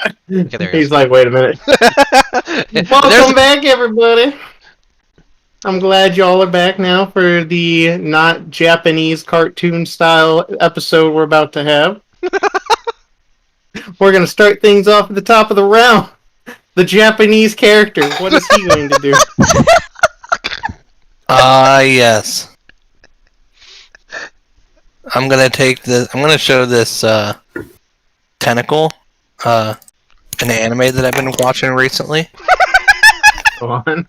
Okay, there he He's is. like, wait a minute. Welcome back, everybody. I'm glad y'all are back now for the not Japanese cartoon style episode we're about to have. We're going to start things off at the top of the round. The Japanese character. What is he going to do? Yes. I'm gonna take this. I'm gonna show this tentacle, an anime that I've been watching recently. Go on.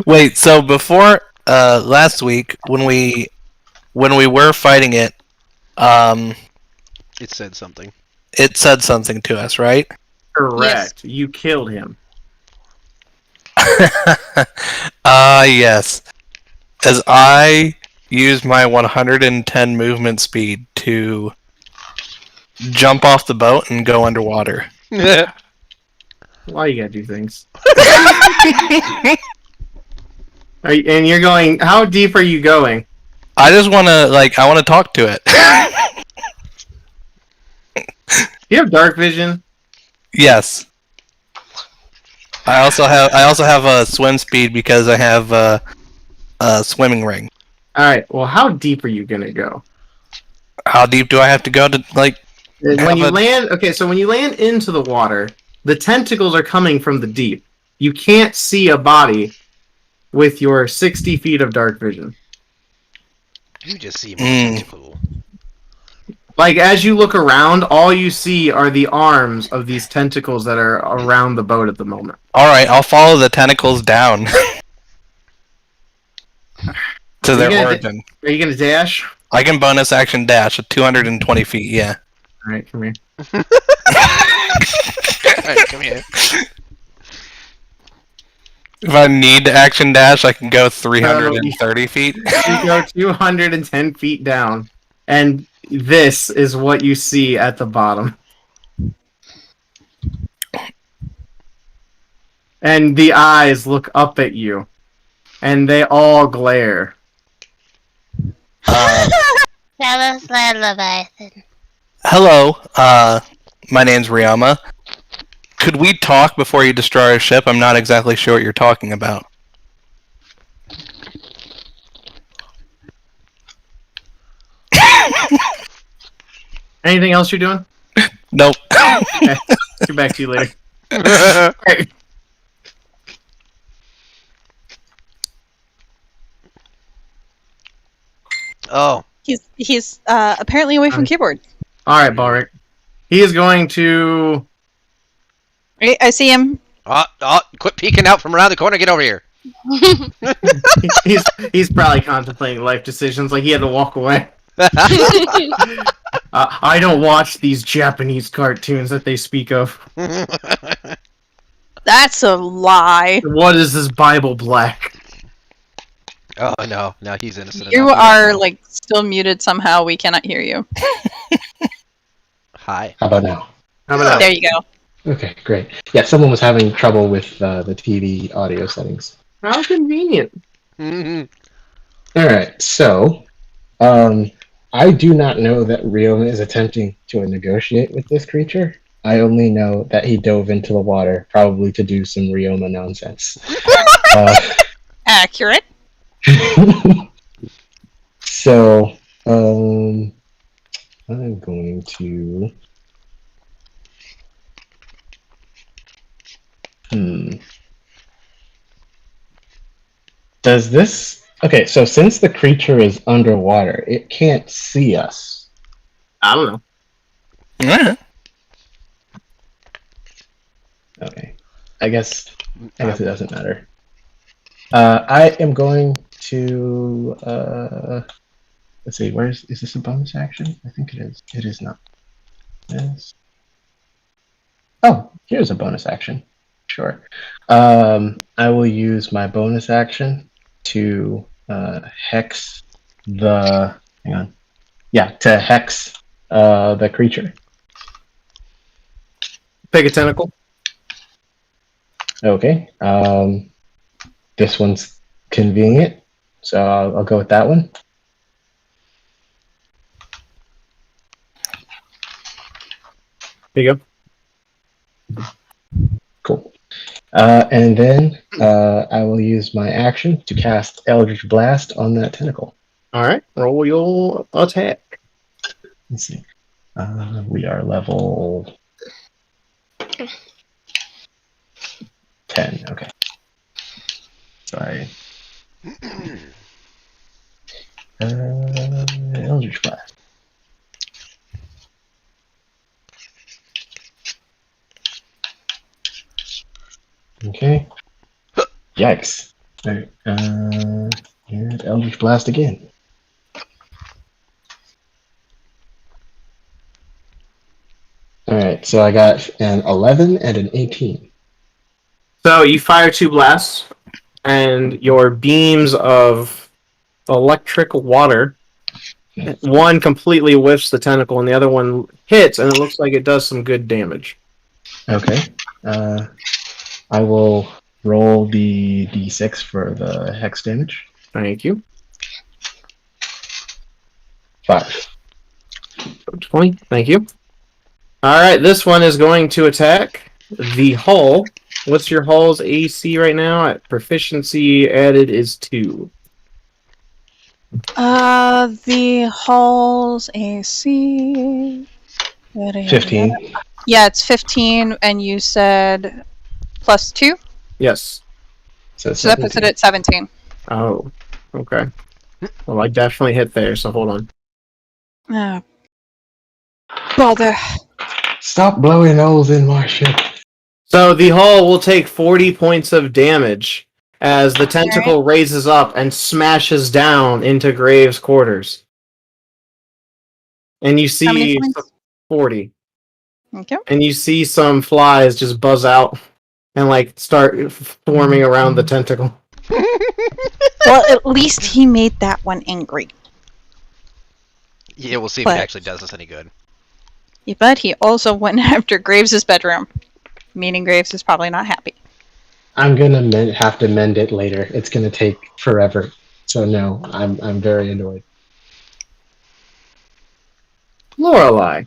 Wait. So before last week, when we were fighting it, It said something. it said something to us, right? Correct. Yes. You killed him. Yes. As I use my 110 movement speed to jump off the boat and go underwater. Why you gotta do things? And you're going. How deep are you going? I just want to I want to talk to it. You have dark vision. Yes. I also have a swim speed because I have a swimming ring. All right. Well, how deep are you gonna go? How deep do I have to go to when you land? Okay, so when you land into the water, the tentacles are coming from the deep. You can't see a body with your 60 feet of dark vision. You just see my tentacle. Like, as you look around, all you see are the arms of these tentacles that are around the boat at the moment. Alright, I'll follow the tentacles down. To their origin. Are you gonna dash? I can bonus action dash at 220 feet, yeah. Alright, come here. Alright, come here. If I need to action dash, I can go 330 feet. You go 210 feet down, and this is what you see at the bottom. And the eyes look up at you, and they all glare. Hello, my name's Ryama. Could we talk before you destroy our ship? I'm not exactly sure what you're talking about. Anything else you're doing? Nope. Okay. Get back to you later. Right. Oh. He's apparently away from keyboard. Alright, Balric. He is going to... I see him. Quit peeking out from around the corner. Get over here. he's probably contemplating life decisions, like he had to walk away. I don't watch these Japanese cartoons that they speak of. That's a lie. What is this Bible black? Oh no, now he's innocent. You are still muted somehow. We cannot hear you. Hi. How about now? There you go. Okay, great. Yeah, someone was having trouble with the TV audio settings. How convenient. Alright, so, I do not know that Ryoma is attempting to negotiate with this creature. I only know that he dove into the water, probably to do some Ryoma nonsense. Accurate. So, I'm going to... Does this... Okay, so since the creature is underwater, it can't see us. I don't know. Yeah. Okay. I guess it doesn't matter. I am going to... let's see, is this a bonus action? I think it is. It is not. Yes. Oh, here's a bonus action. Sure. I will use my bonus action to hex the... Hang on. Yeah, to hex the creature. Pick a tentacle. Okay. This one's convenient, so I'll go with that one. There you go. Cool. And then I will use my action to cast Eldritch Blast on that tentacle. All right, roll your attack. Let's see. We are level 10. Okay. Sorry. Eldritch Blast. Okay. Yikes. Alright. And Eldritch Blast again. Alright, so I got an 11 and an 18. So you fire 2 blasts, and your beams of electric water, one completely whiffs the tentacle, and the other one hits, and it looks like it does some good damage. Okay. I will roll the d6 for the hex damage. Thank you. 5. 20. Thank you. All right, this one is going to attack the hull. What's your hull's AC right now? At proficiency added is 2. The hull's AC. 15. Yeah, it's 15, and you said +2, Yes. So so that puts it at 17. Oh, okay. Well, I definitely hit there, so hold on. Oh, bother. Stop blowing holes in my ship. So the hull will take 40 points of damage as the tentacle raises up and smashes down into Graves' quarters. And you How many see points? 40. Okay. And you see some flies just buzz out and like start forming around the tentacle. Well, at least he made that one angry. Yeah, we'll see if But- it actually does us any good. Yeah, but he also went after Graves' bedroom, meaning Graves is probably not happy. I'm gonna have to mend it later. It's gonna take forever. So no, I'm very annoyed. Lorelei.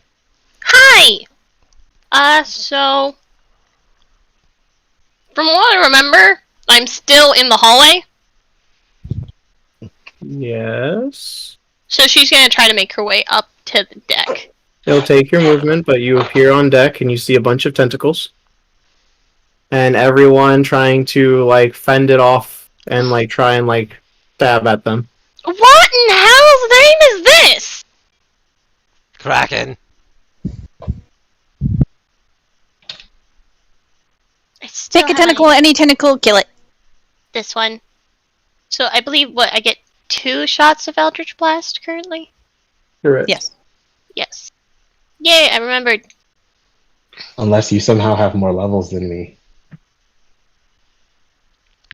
Hi! So... From what I remember, I'm still in the hallway, Yes. so she's gonna try to make her way up to the deck. It'll take your movement, but you appear on deck and you see a bunch of tentacles. And everyone trying to like fend it off and like try and like stab at them. What in hell's name is this? Kraken! I still Take a haven't- tentacle, any tentacle, kill it. This one. So I believe, I get 2 shots of Eldritch Blast currently? Correct. Yes. Yes. Yay, I remembered. Unless you somehow have more levels than me.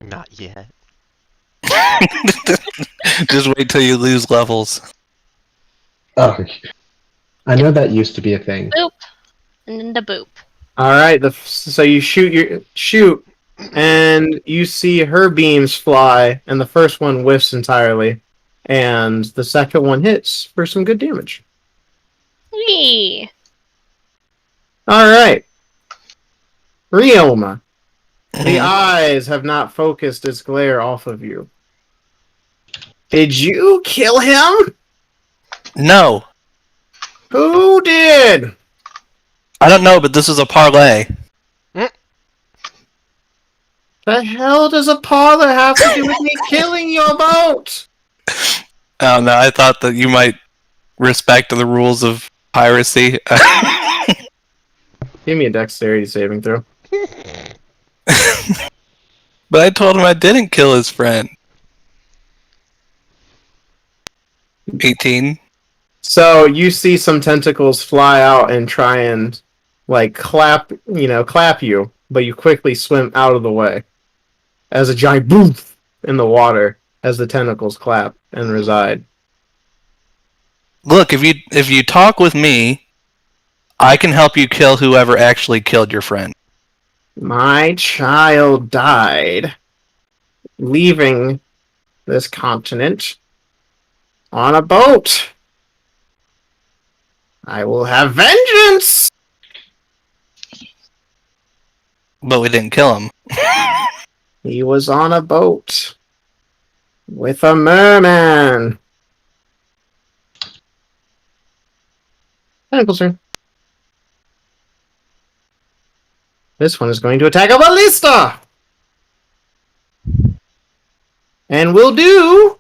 Not yet. Just wait till you lose levels. Oh, I know that used to be a thing. Boop. And then the boop. All right. So you shoot, and you see her beams fly, and the first one whiffs entirely, and the second one hits for some good damage. Whee! All right. Rioma. The eyes have not focused its glare off of you. Did you kill him? No, Who did? I don't know, but this is a parlay. The hell does a parlor have to do with me killing your boat? Oh no, I thought that you might respect the rules of piracy. Give me a dexterity saving throw. But I told him I didn't kill his friend. 18. So you see some tentacles fly out and try and like clap you, but you quickly swim out of the way as a giant boom in the water as the tentacles clap and reside. Look, if you talk with me, I can help you kill whoever actually killed your friend. My child died, leaving this continent on a boat. I will have vengeance! But we didn't kill him. He was on a boat with a merman. Tentacles turn. This one is going to attack a ballista! And we'll do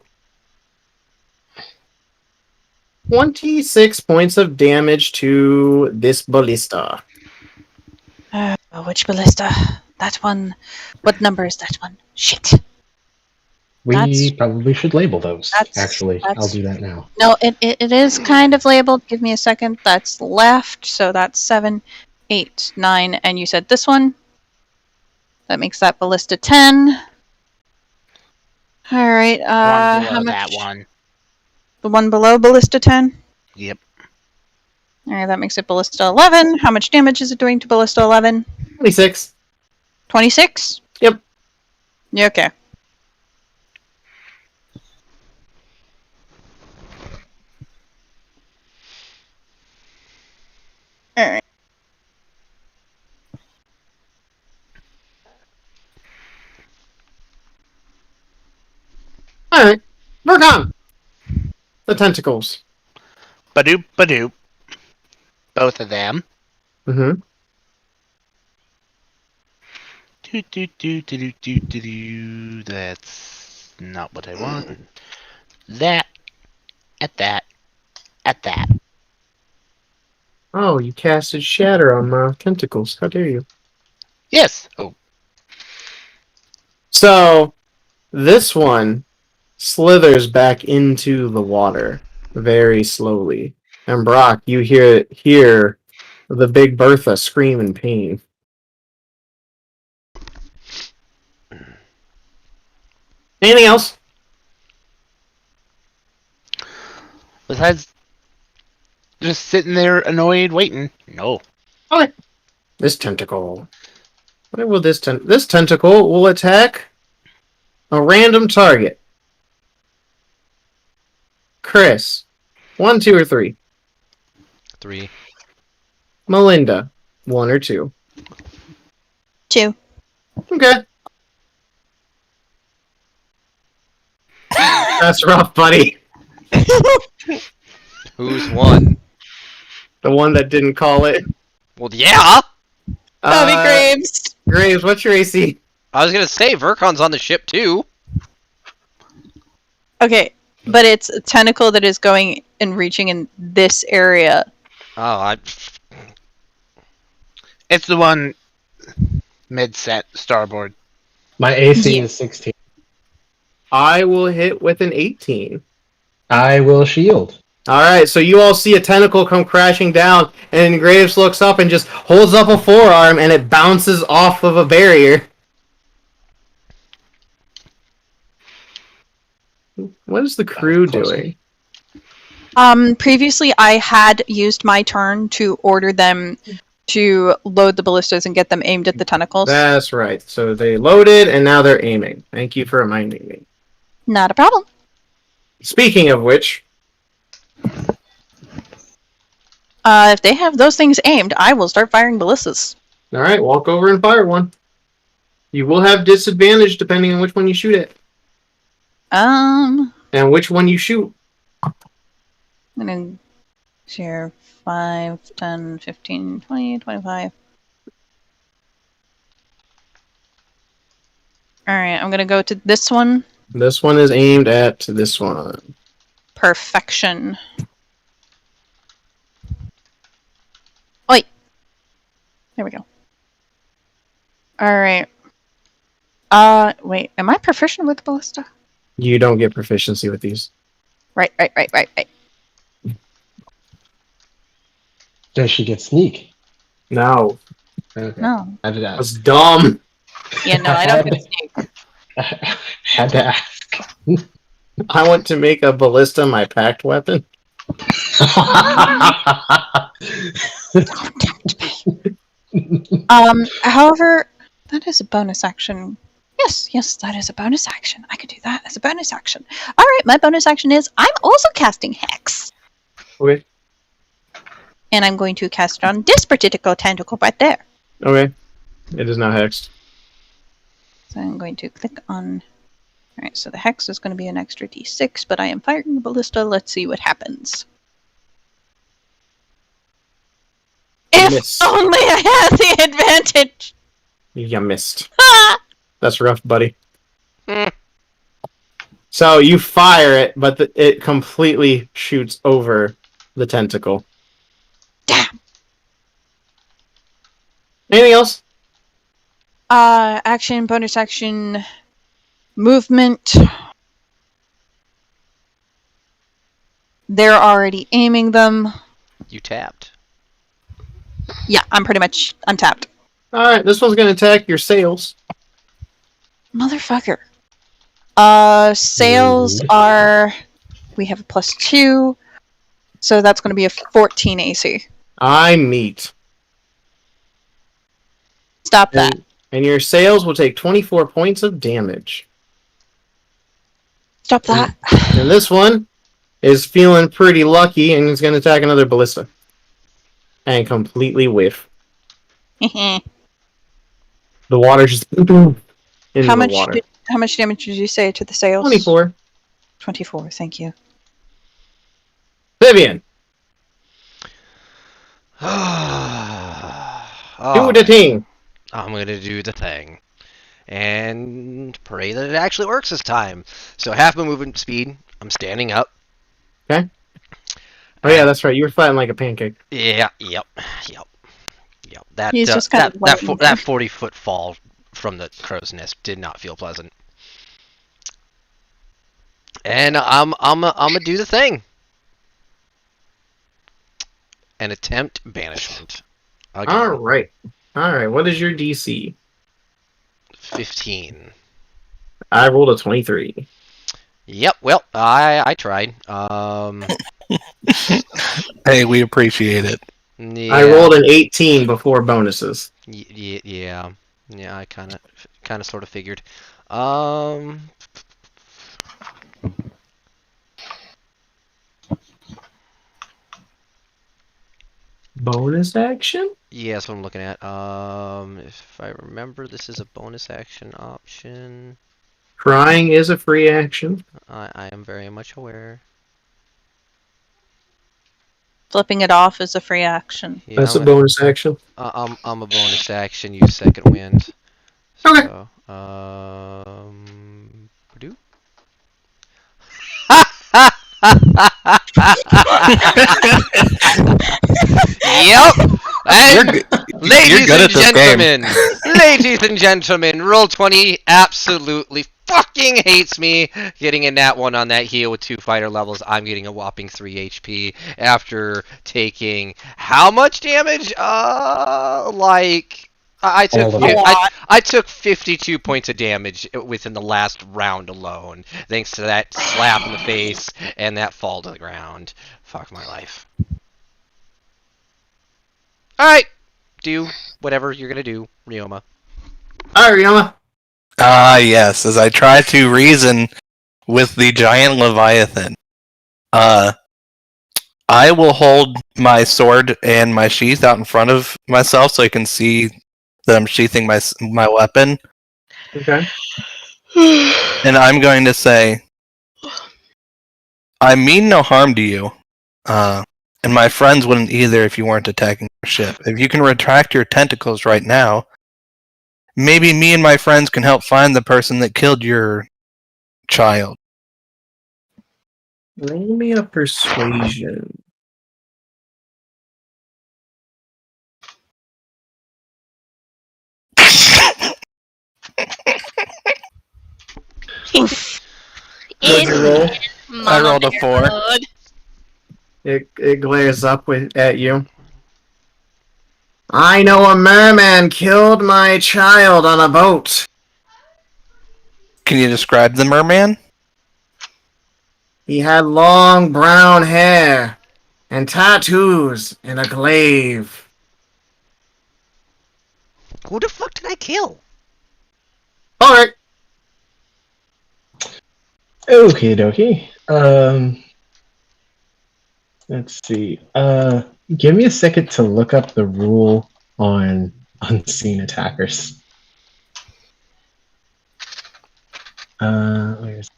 26 points of damage to this ballista. Which ballista? That one. What number is that one? Shit. We That's- probably should label those. that's- I'll do that now. No, it is kind of labeled. Give me a second. That's left, so that's 7, 8, 9, and you said this one. That makes that ballista 10. All right. One How below much? that one. The one below ballista 10. Yep. All right, that makes it ballista 11. How much damage is it doing to ballista 11? 26. 26. Yep. Yeah. Okay. All right. Alright. Vercon! The tentacles. Badoop, badoop. Both of them. Mm-hmm. Do. That's not what I want. That. At that. At that. Oh, you casted Shatter on my tentacles. How dare you? Yes. Oh. So, this one slithers back into the water very slowly. And Brock, you hear the Big Bertha scream in pain. Anything else? Besides just sitting there annoyed waiting. No. This tentacle. What will this tentacle will attack a random target. Chris, 1, 2, or 3. 3. Melinda, 1 or 2. 2. Okay. That's rough, buddy. Who's one? The one that didn't call it. Well, yeah! Bobby Graves. Graves, what's your AC? I was gonna say, Vercon's on the ship too. Okay, but it's a tentacle that is going and reaching in this area. Oh, It's the one mid-set starboard. My AC Yeah. is 16. I will hit with an 18. I will shield. Alright, so you all see a tentacle come crashing down, and Graves looks up and just holds up a forearm, and it bounces off of a barrier. What is the crew doing? Previously I had used my turn to order them to load the ballistas and get them aimed at the tentacles. That's right. So they loaded, and now they're aiming. Thank you for reminding me. Not a problem. Speaking of which, If they have those things aimed, I will start firing ballistas. alright, walk over and fire one. You will have disadvantage depending on which one you shoot at. And which one you shoot. I'm gonna share 5, 10, 15, 20, 25. Alright, I'm gonna go to this one. This one is aimed at this one. Perfection. Oi! There we go. Alright. Wait, am I proficient with ballista? You don't get proficiency with these. Right. Does she get sneak? No. Okay. No. I did That's ask. dumb. Yeah, no, I don't get sneak. Had to ask. I want to make a ballista my packed weapon. However, that is a bonus action. Yes, that is a bonus action. I could do that as a bonus action. Alright, my bonus action is I'm also casting Hex. Okay. And I'm going to cast it on this particular tentacle right there. Okay. It is not hexed. So I'm going to click on. Alright, so the hex is going to be an extra d6, but I am firing the ballista. Let's see what happens. If Miss. only I had the advantage! You missed. Ah! That's rough, buddy. Hmm. So you fire it, but it completely shoots over the tentacle. Damn! Anything else? Action, bonus action, movement. They're already aiming them. You tapped. Yeah, I'm tapped. Alright, this one's going to attack your sails. Motherfucker. Sales Rude. are... We have a +2, so that's going to be a 14 AC. I meet. Stop that. And your sails will take 24 points of damage. Stop that. And this one is feeling pretty lucky and is going to attack another ballista. And completely whiff. The water just into How the water. How much damage did you say to the sails? 24. 24, thank you. Vivian, Oh, do the thing. I'm gonna do the thing. And pray that it actually works this time. So half my movement speed, I'm standing up. Oh yeah, that's right. You were flying like a pancake. Yeah, yep. That He's just kind of waiting that 40-foot fall from the crow's nest did not feel pleasant. And I'm gonna do the thing. And attempt banishment. Again. Alright. Alright, what is your DC? 15. I rolled a 23. Yep. Well, I tried. Hey, we appreciate it. Yeah. I rolled an 18 before bonuses. Yeah. I kind of sort of figured. Bonus action? Yeah, that's what I'm looking at. If I remember, this is a bonus action option. Crying is a free action. I am very much aware. Flipping it off is a free action. Yeah, That's a I'm bonus action. I'm a bonus action. Use second wind. Okay. So, do. Yep. And You're ladies good and at this game. gentlemen, ladies and gentlemen, roll 20 absolutely fucking hates me getting a nat 1 on that heal with 2 fighter levels. I'm getting a whopping 3 HP after taking how much damage? I took All of it. I took 52 points of damage within the last round alone, thanks to that slap in the face and that fall to the ground. Fuck my life. Alright, do whatever you're gonna do, Ryoma. Alright, Ryoma. Ah, yes, as I try to reason with the giant Leviathan. I will hold my sword and my sheath out in front of myself so I can see that I'm sheathing my weapon. Okay. And I'm going to say, I mean no harm to you. And my friends wouldn't either if you weren't attacking your ship. If you can retract your tentacles right now, maybe me and my friends can help find the person that killed your child. Roll me a persuasion. What'd you roll? I rolled a 4. Motherhood. It glares up at you. I know a merman killed my child on a boat. Can you describe the merman? He had long brown hair and tattoos and a glaive. Who the fuck did I kill? Alright. Okie dokie. Let's see. Give me a second to look up the rule on unseen attackers. Where's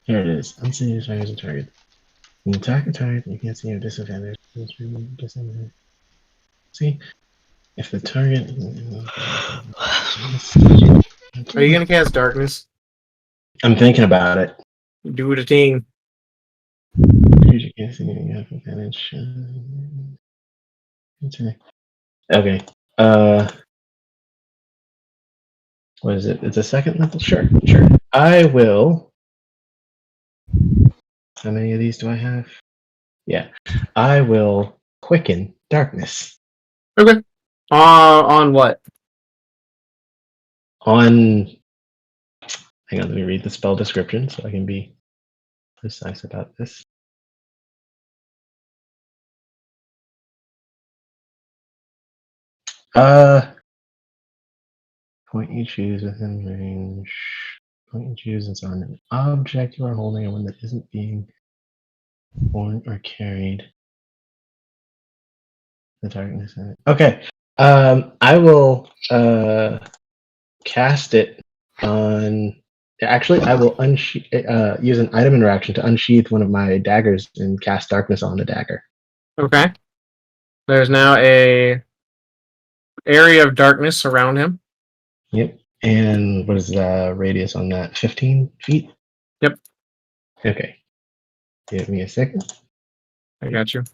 here it is. Unseen attackers and target. An attack a target you can't see a disadvantage. See? If the target Are you gonna cast darkness? I'm thinking about it. Do it a thing. You can't see you have advantage. Okay. What is it? It's a second level? Sure. I will. How many of these do I have? Yeah. I will quicken darkness. Okay. On what? On. Hang on, let me read the spell description so I can be precise about this. Point you choose within range. Point you choose is on an object you are holding or one that isn't being borne or carried. The darkness in it. Okay. I will cast it on. Actually, I will use an item interaction to unsheath one of my daggers and cast darkness on the dagger. Okay. There's now a area of darkness around him. Yep. And what is the radius on that? 15 feet? Yep. Okay. Give me a second. I got you.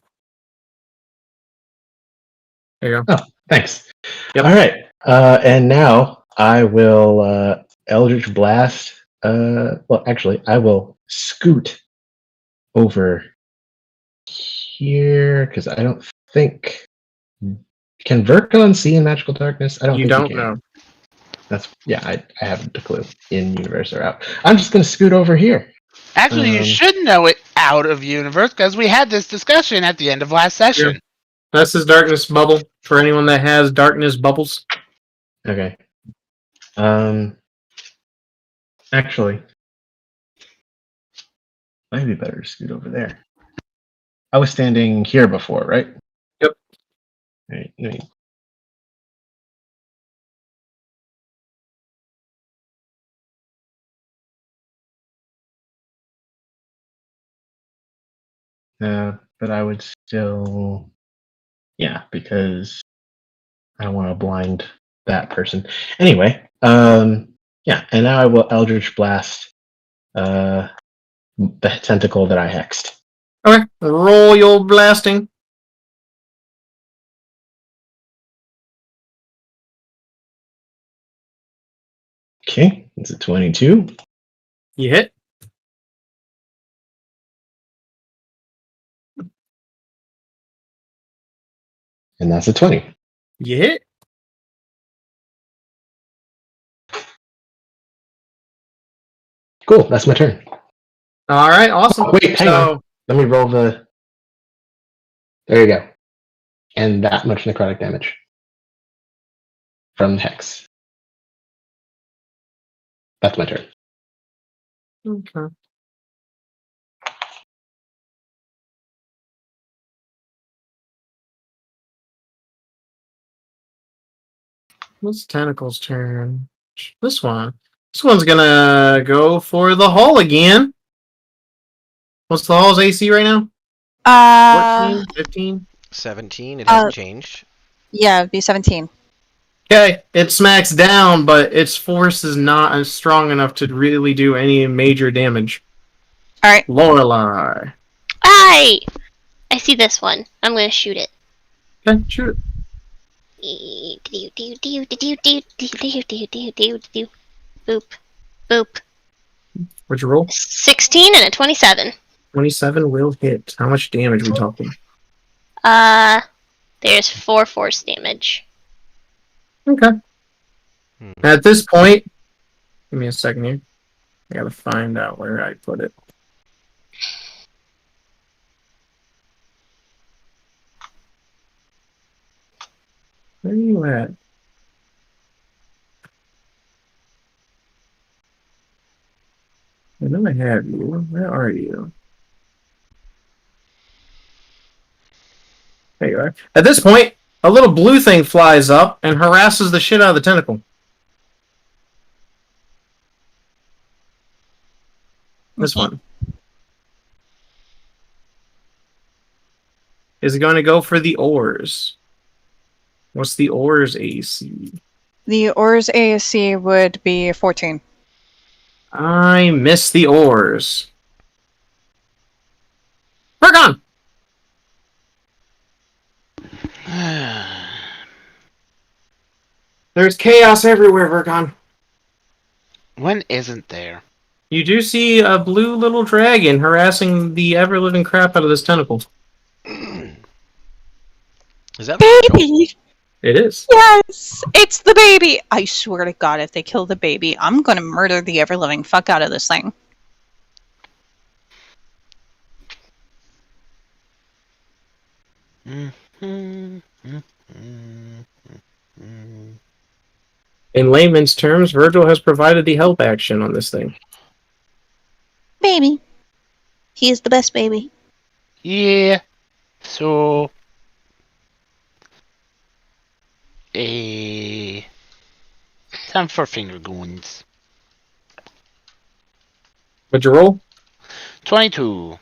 There you go. Oh, thanks. Yep. All right. And now I will Eldritch Blast. Well, actually, I will scoot over here because I don't think. Can Verkon see in magical darkness? I don't You think don't he can. know. That's I haven't a clue in universe or out. I'm just gonna scoot over here. Actually, you should know it out of universe because we had this discussion at the end of last session. Yeah. That's his darkness bubble for anyone that has darkness bubbles. Okay. Actually, might be better to scoot over there. I was standing here before, right? Yep. All right. Let me... but I would still, yeah, because I don't want to blind that person. Anyway, yeah, and now I will Eldritch Blast the tentacle that I hexed. Okay. Roll your blasting. Okay, it's a 22. You hit. And that's a 20. You hit. Cool, that's my turn. All right. Awesome. Oh, wait, hang on. Let me roll the. There you go. And that much necrotic damage from the hex. That's my turn. Okay. What's Tentacles' turn? This one. This one's gonna go for the hull again. What's the hull's AC right now? 14? 15? 17. It hasn't changed. Yeah, it'd be 17. Okay, it smacks down, but its force is not as strong enough to really do any major damage. All right. Lorelei. I see this one. I'm gonna shoot it. Okay, shoot it. Boop. Boop. What'd you roll? 16 and a 27. 27 will hit. How much damage are we talking? There's 4 force damage. Okay. At this point, give me a second here. I gotta find out where I put it. Where are you at? I know I have you. Where are you? There you are. At this point, A little blue thing flies up and harasses the shit out of the tentacle. This one. Is going to go for the ores. What's the ores AC? The ores ASC would be 14. I miss the ores. We're gone! There's chaos everywhere, Virgon. When isn't there? You do see a blue little dragon harassing the ever-living crap out of this tentacle. Is that Baby! It is. Yes! It's the baby! I swear to God, if they kill the baby, I'm gonna murder the ever-living fuck out of this thing. In layman's terms, Virgil has provided the help action on this thing. Baby. He is the best baby. Yeah. So. Time for finger guns. What'd you roll? 22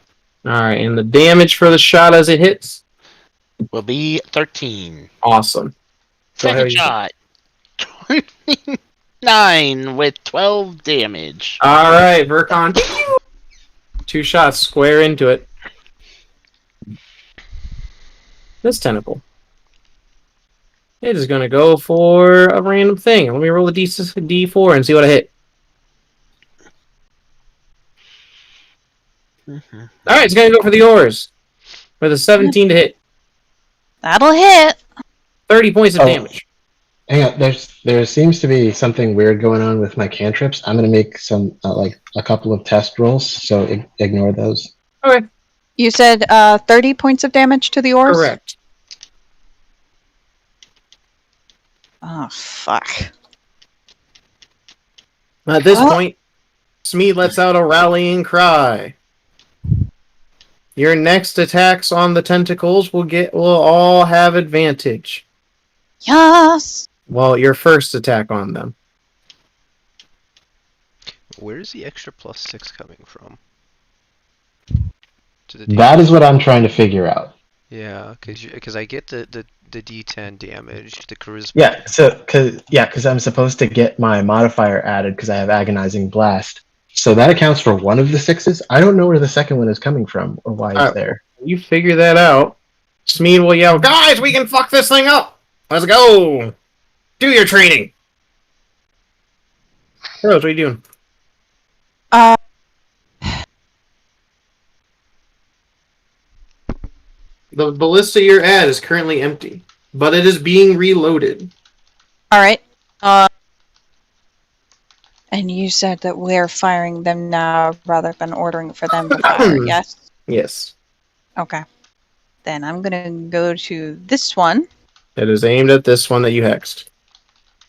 Alright, and the damage for the shot as it hits? will be 13. Awesome. Go ahead, Second shot. 29 with 12 damage. Alright, Vircon. 2 shots square into it. This tentacle. It is going to go for a random thing. Let me roll a D4 and see what I hit. Alright, it's going to go for the ores. With a 17 to hit. That'll hit! 30 points of Oh. damage. Hang on, there seems to be something weird going on with my cantrips. I'm gonna make some like a couple of test rolls, so ignore those. Okay. You said 30 points of damage to the ores? Correct. Oh, fuck. At this Oh. point, Smee lets out a rallying cry. Your next attacks on the tentacles will all have advantage. Yes! Well, your first attack on them. Where's the extra +6 coming from? To the That is what I'm trying to figure out. Yeah, because I get the D10 damage, the charisma. Yeah, because I'm supposed to get my modifier added because I have agonizing blast. So that accounts for one of the 6s. I don't know where the second one is coming from or why it's there. You figure that out. Smeed will yell, "Guys, we can fuck this thing up! Let's go! Do your training!" Rose, what are you doing? The ballista you're at is currently empty, but it is being reloaded. Alright. And you said that we're firing them now rather than ordering for them to fire, yes? Yes. Okay. Then I'm gonna go to this one. It is aimed at this one that you hexed.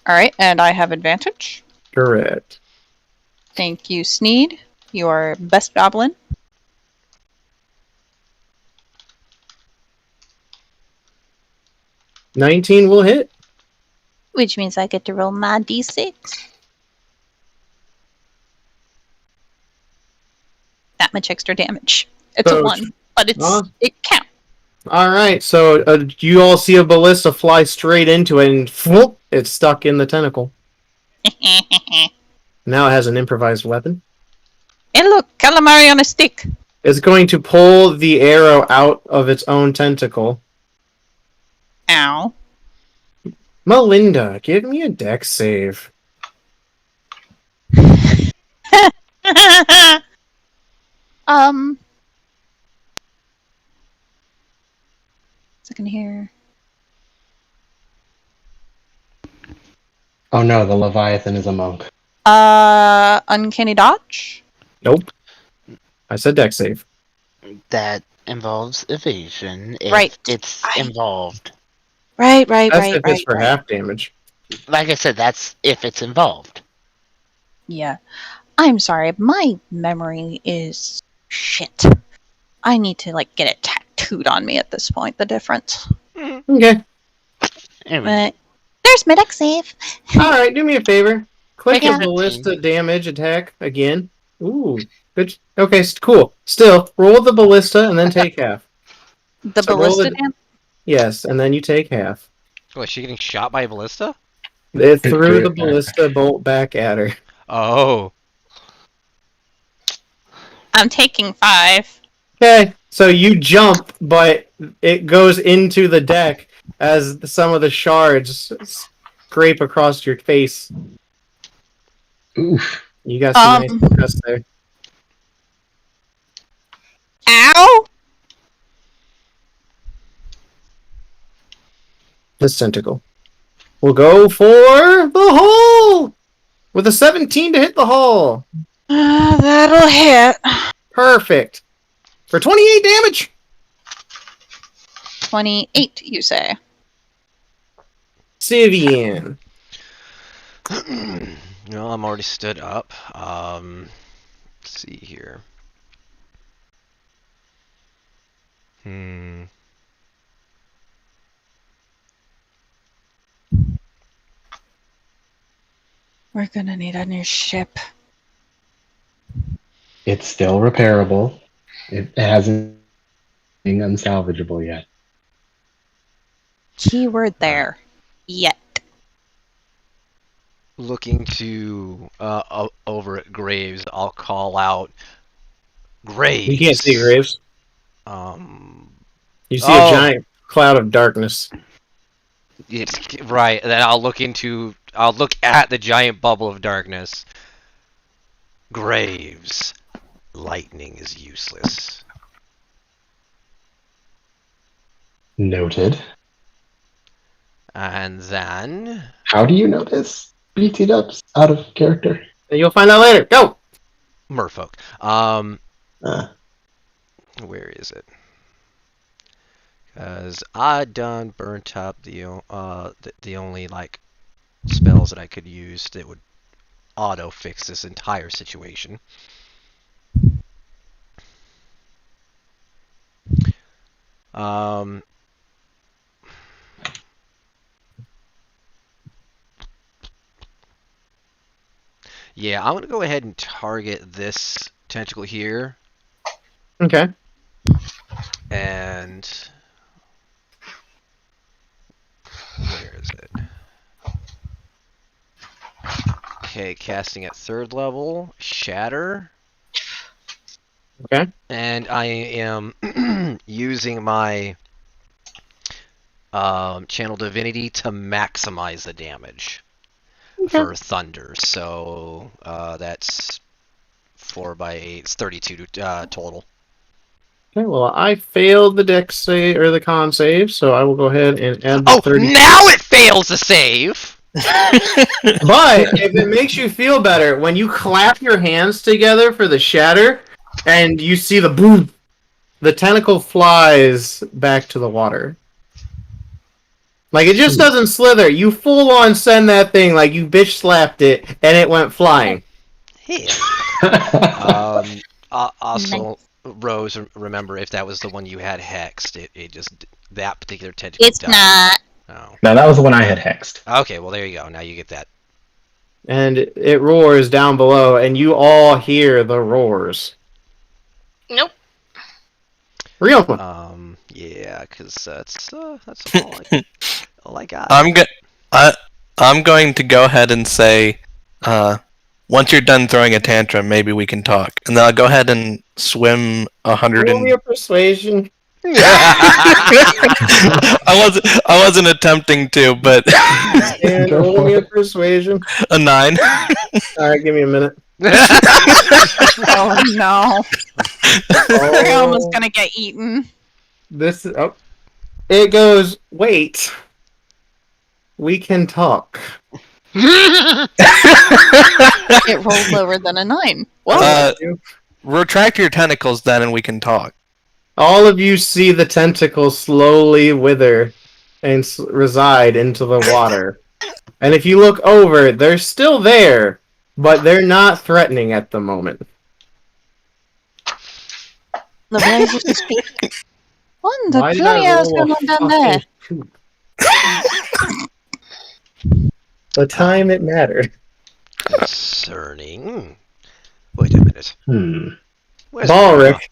Alright, and I have advantage. Correct. Thank you, Sneed. You are best goblin. $19 will hit. Which means I get to roll my d6. That much extra damage. It's So a 1, but it counts. Alright, so you all see a ballista fly straight into it, and whoop, it's stuck in the tentacle. Now it has an improvised weapon. And look, calamari on a stick. It's going to pull the arrow out of its own tentacle. Ow. Melinda, give me a dex save. Second here. Oh no, the Leviathan is a monk. Uncanny dodge? Nope. I said dex save. That involves evasion. If Right. It's involved. Right. That's if it's for half damage. Like I said, that's if it's involved. Yeah. I'm sorry, my memory is shit. I need to, get it tattooed on me at this point, the difference. Okay. Anyway. But there's my deck save. Alright, do me a favor. Click Yeah. the ballista damage attack again. Ooh, good. Okay, cool. Still, roll the ballista and then take half. The So roll ballista the- damage? Yes, and then you take half. Oh, is she getting shot by a ballista? It threw the ballista bolt back at her. Oh. I'm taking 5. Okay, so you jump, but it goes into the deck as some of the shards scrape across your face. Oof. You got some nice success there. Ow! This tentacle. We'll go for the hole! With a 17 to hit the hole. That'll hit. Perfect. For 28 damage. 28, you say? Sivian. No, I'm already stood up. Let's see here. We're gonna need a new ship. It's still repairable. It hasn't been unsalvageable yet. Keyword there. Yet. Looking to over at Graves, I'll call out Graves. You can't see Graves. You see Oh. a giant cloud of darkness. It's right. Then I'll look at the giant bubble of darkness. Graves, lightning is useless. Noted. And then How do you notice BT dubs out of character? And you'll find out later. Go! Merfolk. Where is it? Because I done burnt up the only like spells that I could use that would auto fix this entire situation. Yeah, I'm gonna go ahead and target this tentacle here, Okay. and where is it? Okay, casting at 3rd level, Shatter. Okay. And I am using my Channel Divinity to maximize the damage for Thunder. So that's 4 by 8. It's 32 total. Okay, well, I failed the dex save, or the con save, so I will go ahead and add the Oh, 30. now it fails to save! But if it makes you feel better, when you clap your hands together for the shatter, and you see the boom, the tentacle flies back to the water. Like, it just doesn't slither. You full on send that thing like you bitch slapped it, and it went flying. Hey. Also, Rose, remember, if that was the one you had hexed, it just, that particular tentacle It's died. not. Oh. No, that was the one I had hexed. Okay, well, there you go. Now you get that. And it roars down below, and you all hear the roars. Nope. Real one. Yeah, because that's all I got. I'm going to go ahead and say, once you're done throwing a tantrum, maybe we can talk, and then I'll go ahead and swim 100 Roll me a persuasion. I wasn't attempting to, but And Go roll for me a it. persuasion. a 9. Alright, give me a minute. Oh no. We're Oh, almost gonna get eaten. this is... Oh. It goes, wait. We can talk. It rolled lower than a 9. Retract your tentacles then, and we can talk. All of you see the tentacles slowly wither and reside into the water. And if you look over, they're still there, but they're not threatening at the moment. The voices speak. What in the Why did I bloody hell is roll going a on down there? fucking poop? The time it mattered. Concerning. Wait a minute. Where's Balric,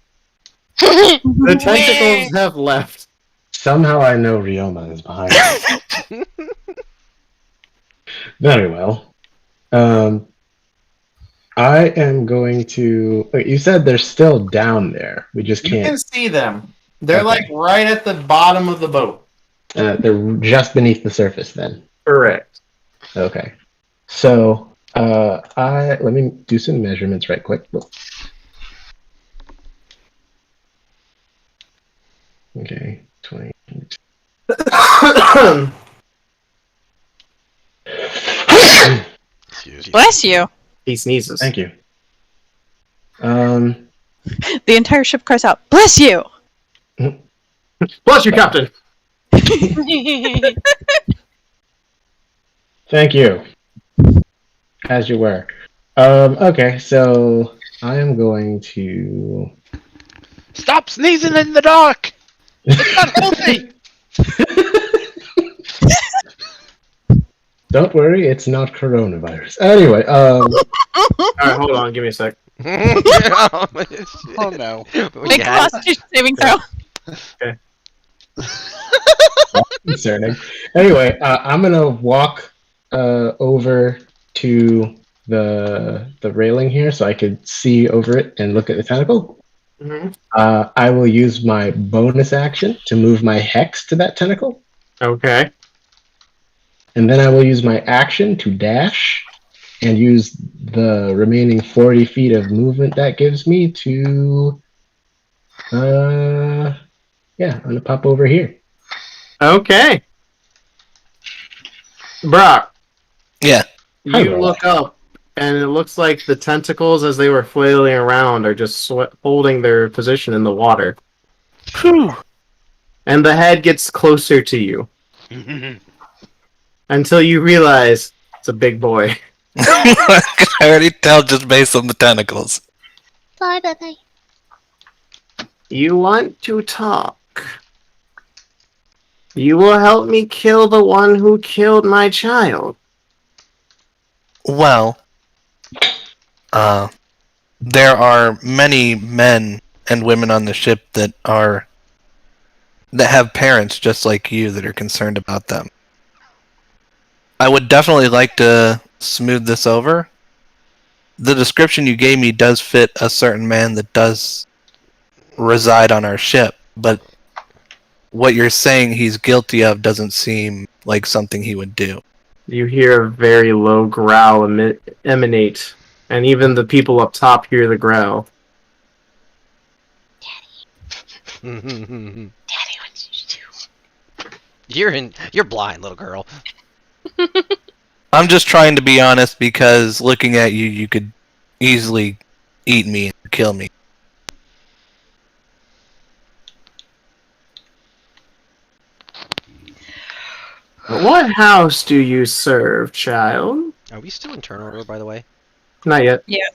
Ryoma? the tentacles have left. Somehow I know Ryoma is behind me. Very well. I am going to. Wait, you said they're still down there. We just You can can't. see them. They're Okay. like right at the bottom of the boat. They're just beneath the surface then. Correct. Okay. So, let me do some measurements right quick. Okay, 20. Excuse you. Bless you. He sneezes. Thank you. The entire ship cries out, "Bless you!" Bless you, Captain. Thank you. As you were. Okay, so I am going to. Stop sneezing in the dark! It's not healthy! Don't worry, it's not coronavirus. Anyway, Alright, hold on. Give me a sec. Oh no. Make a Constitution saving throw. concerning. Anyway, I'm gonna walk over to the railing here so I could see over it and look at the tentacle. Mm-hmm. I will use my bonus action to move my hex to that tentacle, Okay. and then I will use my action to dash and use the remaining 40 feet of movement that gives me to I'm gonna pop over here. Okay. Brock, Yeah. you Hi, Brock. look up, and it looks like the tentacles, as they were flailing around, are just holding their position in the water. Phew. And the head gets closer to you until you realize it's a big boy. I can already tell just based on the tentacles. Bye-bye. You want to talk? You will help me kill the one who killed my child. Well, there are many men and women on the ship that have parents just like you that are concerned about them. I would definitely like to smooth this over. The description you gave me does fit a certain man that does reside on our ship, but what you're saying he's guilty of doesn't seem like something he would do. You hear a very low growl emanate, and even the people up top hear the growl. Daddy wants you to. You're blind, little girl. I'm just trying to be honest because looking at you, you could easily eat me and kill me. What house do you serve, child? Are we still in turn order, by the way? Not yet. Yeah.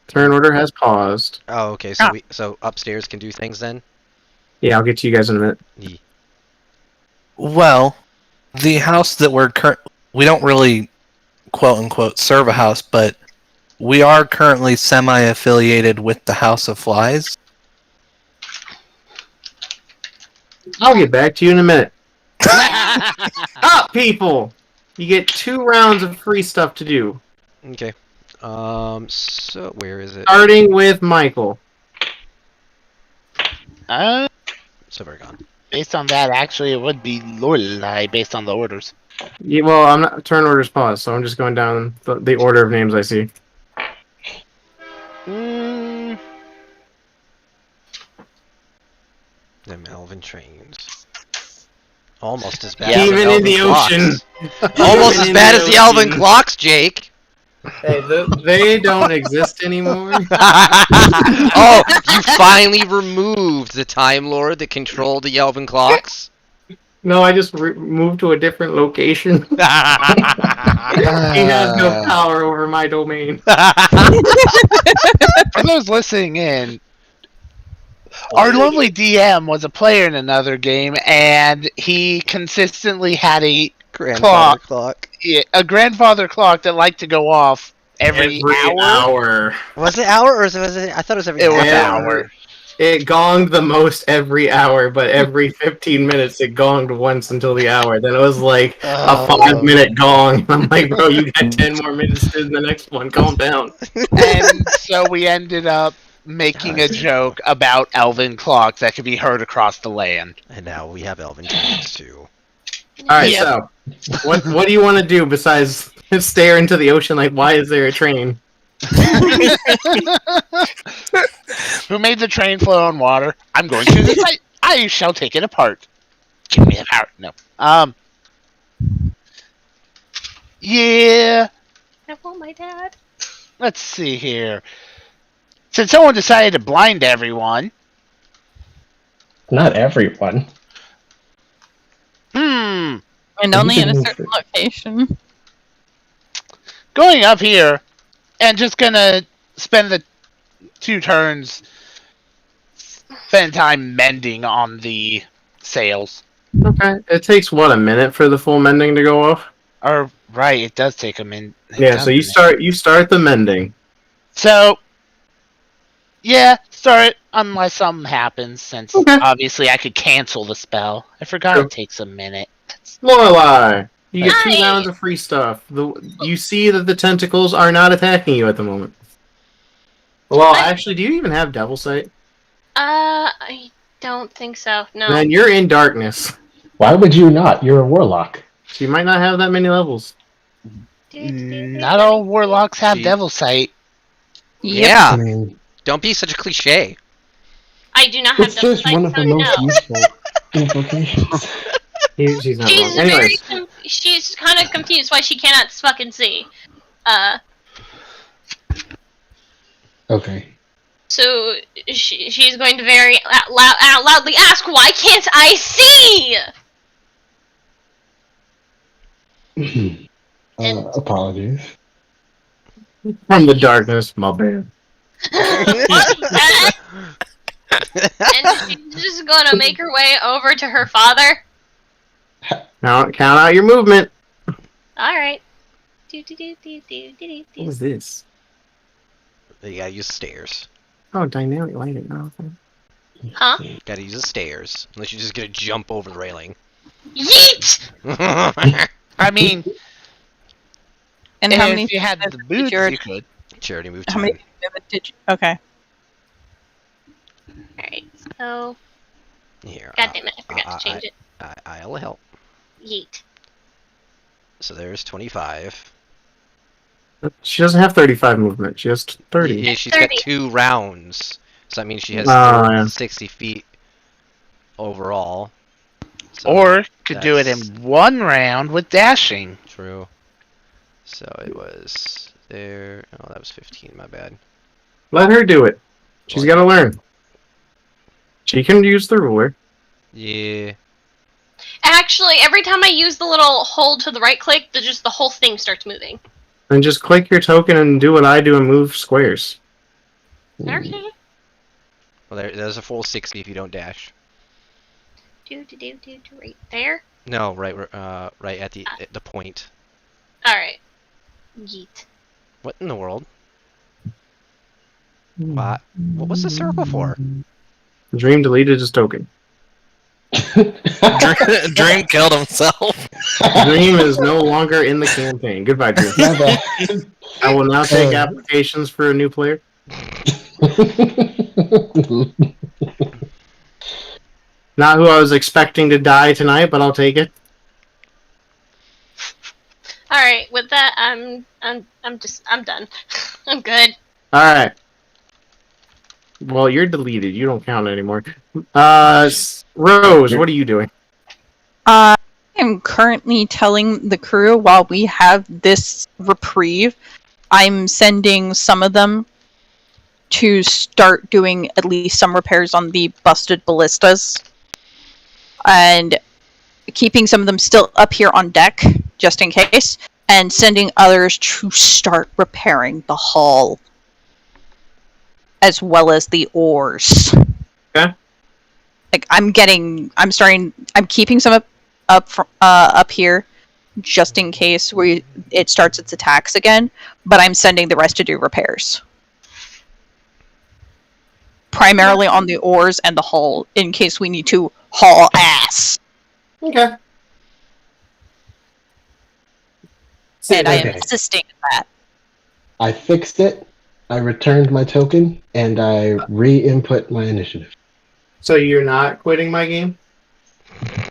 Turn order has paused. Oh, okay. So upstairs can do things then. Yeah, I'll get to you guys in a minute. Well, the house that we don't really quote unquote serve a house, but we are currently semi-affiliated with the House of Flies. I'll get back to you in a minute. Up, people! You get 2 rounds of free stuff to do. Okay. So where is it? Starting with Michael. So we're gone. Based on that, actually, it would be Lorelei based on the orders. Yeah, well, I'm not. Turn order's paused, so I'm just going down the order of names I see. Them elven trains. Almost as bad Yeah, as even in the ocean. Almost as in bad the as the elven ocean. clocks, Jake. Hey, they don't exist anymore. Oh, you finally removed the Time Lord that controlled the elven clocks? No, I just moved to a different location. He has no power over my domain. For those listening in, Our lovely DM was a player in another game, and he consistently had a Grandfather clock. a grandfather clock that liked to go off every hour. Was it hour or was it? I thought it was every It was half hour. It gonged the most every hour, but every 15 minutes it gonged once until the hour. Then it was like a Oh. 5-minute gong. I'm like, bro, you got 10 more minutes to the next one. Calm down. And so we ended up making a joke about elven clocks that could be heard across the land. And now we have elven clocks too. All right, Yep. so what do you want to do besides stare into the ocean like, why is there a train? Who made the train flow on water? I'm going to decide. I shall take it apart. Give me the power. No. Yeah. I want my dad. Let's see here. Since someone decided to blind everyone, Not everyone. And only in a can certain move location. going up here and just gonna spend the 2 turns spend time mending on the sails. Okay. It takes, what, a minute for the full mending to go off? Or right, it does take a minute. Yeah, so you start the mending. So yeah, start it unless something happens, since Okay. obviously I could cancel the spell. I forgot Sure. it takes a minute. Lorelei! You get 2 Hi. rounds of free stuff. You see that the tentacles are not attacking you at the moment. Well, actually, do you even have Devil Sight? I don't think so. No. Then you're in darkness. Why would you not? You're a warlock. So you might not have that many levels. Not all warlocks have Gee. devil sight. Yep. Yeah. I mean, Don't be such a cliche. I do not have it's double just sight, one of so the most no. useful invocations. She's not She's wrong. Anyways, she's kind of confused why she cannot fucking see. Okay. So she's going to very loudly ask, "Why can't I see?" And- Apologies. from the darkness, my bad. And she's just gonna make her way over to her father. Count out your movement. All right. What was this? You gotta use stairs. Oh, dynamic lighting. Oh, okay. Huh? Gotta use the stairs. Unless you're just gonna jump over the railing. Yeet! I mean, And how if many? you had the boots, Jared- you could. Charity move How many? 2. Did you? Okay. Alright, so. Here. God damn it, I forgot to change it. I'll help. Yeet. So there's 25. She doesn't have 35 movement. She has 30. Yeah, she's 30. got 2 rounds. So that means she has Oh, yeah. 60 feet overall. So Or could do it in that's 1 round with dashing. True. So it was there. Oh, that was 15. My bad. Let her do it. She's got to learn. She can use the ruler. Yeah. Actually, every time I use the little hold to the right click, the whole thing starts moving. And just click your token and do what I do and move squares. Okay. Well, there's a full 60 if you don't dash. Right there. No, right at the point. Alright. Yeet. What in the world? What was the circle for? Dream deleted his token. Dream killed himself. Dream is no longer in the campaign. Goodbye, Dream. My bad. I will now take applications for a new player. Not who I was expecting to die tonight, but I'll take it. Alright, with that, I'm done. I'm good. Alright. Well, you're deleted. You don't count anymore. Rose, what are you doing? I am currently telling the crew while we have this reprieve, I'm sending some of them to start doing at least some repairs on the busted ballistas. And keeping some of them still up here on deck, just in case. And sending others to start repairing the hull. As well as the oars. Okay. Like I'm keeping some up here, just in case it starts its attacks again. But I'm sending the rest to do repairs, primarily on the oars and the hull, in case we need to haul ass. Okay. And I am Okay. assisting in that. I fixed it. I returned my token, and I re-input my initiative. So you're not quitting my game?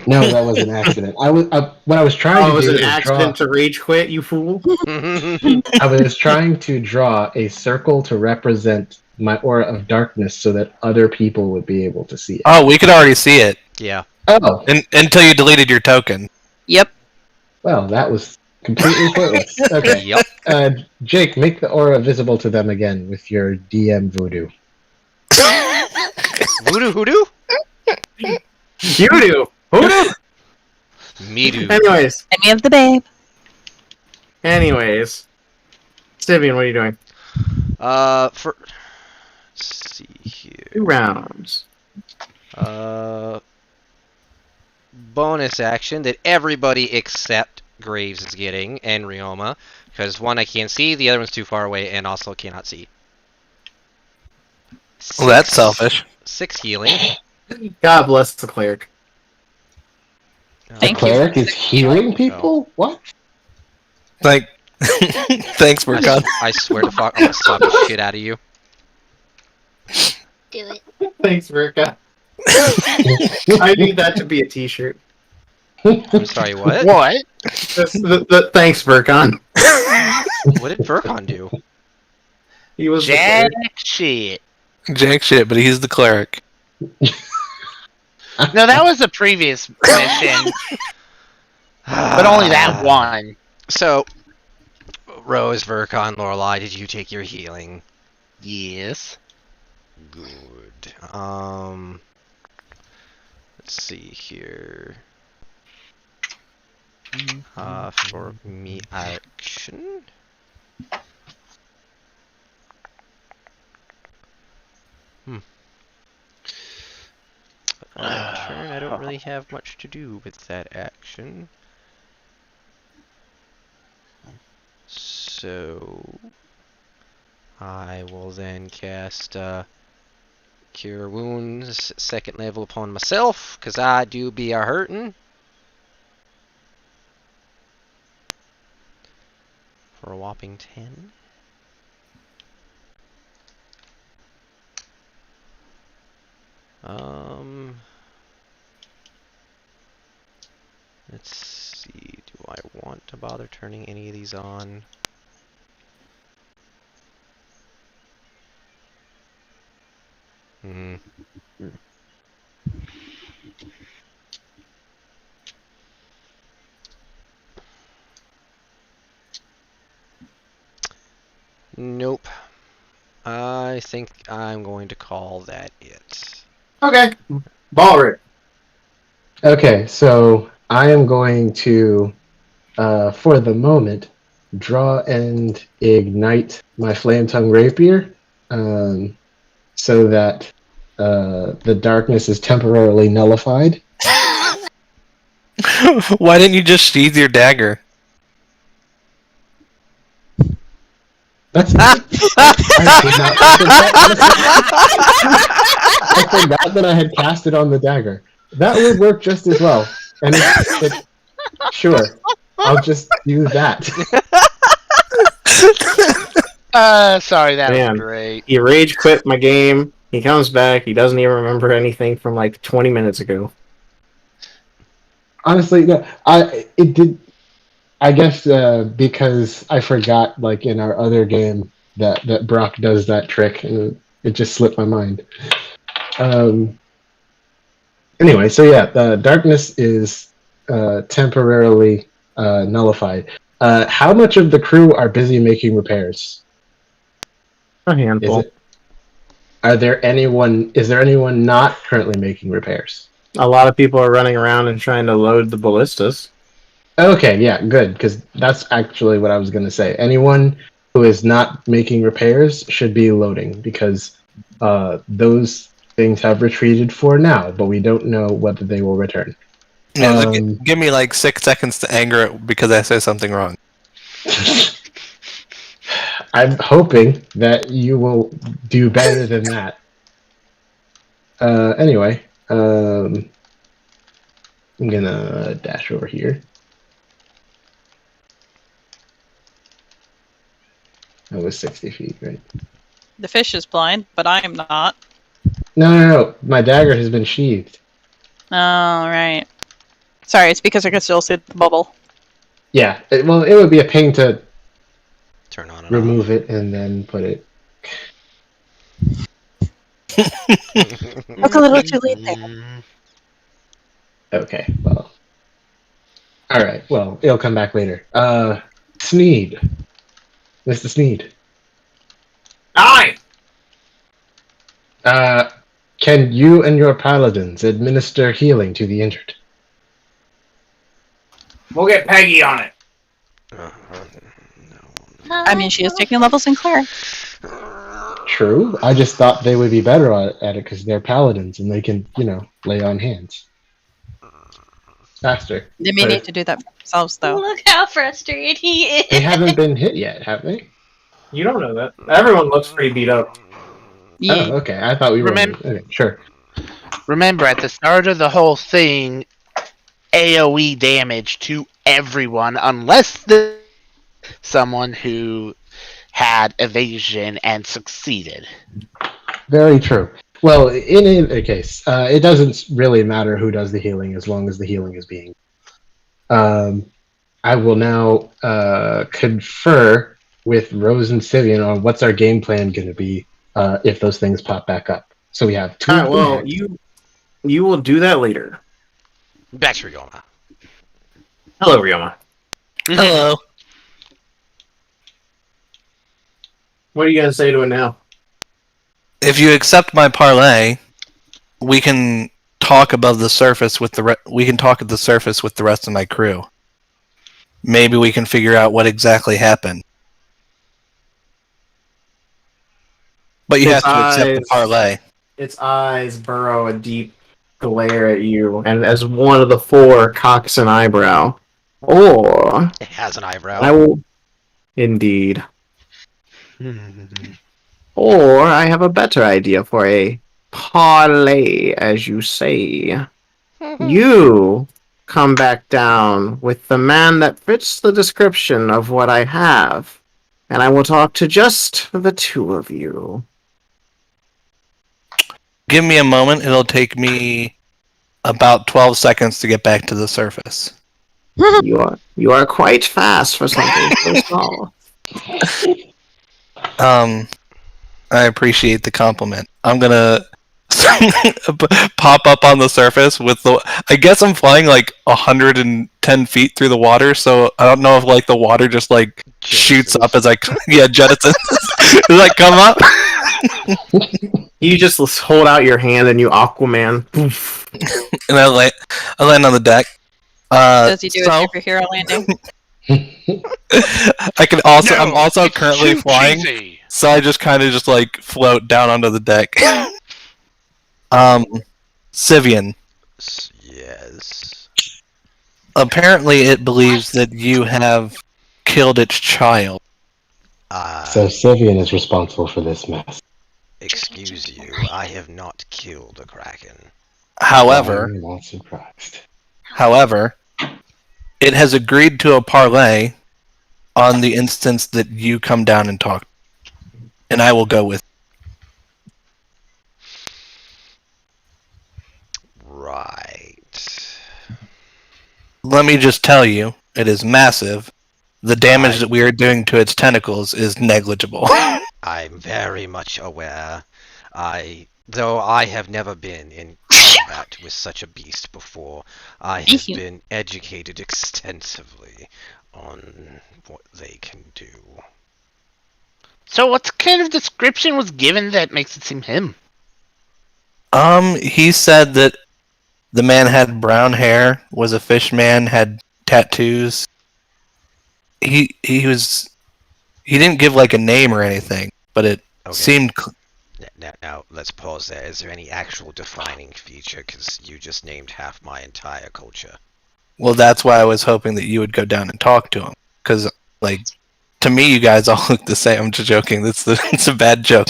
No, that was an accident. What I was trying Oh, it to was do an is accident to rage quit, you fool. I was trying to draw a circle to represent my aura of darkness, so that other people would be able to see it. Oh, we could already see it Yeah. Oh, until you deleted your token. Yep. well, that was completely pointless. Okay. Yep. Jake, make the aura visible to them again with your DM voodoo. Voodoo hoodoo? You do. Who do? Me do. Anyways. Enemy of the babe. Stivian, what are you doing? Let's see here. 2 rounds. Bonus action that everybody except Graves is getting, and Ryoma, because one I can't see, the other one's too far away, and also cannot see. Well, that's selfish. 6 healing. God bless the cleric. Thank the you. cleric is healing people? What? Like, thanks, Murkon. I swear to fuck, I'm gonna slap the shit out of you. Do it. Thanks, Virka. I need that to be a t-shirt. I'm sorry, what? What? Thanks, Virkon. What did Vercon do? He was Jack the shit. Jack shit, but he's the cleric. No, that was a previous mission, but only that one. So, Rose, Vercon, Lorelei, did you take your healing? Yes. Good. Let's see here. For me action. Turn. I don't really have much to do with that action. So I will then cast Cure Wounds 2nd level upon myself, because I do be a hurtin'. For a whopping 10. Let's see, do I want to bother turning any of these on? Nope. I think I'm going to call that it. Okay. Ballrick. Okay, so I am going to, for the moment, draw and ignite my flame tongue rapier, so that the darkness is temporarily nullified. Why didn't you just sheathe your dagger? That's I did not think of that. I forgot that I had cast it on the dagger. That would work just as well. And sure, I'll just do that. Sorry, that Man. was great. He rage quit my game. He comes back. He doesn't even remember anything from like 20 minutes ago. Honestly, no, it did. I guess because I forgot, like in our other game, that Brock does that trick, and it just slipped my mind. Anyway, so yeah, the darkness is temporarily nullified. How much of the crew are busy making repairs? A handful. Is there anyone not currently making repairs? A lot of people are running around and trying to load the ballistas. Okay, yeah, good, because that's actually what I was going to say. Anyone who is not making repairs should be loading, because those things have retreated for now, but we don't know whether they will return. Yeah, just give me like 6 seconds to anger it because I say something wrong. I'm hoping that you will do better than that. Anyway, I'm gonna dash over here. That was 60 feet, right? The fish is blind, but I am not. No. My dagger has been sheathed. Oh, right. Sorry, it's because I can still see the bubble. Yeah, it would be a pain to Turn on and remove it and then put it. Look a little too late there. Okay, well. Alright, well, it'll come back later. Sneed. Mr. Sneed. Aye! Can you and your paladins administer healing to the injured? We'll get Peggy on it. I mean, she is taking levels in cleric. True. I just thought they would be better at it because they're paladins and they can, lay on hands. Faster. They may But need to do that for themselves, though. Look how frustrated he is. They haven't been hit yet, have they? You don't know that. Everyone looks pretty beat up. Yeah. Oh, okay. I thought we were. Okay, sure. Remember, at the start of the whole thing, AoE damage to everyone, unless someone who had evasion and succeeded. Very true. Well, in any case, it doesn't really matter who does the healing as long as the healing is being. I will now confer with Rose and Sivian on what's our game plan going to be if those things pop back up. So we have two. Alright, well, you will do that later. Back to Ryoma. Hello, Ryoma. Hello. What are you gonna say to it now? If you accept my parlay, we can talk above the surface with we can talk at the surface with the rest of my crew. Maybe we can figure out what exactly happened. But you have to accept the parlay. Its eyes burrow a deep glare at you, and as one of the four cocks an eyebrow. Or It has an eyebrow. I will indeed. Or I have a better idea for a parlay, as you say. You come back down with the man that fits the description of what I have, and I will talk to just the two of you. Give me a moment. It'll take me about 12 seconds to get back to the surface. You are quite fast for something so small. I appreciate the compliment. I'm gonna pop up on the surface with the. I guess I'm flying like 110 feet through the water, so I don't know if like the water just like shoots up as I jettisons. Does like come up? You just hold out your hand and you Aquaman. And I land on the deck. Does he do a superhero landing? I'm also currently flying, cheesy. so I just kind of just like float down onto the deck. Sivian. Yes. Apparently, it believes that you have killed its child. So Sivian is responsible for this mess. Excuse you, I have not killed a kraken. However, I'm not surprised. It has agreed to a parlay on the instance that you come down and talk, and I will go with. Right. Let me just tell you, it is massive. The damage that we are doing to its tentacles is negligible. I'm very much aware. Though I have never been in combat with such a beast before, I have been educated extensively on what they can do. So what kind of description was given that makes it seem him? He said that the man had brown hair, was a fish man, had tattoos. He didn't give like a name or anything, but it seemed Now, let's pause there. Is there any actual defining feature? Because you just named half my entire culture. Well, that's why I was hoping that you would go down and talk to him. Because, like, to me, you guys all look the same. I'm just joking. It's a bad joke.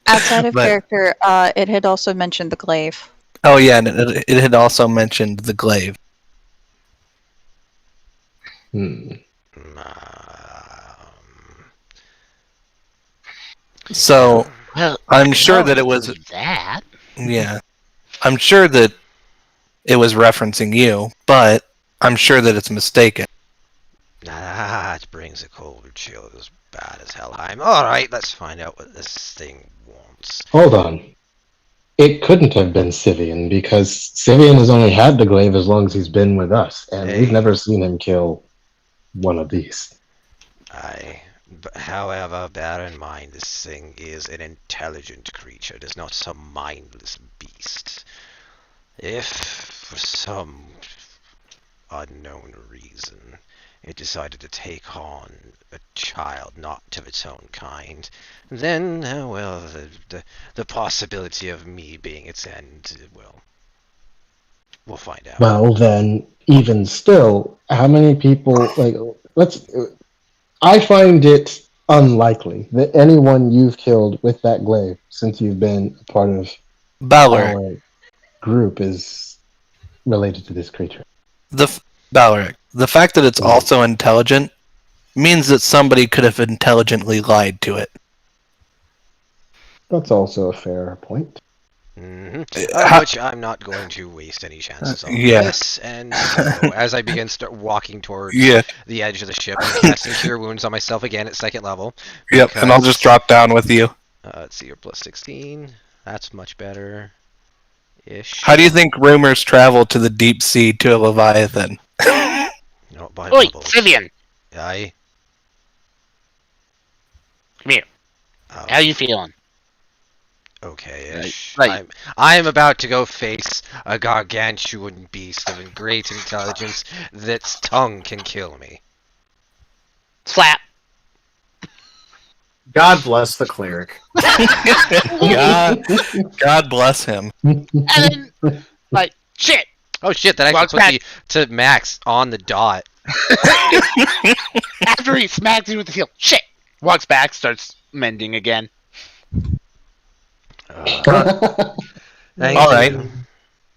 Outside of But- character, it had also mentioned the glaive. Oh, yeah, and it had also mentioned the glaive. Hmm. So, Well, I'm sure no, that it was... that. Yeah. I'm sure that it was referencing you, but I'm sure that it's mistaken. It brings a cold chill as bad as Helheim. Alright, let's find out what this thing wants. Hold on. It couldn't have been Sivian because Sivian has only had the glaive as long as he's been with us, and Hey. we've never seen him kill one of these. However, bear in mind this thing is an intelligent creature. It is not some mindless beast. If, for some unknown reason, it decided to take on a child not of its own kind, then, well, the possibility of me being its end, well, we'll find out. Well, then, even still, how many people, I find it unlikely that anyone you've killed with that glaive since you've been a part of Baloric. our group is related to this creature. Baloric. The fact that it's also intelligent means that somebody could have intelligently lied to it. That's also a fair point. Which I'm not going to waste any chances on Yeah. this. And so, as I begin walking towards Yeah. the edge of the ship, I'm casting Cure Wounds on myself again at second level. Yep, and I'll just drop down with you. Let's see, you're plus 16. That's much better. Ish. How do you think rumors travel to the deep sea to a Leviathan? No, by Oi, bubbles. Sivian, Aye. come here. Oh, How you feeling? okay-ish. Right. I'm about to go face a gargantuan beast of great intelligence that's tongue can kill me. Slap. God bless the cleric. God bless him. And then, shit. Oh shit, that actually Walks puts back. me to max on the dot. After he smacks you with the heel, shit. Walks back, starts mending again. Thank All right. you.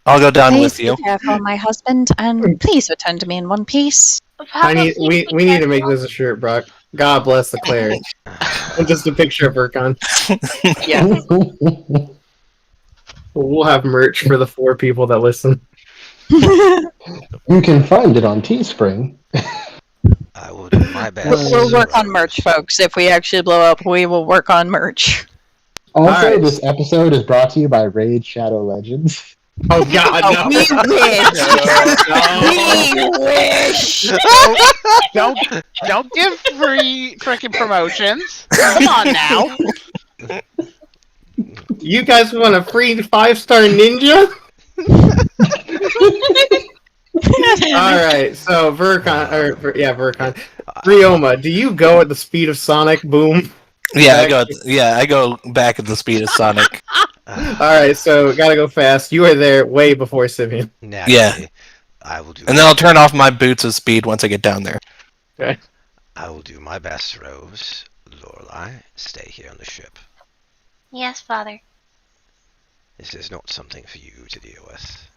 I'll go down Please with you. be careful, my husband, and please return to me in one piece. We need to make this a shirt, Brock. God bless the cleric. And just a picture of Burkon. Yeah. We'll have merch for the 4 people that listen. You can find it on Teespring. I will do my best. We'll work on merch, folks. If we actually blow up, we will work on merch. Also, Alright. this episode is brought to you by Raid Shadow Legends. Oh God, Oh, no. we wish! We wish! Don't give free freaking promotions. Come on now. You guys want a free 5-star ninja? Alright, so Vercon. Rioma, do you go at the speed of Sonic? Boom. Yeah, I go back at the speed of Sonic. Alright, so gotta go fast. You are there way before Simeon. Naturally, Yeah. I will do. And then I'll turn off my boots of speed once I get down there. Okay. I will do my best, Rose. Lorelei, stay here on the ship. Yes, Father. This is not something for you to deal with.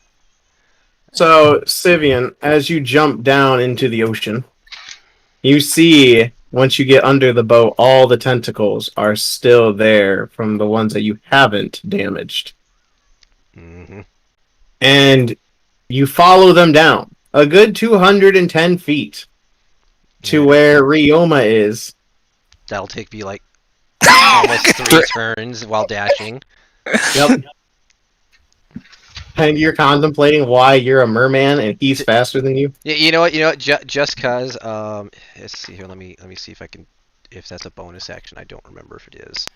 So, Sivian, as you jump down into the ocean, you see, once you get under the boat, all the tentacles are still there from the ones that you haven't damaged. Mm-hmm. And you follow them down a good 210 feet to Yeah. where Rioma is. That'll take me like almost 3 turns while dashing. Yep. And you're contemplating why you're a merman and he's faster than you. Yeah, you know what? Just cause. Let's see here. Let me see if I can. If that's a bonus action, I don't remember if it is.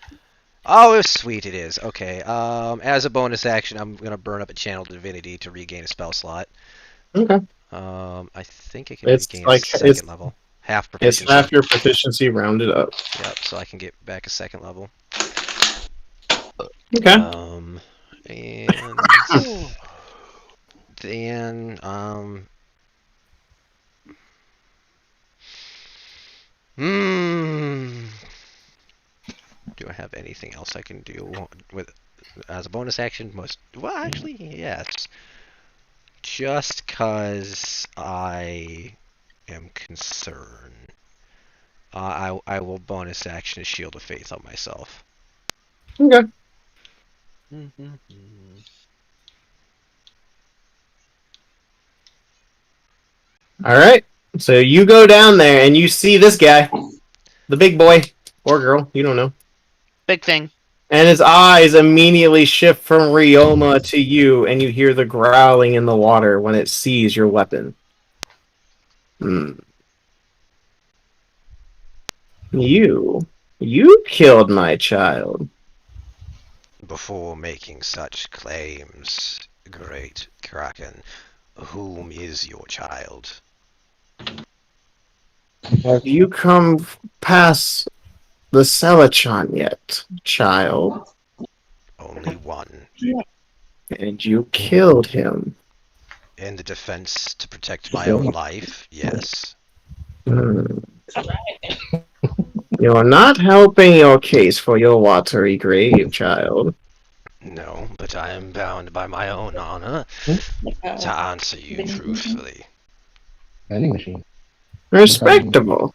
Oh, sweet, it is. Okay. As a bonus action, I'm gonna burn up a channel divinity to regain a spell slot. Okay. I think I can It's regain like- a second it's- level. Half It's proficiency. half your proficiency rounded up. Yep. So I can get back a second level. Okay. And then hmm. Do I have anything else I can do with as a bonus action? Well, actually, yes. Just cause I am concerned, I will bonus action a Shield of Faith on myself. Okay. All right. So you go down there and you see this guy, the big boy or girl, you don't know. Big thing. And his eyes immediately shift from Ryoma to you, and you hear the growling in the water when it sees your weapon. You killed my child. Before making such claims, great Kraken, whom is your child? Have you come past the Selachon yet, child? Only one. And you killed him. In the defense to protect my own life, yes. You're not helping your case for your watery grave, child. No, but I am bound by my own honor to answer you truthfully. Vending machine. Respectable.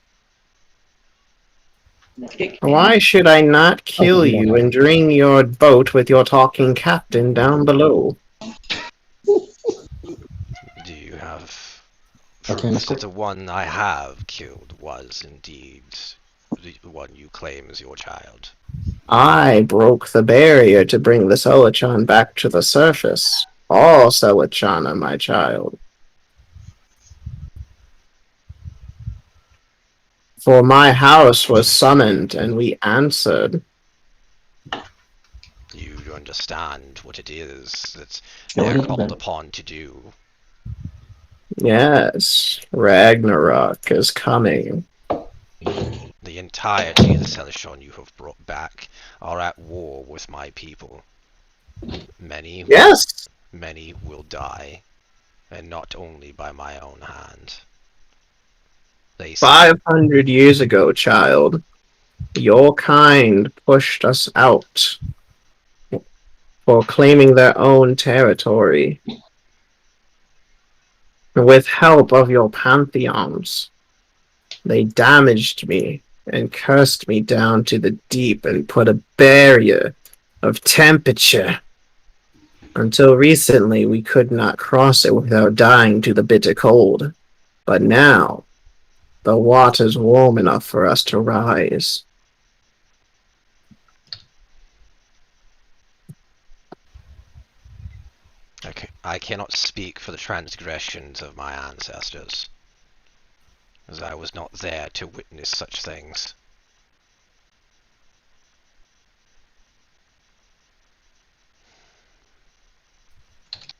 Why should I not kill we don't you have and drain your boat with your talking captain down below? Do you have Okay, proof mister. that the one I have killed was indeed the one you claim is your child? I broke the barrier to bring the Selachon back to the surface. All Selachon are my child. For my house was summoned, and we answered. You understand what it is that No, they're it is called bad. upon to do. Yes, Ragnarok is coming. The entirety of the Celestron you have brought back are at war with my people. Many will die, and not only by my own hand. They say 500 years ago, child, your kind pushed us out for claiming their own territory. With help of your pantheons, they damaged me and cursed me down to the deep and put a barrier of temperature. Until recently, we could not cross it without dying to the bitter cold. But now, the water's warm enough for us to rise. I cannot speak for the transgressions of my ancestors, as I was not there to witness such things.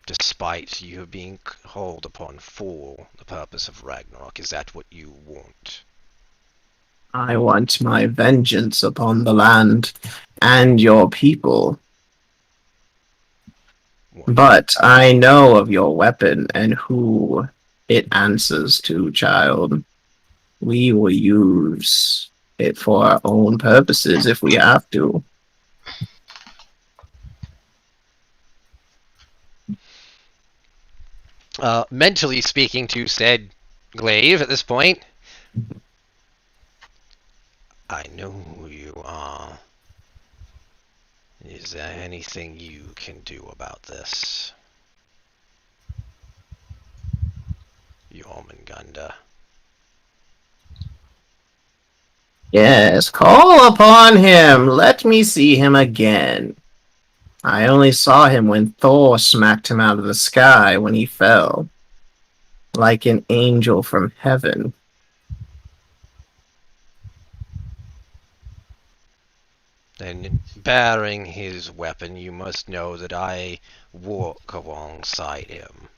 Despite you being called upon for the purpose of Ragnarok, is that what you want? I want my vengeance upon the land and your people. But I know of your weapon and who it answers to, child. We will use it for our own purposes if we have to. Mentally speaking to said glaive at this point, I know who you are. Is there anything you can do about this? Jormungandr. Yes, call upon him. Let me see him again. I only saw him when Thor smacked him out of the sky when he fell. Like an angel from heaven. Then, bearing his weapon, you must know that I walk alongside him.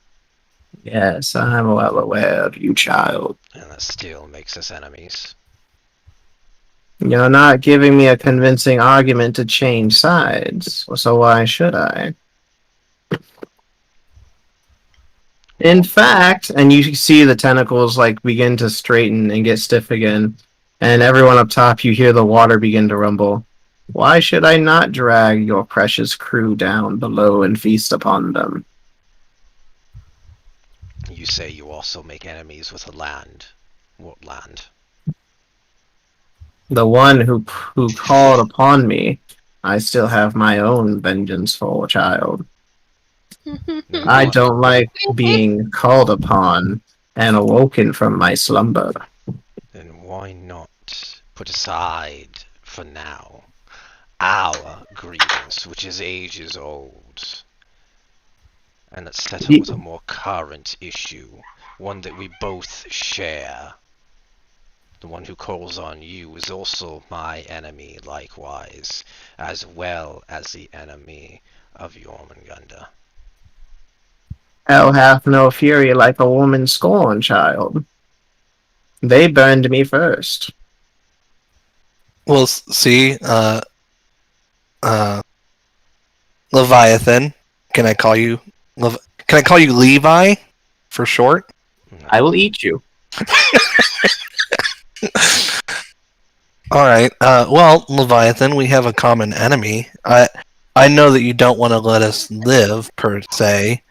Yes, I'm well aware of you, child. And that still makes us enemies. You're not giving me a convincing argument to change sides, so why should I? In fact, and you see the tentacles like begin to straighten and get stiff again, and everyone up top, you hear the water begin to rumble. Why should I not drag your precious crew down below and feast upon them? You say you also make enemies with the land. What land? The one who called upon me, I still have my own vengeance for, child. I don't like being called upon and awoken from my slumber. Then why not put aside, for now, our grievance, which is ages old, and let's settle with a more current issue, one that we both share. The one who calls on you is also my enemy, likewise, as well as the enemy of Jormungandr. Hell hath no fury like a woman scorned, child. They burned me first. Well, see, Leviathan. Can I call you Can I call you Levi for short? I will eat you. All right. Well, Leviathan, we have a common enemy. I know that you don't want to let us live per se,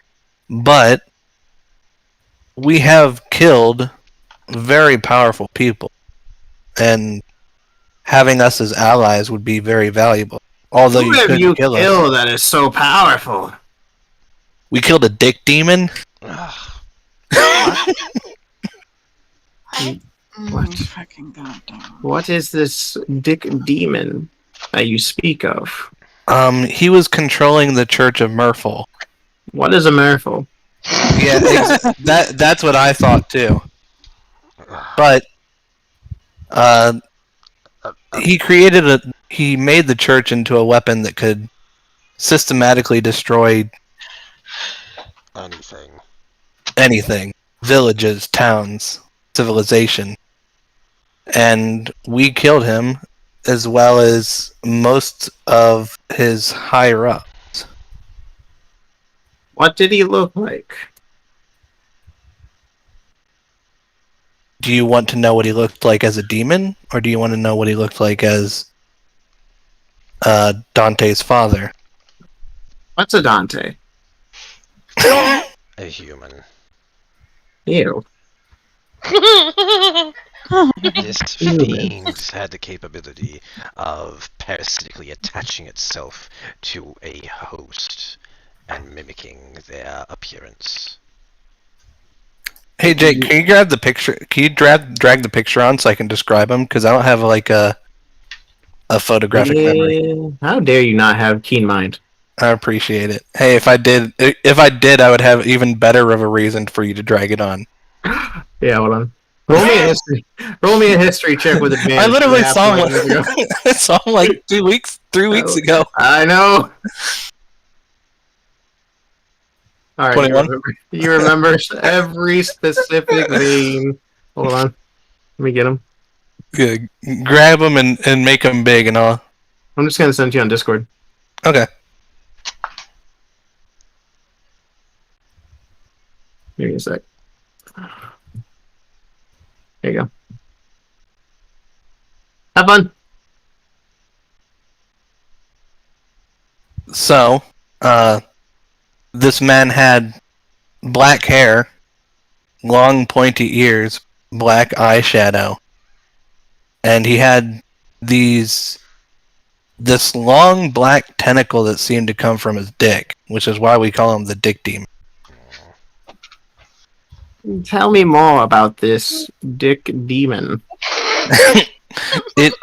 but we have killed very powerful people, and having us as allies would be very valuable. Although Who you have couldn't you kill us. killed that is so powerful? We killed a dick demon. Ugh. What? Fucking goddamn. What is this dick demon that you speak of? He was controlling the Church of Merfolk. What is a miracle? Yeah, that's what I thought too. But he made the church into a weapon that could systematically destroy anything, villages, towns, civilization. And we killed him, as well as most of his higher ups. What did he look like? Do you want to know what he looked like as a demon, or do you want to know what he looked like as Dante's father? What's a Dante? A human. Ew. This fiend had the capability of parasitically attaching itself to a host and mimicking their appearance. Hey Jake, can you grab the picture? Can you drag the picture on so I can describe him? Because I don't have like a photographic memory. How dare you not have keen mind? I appreciate it. Hey, if I did, I would have even better of a reason for you to drag it on. Yeah, hold on. Roll me a history. Roll me a history check with advantage. I literally saw him. ago. I saw him like 3 weeks ago. I know. All right, 21? you remember every specific vein. Hold on. Let me get him. Yeah, grab him and make him big and all. I'm just gonna send it to you on Discord. Okay. Give me a sec. There you go. Have fun. So, this man had black hair, long pointy ears, black eyeshadow, and he had this long black tentacle that seemed to come from his dick, which is why we call him the Dick Demon. Tell me more about this dick demon. It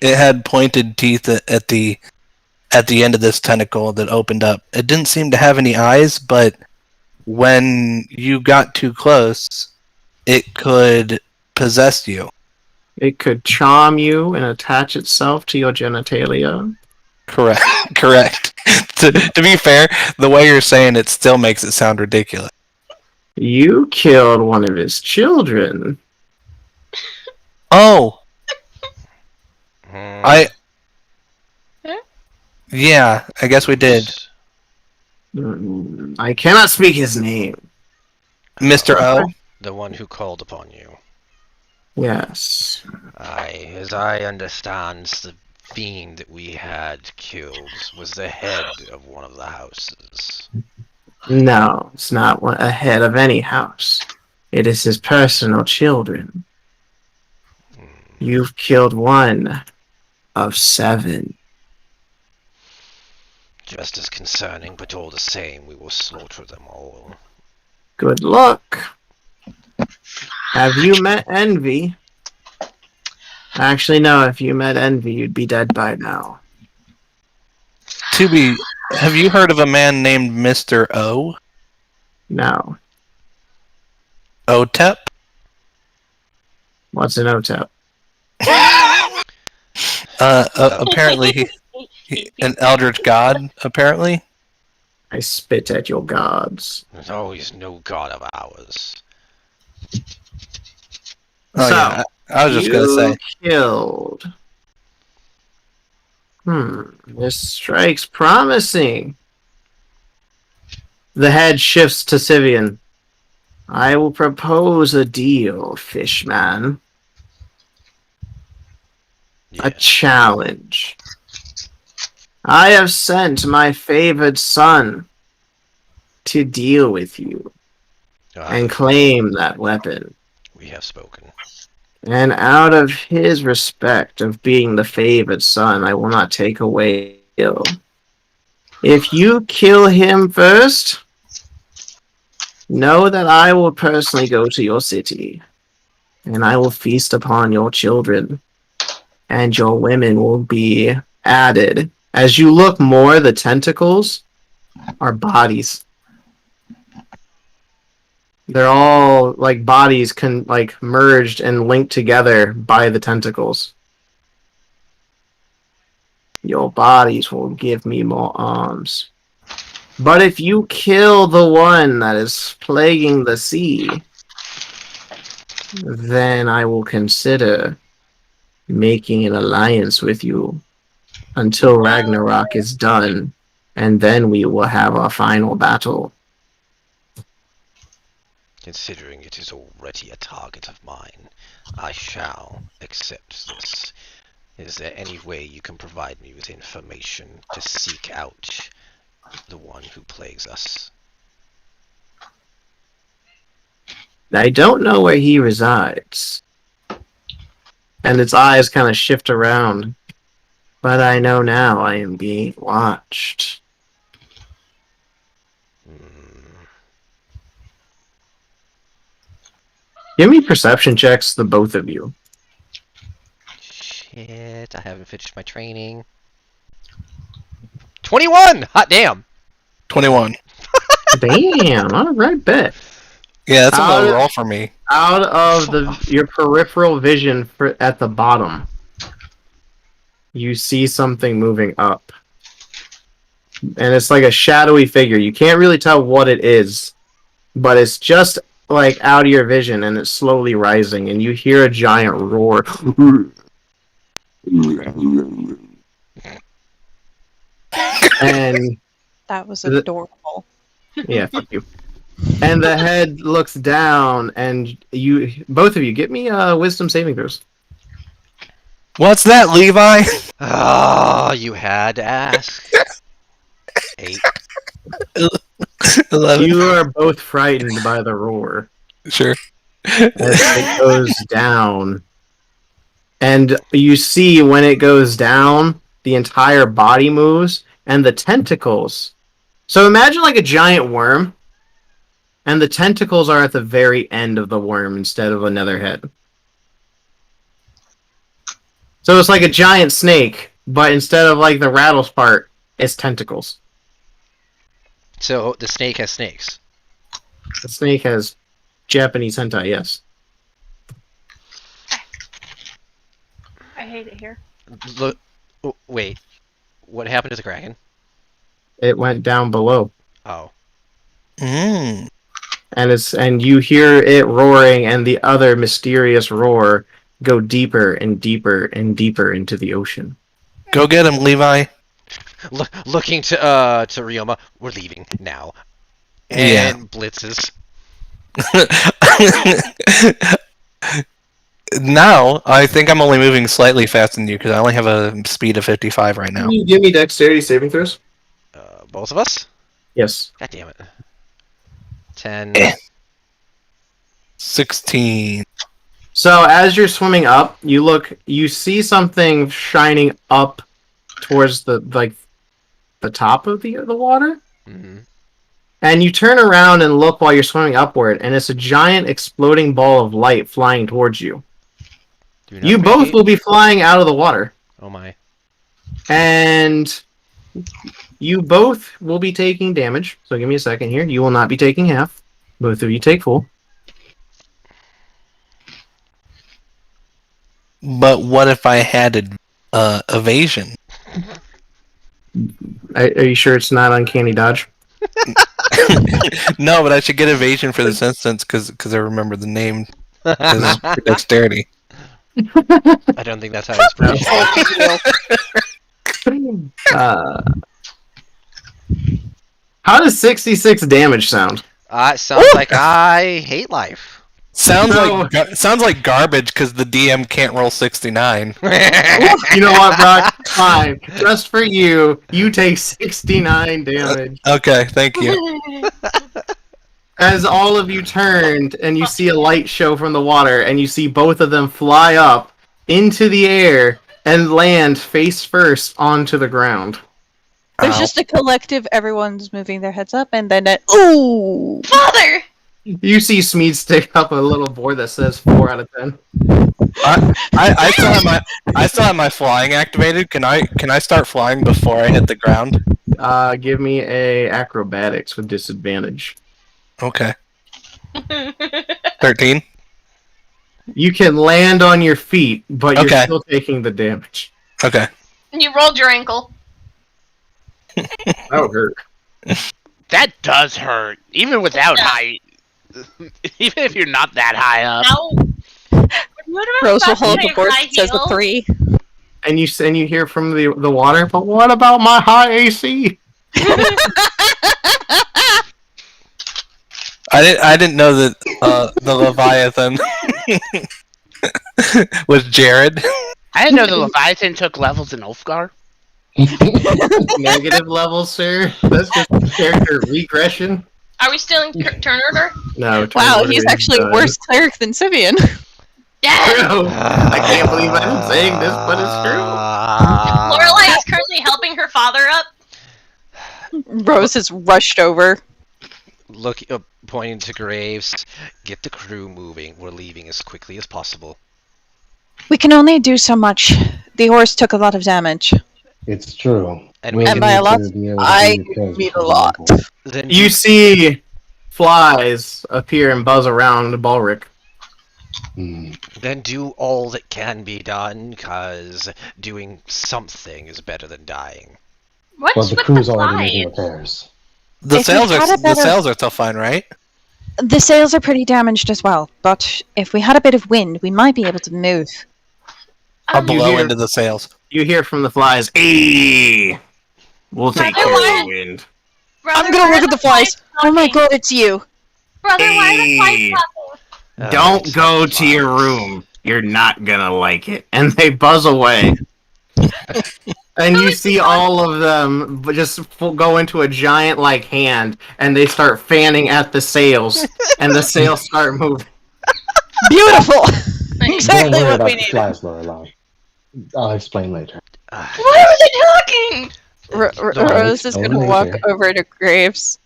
had pointed teeth at the end of this tentacle that opened up. It didn't seem to have any eyes, but when you got too close, it could possess you. It could charm you and attach itself to your genitalia. Correct. To be fair, the way you're saying it still makes it sound ridiculous. You killed one of his children. Oh, Hmm. yeah, I guess we did. I cannot speak his name. Mr. O? The one who called upon you. Yes. As I understand, the fiend that we had killed was the head of one of the houses. No, it's not a head of any house. It is his personal children. You've killed one of 7. Just as concerning, but all the same, we will slaughter them all. Good luck. Have you met Envy? Actually, no, if you met Envy, you'd be dead by now. Have you heard of a man named Mr. O? No. Otep? What's an OTEP? Apparently an eldritch god, apparently. I spit at your gods. There's always no god of ours. Oh, So, yeah, I was just gonna say. killed. This strike's promising. The head shifts to Sivian. I will propose a deal, Fishman. Yeah. A challenge. I have sent my favored son to deal with you and claim that weapon. We have spoken. And out of his respect of being the favored son, I will not take away ill. If you kill him first, know that I will personally go to your city, and I will feast upon your children, and your women will be added. As you look more, the tentacles are bodies. They're all like bodies merged and linked together by the tentacles. Your bodies will give me more arms. But if you kill the one that is plaguing the sea, then I will consider making an alliance with you until Ragnarok is done, and then we will have our final battle. Considering it is already a target of mine, I shall accept this. Is there any way you can provide me with information to seek out the one who plagues us? I don't know where he resides. And its eyes kind of shift around. But I know now I am being watched. Give me perception checks, the both of you. Shit, I haven't finished my training. 21! Hot damn! 21. Damn, alright, bet. Yeah, that's a low roll for me. Out of your peripheral vision at the bottom, you see something moving up. And it's like a shadowy figure. You can't really tell what it is, but it's just like out of your vision, and it's slowly rising, and you hear a giant roar. And That was adorable. yeah, fuck you. And the head looks down, and both of you, get me wisdom saving throws. What's that, Levi? Oh, you had to ask. 8. 11. You are both frightened by the roar. Sure. As it goes down. And you see when it goes down, the entire body moves, and the tentacles. So imagine like a giant worm, and the tentacles are at the very end of the worm instead of another head. So it's like a giant snake, but instead of like the rattles part, it's tentacles. So the snake has snakes. The snake has Japanese hentai, yes. I hate it here. Look, oh, wait. What happened to the kraken? It went down below. Oh. And you hear it roaring, and the other mysterious roar go deeper and deeper and deeper into the ocean. Go get him, Levi. Looking to Ryoma, we're leaving now. Yeah. And blitzes. Now, I think I'm only moving slightly faster than you because I only have a speed of 55 right now. Can you give me dexterity saving throws? Both of us? Yes. God damn it. 10. 16. So as you're swimming up, you see something shining up towards the top of the water, Mm-hmm. and you turn around and look while you're swimming upward, and it's a giant exploding ball of light flying towards you. You both will be flying out of the water, Oh my. and you both will be taking damage. So give me a second here. You will not be taking half. Both of you take full. But what if I had evasion? Are you sure it's not uncanny dodge? No, but I should get evasion for this instance because I remember the name. 'Cause it's for dexterity. I don't think that's how inspiration works. How does 66 damage sound? It sounds like I hate life. Sounds like garbage because the DM can't roll 69. You know what, Brock? Fine. Just for you, you take 69 damage. Okay, thank you. As all of you turned and you see a light show from the water, and you see both of them fly up into the air and land face first onto the ground. There's just a collective, everyone's moving their heads up, and then ooh! Father! You see Smeed stick up a little board that says 4 out of 10. I still have my flying activated. Can I start flying before I hit the ground? Give me a acrobatics with disadvantage. Okay. 13. You can land on your feet, but you're Okay. still taking the damage. Okay. You rolled your ankle. That would hurt. That does hurt, even without height. Even if you're not that high up. Ow. Rose will hold the board that says a 3. And you hear from the water, but what about my high AC? I didn't know that the Leviathan was Jared. I didn't know the Leviathan took levels in Ulfgar. Negative levels, sir. That's just character regression. Are we still in turn order? No. Wow, he's actually a worse cleric than Sivian. Yes! True. I can't believe I'm saying this, but it's true. Lorelai is currently helping her father up. Rose has rushed over. Pointing to Graves. Get the crew moving. We're leaving as quickly as possible. We can only do so much. The horse took a lot of damage. It's true. And by a lot, I mean a lot. Then You see flies appear and buzz around Balric. Then do all that can be done, cause doing something is better than dying. What's Well, the with crew's the already making flies? repairs. The If we sails had are a better- still fine, right? The sails are pretty damaged as well, but if we had a bit of wind, we might be able to move. I'll You blow hear- into the sails. You hear from the flies, "Hey, we'll take Brother, care why- of the wind." Brother, I'm gonna why look are at the flies. Oh my god, it's you. Brother, why are the flies Hey. flapping? Don't go to your room. You're not gonna like it. And they buzz away. And you see all of them just go into a giant hand, and they start fanning at the sails, and the sails start moving. Beautiful! Don't Exactly worry what about we the needed. flies, Lorelai. I'll explain later. Why are they talking? Rose is gonna Only walk here. over to Graves.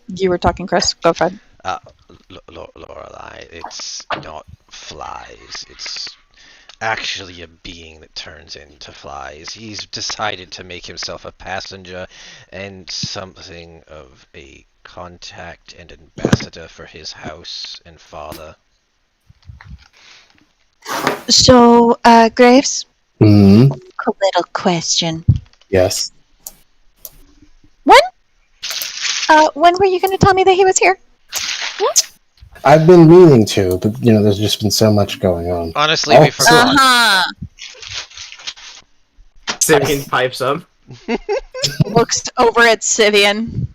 You were talking, Chris. Go ahead. Lorelai, it's not flies. It's actually a being that turns into flies. He's decided to make himself a passenger and something of a contact and ambassador for his house and father. So, Graves, Hmm. a little question. Yes. When were you gonna tell me that he was here? I've been meaning to, but there's just been so much going on. Honestly, Oh, we forgot. Uh-huh. Simeon pipes up. Looks over at Sivian.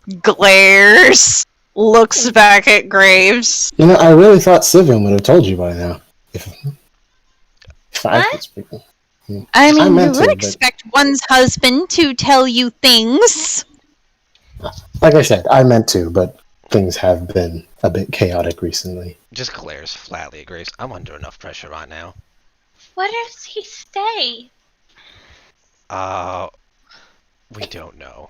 Glares. Looks back at Graves. I really thought Sivian would have told you by now. If I What? could speak. I mean, you meant would to, but- expect one's husband to tell you things. Like I said, I meant to, but things have been a bit chaotic recently. Just glares flatly at Grace. I'm under enough pressure right now. What does he say? We don't know.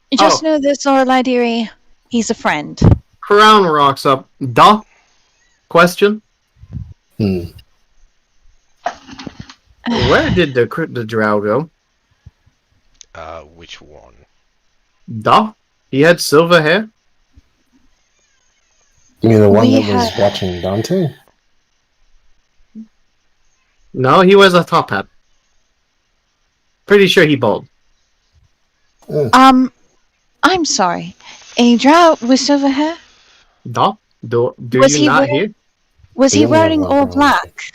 You just Oh. know this, Lorelai dearie. He's a friend. Crown rocks up. Duh. Question. Hmm. Where did the drow go? Which one? Duh. He had silver hair. You mean the one We that was had- watching Dante? No, he wears a top hat. Pretty sure he bald. I'm sorry. A drow with silver hair? Duh. Do Was you he not wearing- hear? Was We he only have wearing one all drow. black?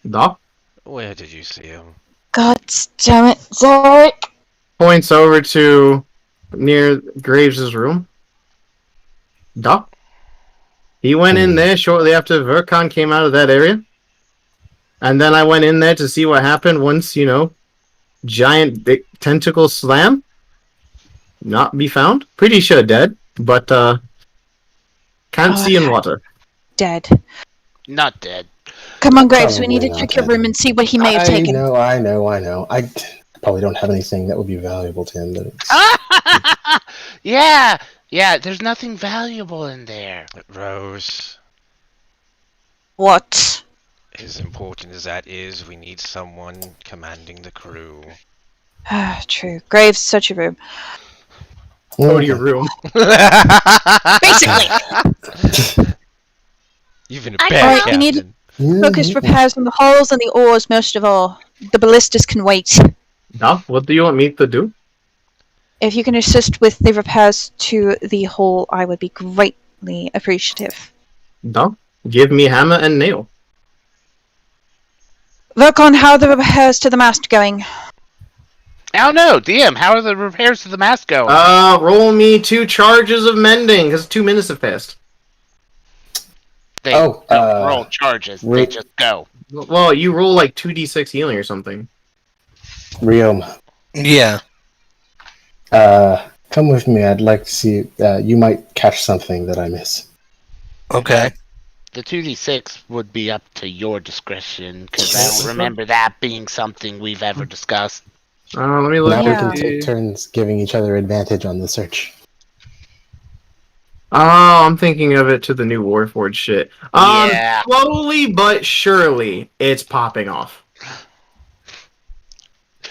Duh. Where did you see him? God damn it, Zarek. Points over to near Graves' room. Duh. He went in there shortly after Vercon came out of that area. And then I went in there to see what happened once, giant big tentacle slam. Not be found. Pretty sure dead, but can't Oh, see in water. Dead. Not dead. Come on, Graves, we need to Probably check not your dead. room and see what he may have I taken. know. I probably don't have anything that would be valuable to him, but it's... Yeah, there's nothing valuable in there. Rose, What? as important as that is, we need someone commanding the crew. True. Graves, search your room. Go to your room. Basically. You've been a I bad know. captain. We need- Focus repairs on the hulls and the oars most of all. The ballistas can wait. Duh. What do you want me to do? If you can assist with the repairs to the hull, I would be greatly appreciative. Duh. Give me hammer and nail. Work on how the repairs to the mast going. I don't know, DM. How are the repairs to the mast going? Roll me 2 charges of mending, because 2 minutes have passed. They oh, don't roll charges. They wait. just go. Well, you roll like 2d6 healing or something. Riom, Yeah. come with me. I'd like to see. You might catch something that I miss. Okay. The 2d6 would be up to your discretion, because I don't remember that being something we've ever discussed. Let me look Now we at can the... take turns giving each other advantage on the search. Oh, I'm thinking of it to the new Warforged shit. Yeah. Slowly but surely, it's popping off.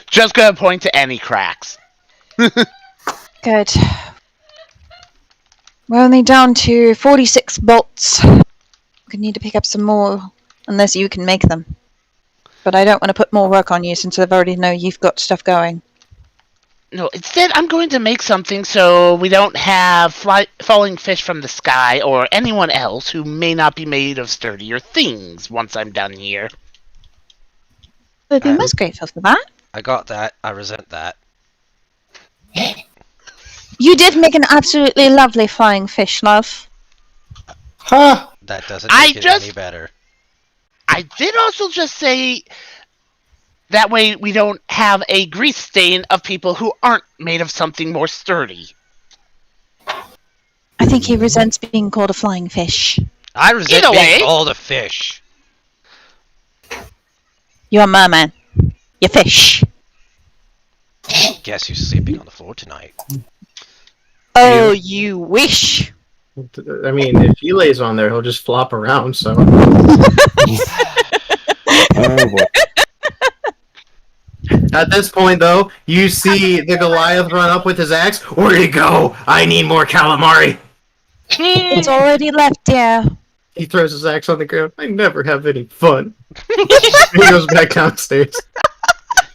Just gonna point to any cracks. Good. We're only down to 46 bolts. We need to pick up some more, unless you can make them. But I don't want to put more work on you since I've already know you've got stuff going. No, instead I'm going to make something so we don't have falling fish from the sky or anyone else who may not be made of sturdier things once I'm done here. We'd be most grateful for that. I got that. I resent that. You did make an absolutely lovely flying fish, love. Ha! That doesn't I make it just- any better. I did also just say that way we don't have a grease stain of people who aren't made of something more sturdy. I think he resents being called a flying fish. I resent Either being way. called a fish. You're a merman. You're fish. Guess who's sleeping on the floor tonight? Oh, you wish. I mean, if he lays on there, he'll just flop around, so... Oh boy. At this point, though, you see the Goliath run up with his axe. Where'd he go? I need more calamari! It's already left, dear. He throws his axe on the ground. I never have any fun. He goes back downstairs.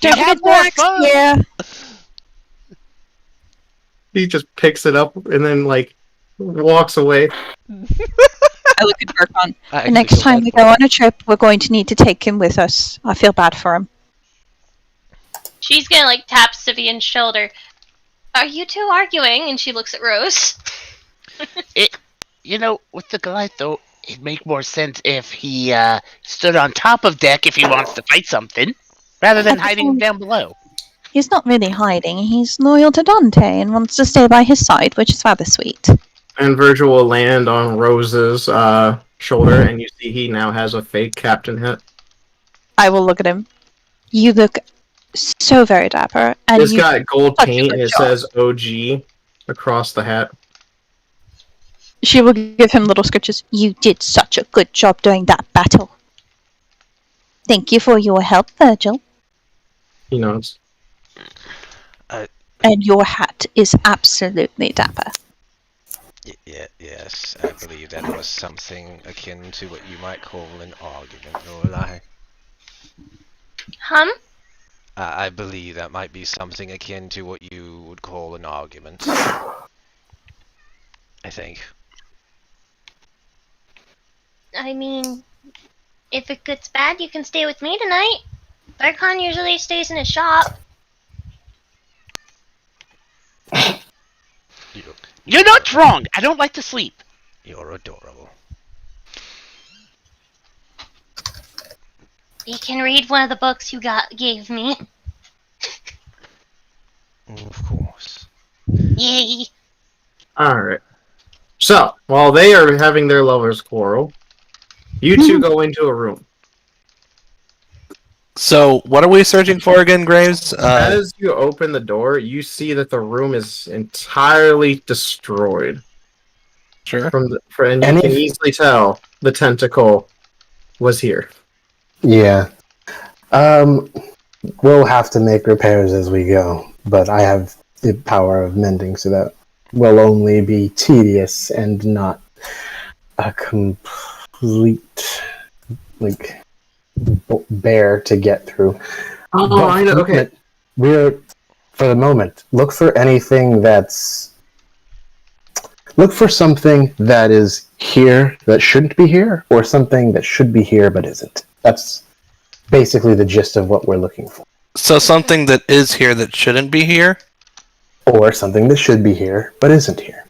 Don't have forget the more axe, fun. dear. He just picks it up and then like walks away. I look at Darkon. I The next actually feel time bad we for go him. on a trip, we're going to need to take him with us. I feel bad for him. She's gonna like tap Sivian's shoulder. Are you two arguing? And she looks at Rose. You know, with the Goliath though, it'd make more sense if he stood on top of deck if he wants to fight something, rather than At the hiding same- down below. He's not really hiding. He's loyal to Dante and wants to stay by his side, which is rather sweet. And Virgil will land on Rose's shoulder, and you see he now has a fake captain hat. I will look at him. You look so very dapper, and It's you got gold such a paint, good and it job. says OG across the hat. She will give him little scratches. You did such a good job during that battle. Thank you for your help, Virgil. He nods. And your hat is absolutely dapper. Yes, I believe that was something akin to what you might call an argument, Lorelai. I believe that might be something akin to what you would call an argument. I think. I mean, if it gets bad, you can stay with me tonight. Darkon usually stays in his shop. You're not wrong. I don't like to sleep. You're adorable. You can read one of the books you gave me. Of course. Yay. Alright. So, while they are having their lovers' quarrel, you two go into a room. So, what are we searching for again, Graves? As you open the door, you see that the room is entirely destroyed. Sure. And you And can if- easily tell the tentacle was here. Yeah. We'll have to make repairs as we go, but I have the power of mending, so that will only be tedious and not a complete, like, bear to get through. Oh, But I know. Okay. for the moment, look for anything that's... Look for something that is here that shouldn't be here, or something that should be here but isn't. That's basically the gist of what we're looking for. So something that is here that shouldn't be here. Or something that should be here but isn't here.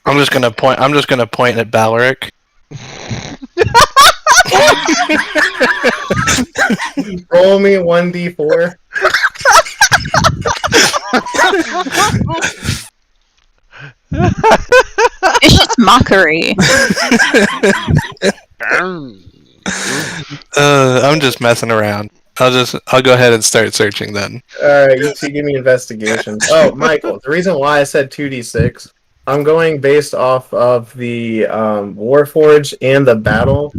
I'm just gonna point at Balric. Roll me 1d4. Vicious mockery. Burn. I'm just messing around. I'll go ahead and start searching then. Alright, you two give me investigation. Oh, Michael, the reason why I said 2d6, I'm going based off of the Warforge and the Battle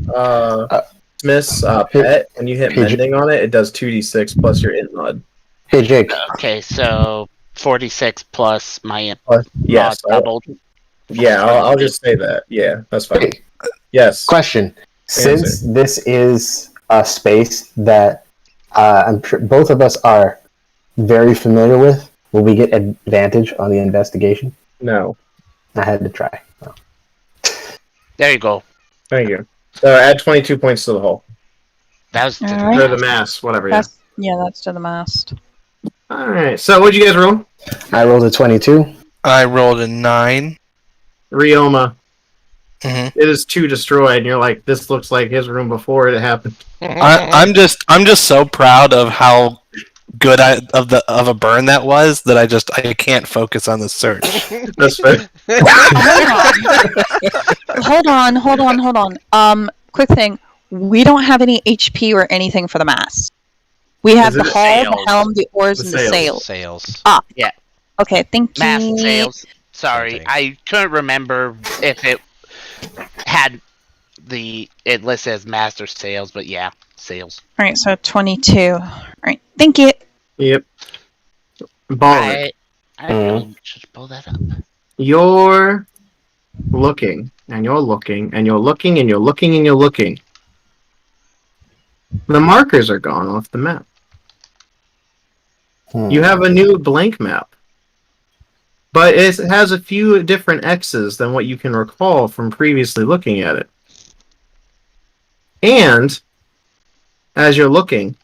Smith's pet. When you hit Hey, mending on it, it does 2d6 plus your int mod. Hey, Jake. Okay, so 46 plus my Yes, mod doubled. I'll just say that. Yeah, that's fine. Hey, Yes. question. Since this is a space that I'm sure both of us are very familiar with, will we get advantage on the investigation? No. I had to try. Oh. There you go. Thank you. So add 22 points to the hull. That was Alright. Or the mass, whatever, yeah. That's to the mast. Alright, so what'd you guys roll? I rolled a 22. I rolled a 9. Rioma. Mhm. It is 2 destroyed, and you're like, this looks like his room before it happened. I'm just so proud of how good of a burn that was that I can't focus on the search. That's fair. Hold on. Quick thing. We don't have any HP or anything for the mast. We have Is the it hull, the sails? helm, the oars, The and the sails. sails. Sales. Okay, thank you. mast sails. Sorry, Something. I couldn't remember if it had it listed as master sails, but yeah, sails. Alright, so 22. Alright, thank you. Yep. Baller. I really should pull that up. You're looking, and you're looking, and you're looking, and you're looking, and you're looking. The markers are gone off the map. You have a new blank map. but it has a few different X's than what you can recall from previously looking at it. And as you're looking,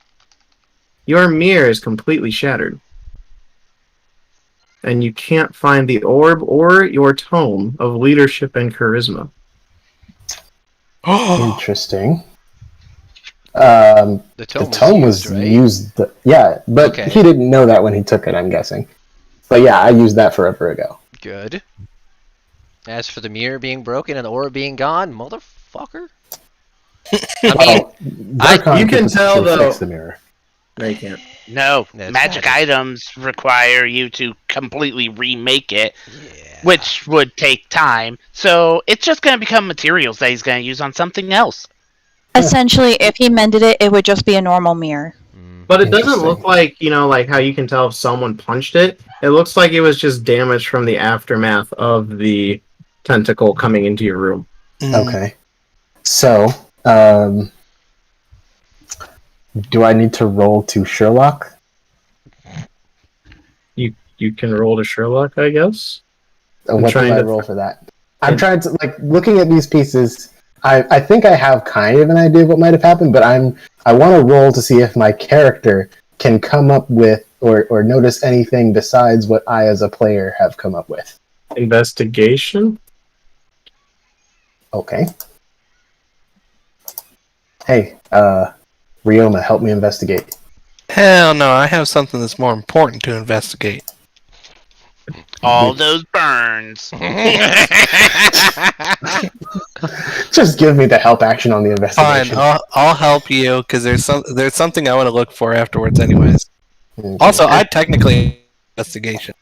your mirror is completely shattered. And you can't find the orb or your tome of leadership and charisma. Interesting. The The tome, tome was was used, right? used. Yeah, but Okay. he didn't know that when he took it, I'm guessing. But yeah, I used that forever ago. Good. As for the mirror being broken and the orb being gone, motherfucker. I mean, Darkon you can can tell, potentially though. fix the mirror. No, you can't. No, That's magic magic. items require you to completely remake it, yeah. which would take time. So it's just going to become materials that he's going to use on something else. Essentially, if he mended it, it would just be a normal mirror. But it doesn't Interesting. look like, like how you can tell if someone punched it. It looks like it was just damage from the aftermath of the tentacle coming into your room. Okay. So, do I need to roll to Sherlock? You can roll to Sherlock, I guess. What do trying I to- roll for that? I'm trying to, looking at these pieces, I think I have kind of an idea of what might have happened, but I want to roll to see if my character can come up with or notice anything besides what I as a player have come up with. Investigation? Okay. Hey, Ryoma, help me investigate. Hell no, I have something that's more important to investigate. All those burns. Just give me the help action on the Fine, investigation. I'll help you because there's something I want to look for afterwards, anyways. Okay. Also, I technically investigation.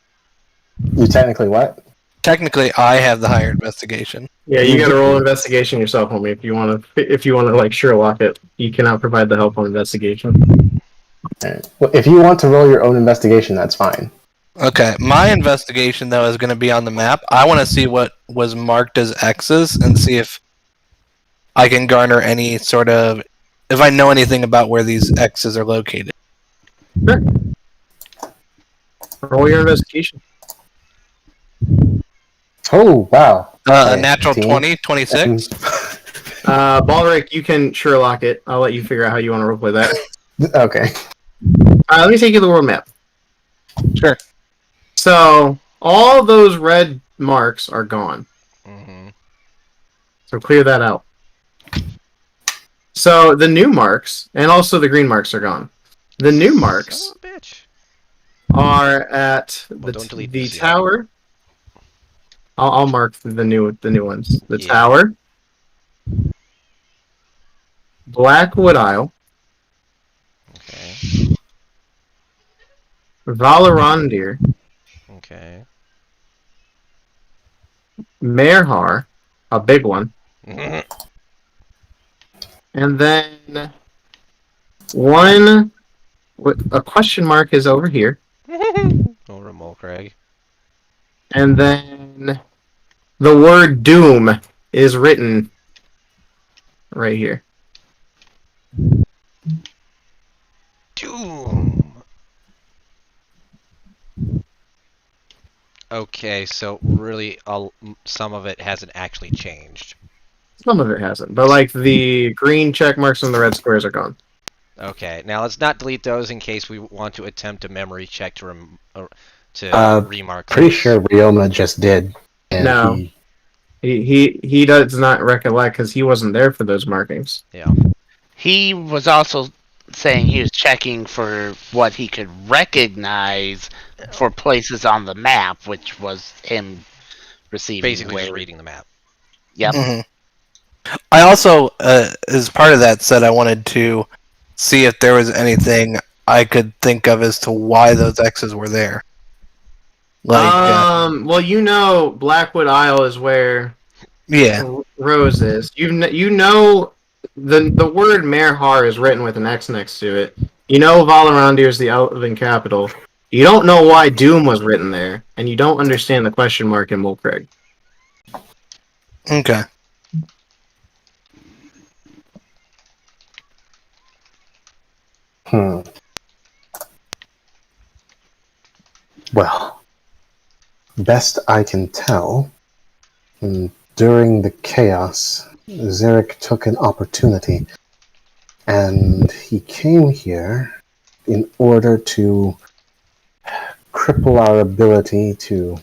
You technically what? Technically, I have the higher investigation. Yeah, you gotta roll investigation yourself, homie. If you wanna like Sherlock it, you cannot provide the help on investigation. Alright. Well, if you want to roll your own investigation, that's fine. Okay, my investigation though is going to be on the map. I want to see what was marked as X's and see if I can garner any sort of, if I know anything about where these X's are located. Sure. Roll your investigation. Oh, wow. A Okay, natural 15. 20, 26. Balric, you can Sherlock it. I'll let you figure out how you want to roleplay that. Okay. Let me take you to the world map. Sure. So all those red marks are gone. Mhm. So clear that out. So the new marks and also the green marks are gone. The new marks Son of a bitch. are at Well, don't delete the this yet. tower. I'll mark the new ones. The Yeah. tower, Blackwood Isle, Okay. Valarandir, Okay. Merhar, a big one, and then a question mark is over here, Over a mole crag. and then the word doom is written right here. Doom. Okay, so really, some of it hasn't actually changed. Some of it hasn't, but like the green check marks and the red squares are gone. Okay, now let's not delete those in case we want to attempt a memory check to remark. Pretty those. sure Ryoma just did. And No. He does not recollect because he wasn't there for those markings. He was also saying he was checking for what he could recognize for places on the map, which was him receiving Basically, where- just reading the map. Yep. Mhm. I also, as part of that, said I wanted to see if there was anything I could think of as to why those X's were there. Well, Blackwood Isle is where Yeah. Rose is. The word Merhar is written with an X next to it. You know Valarandir is the Elven capital. You don't know why Doom was written there, and you don't understand the question mark in Mulcraig. Okay. Well, best I can tell, during the chaos, Zarek took an opportunity, and he came here in order to cripple our ability to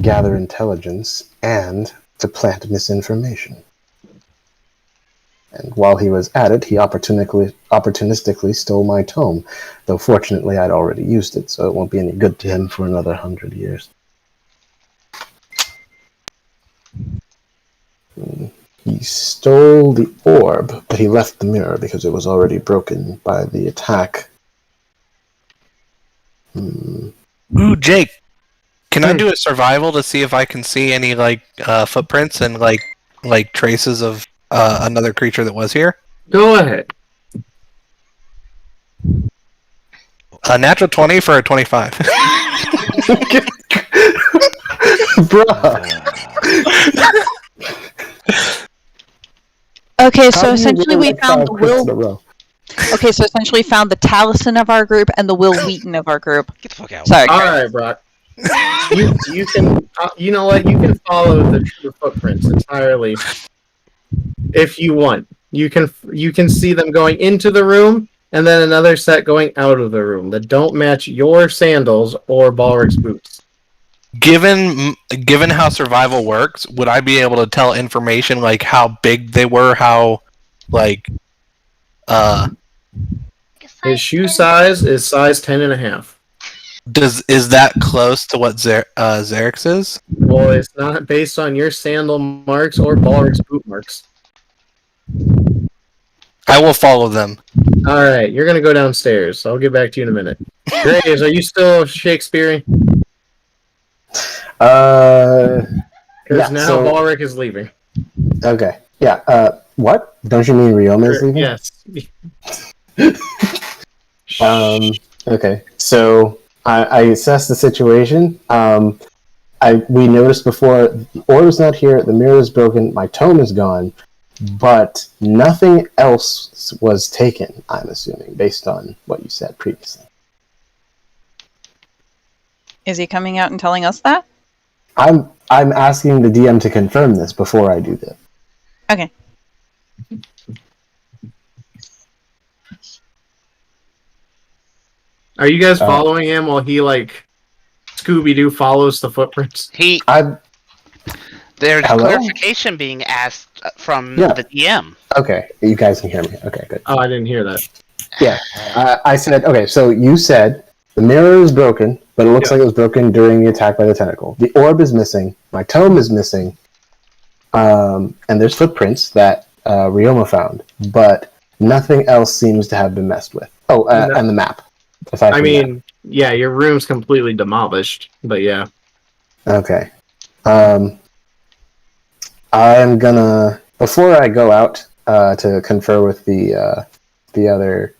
gather intelligence and to plant misinformation. And while he was at it, he opportunistically stole my tome, though fortunately I'd already used it, so it won't be any good to him for another 100 years. He stole the orb, but he left the mirror because it was already broken by the attack. Ooh, Jake, can I do a survival to see if I can see any footprints and like traces of another creature that was here? Go ahead. A natural 20 for a 25. Bruh! Okay, How so do you essentially roll we like found 5 the crits in a Will. row? Okay, so essentially we found the Taliesin of our group and the Will Wheaton of our group. Get the fuck out. Sorry. All right, Brock. You can you know what? You can follow the footprints entirely if you want. You can see them going into the room and then another set going out of the room that don't match your sandals or Balric's boots. Given how survival works, would I be able to tell information like how big they were, how His shoe size is size 10 and a half. is that close to what Zarek's is? Well, it's not based on your sandal marks or Balric's boot marks. I will follow them. All right, you're gonna go downstairs. I'll get back to you in a minute. Graves, are you still Shakespearean? Yeah, Because now so- Balric is leaving. Okay. Yeah, what? Don't you mean Rioma is leaving? Yes. Okay. So I assessed the situation. We noticed before the orb's not here, the mirror is broken, my tome is gone, but nothing else was taken, I'm assuming, based on what you said previously. Is he coming out and telling us that? I'm asking the DM to confirm this before I do this. Okay. Are you guys following him while he Scooby-Doo follows the footprints? There's Hello? clarification being asked from Yeah. the DM. Okay, you guys can hear me. Okay, good. Oh, I didn't hear that. Yeah, I said, okay, so you said the mirror is broken, but it looks like it was broken during the attack by the tentacle. The orb is missing, my tome is missing, and there's footprints that Rioma found, but nothing else seems to have been messed with. Oh, and the map. I mean, yeah, your room's completely demolished, but yeah. Okay. I'm gonna, before I go out to confer with the other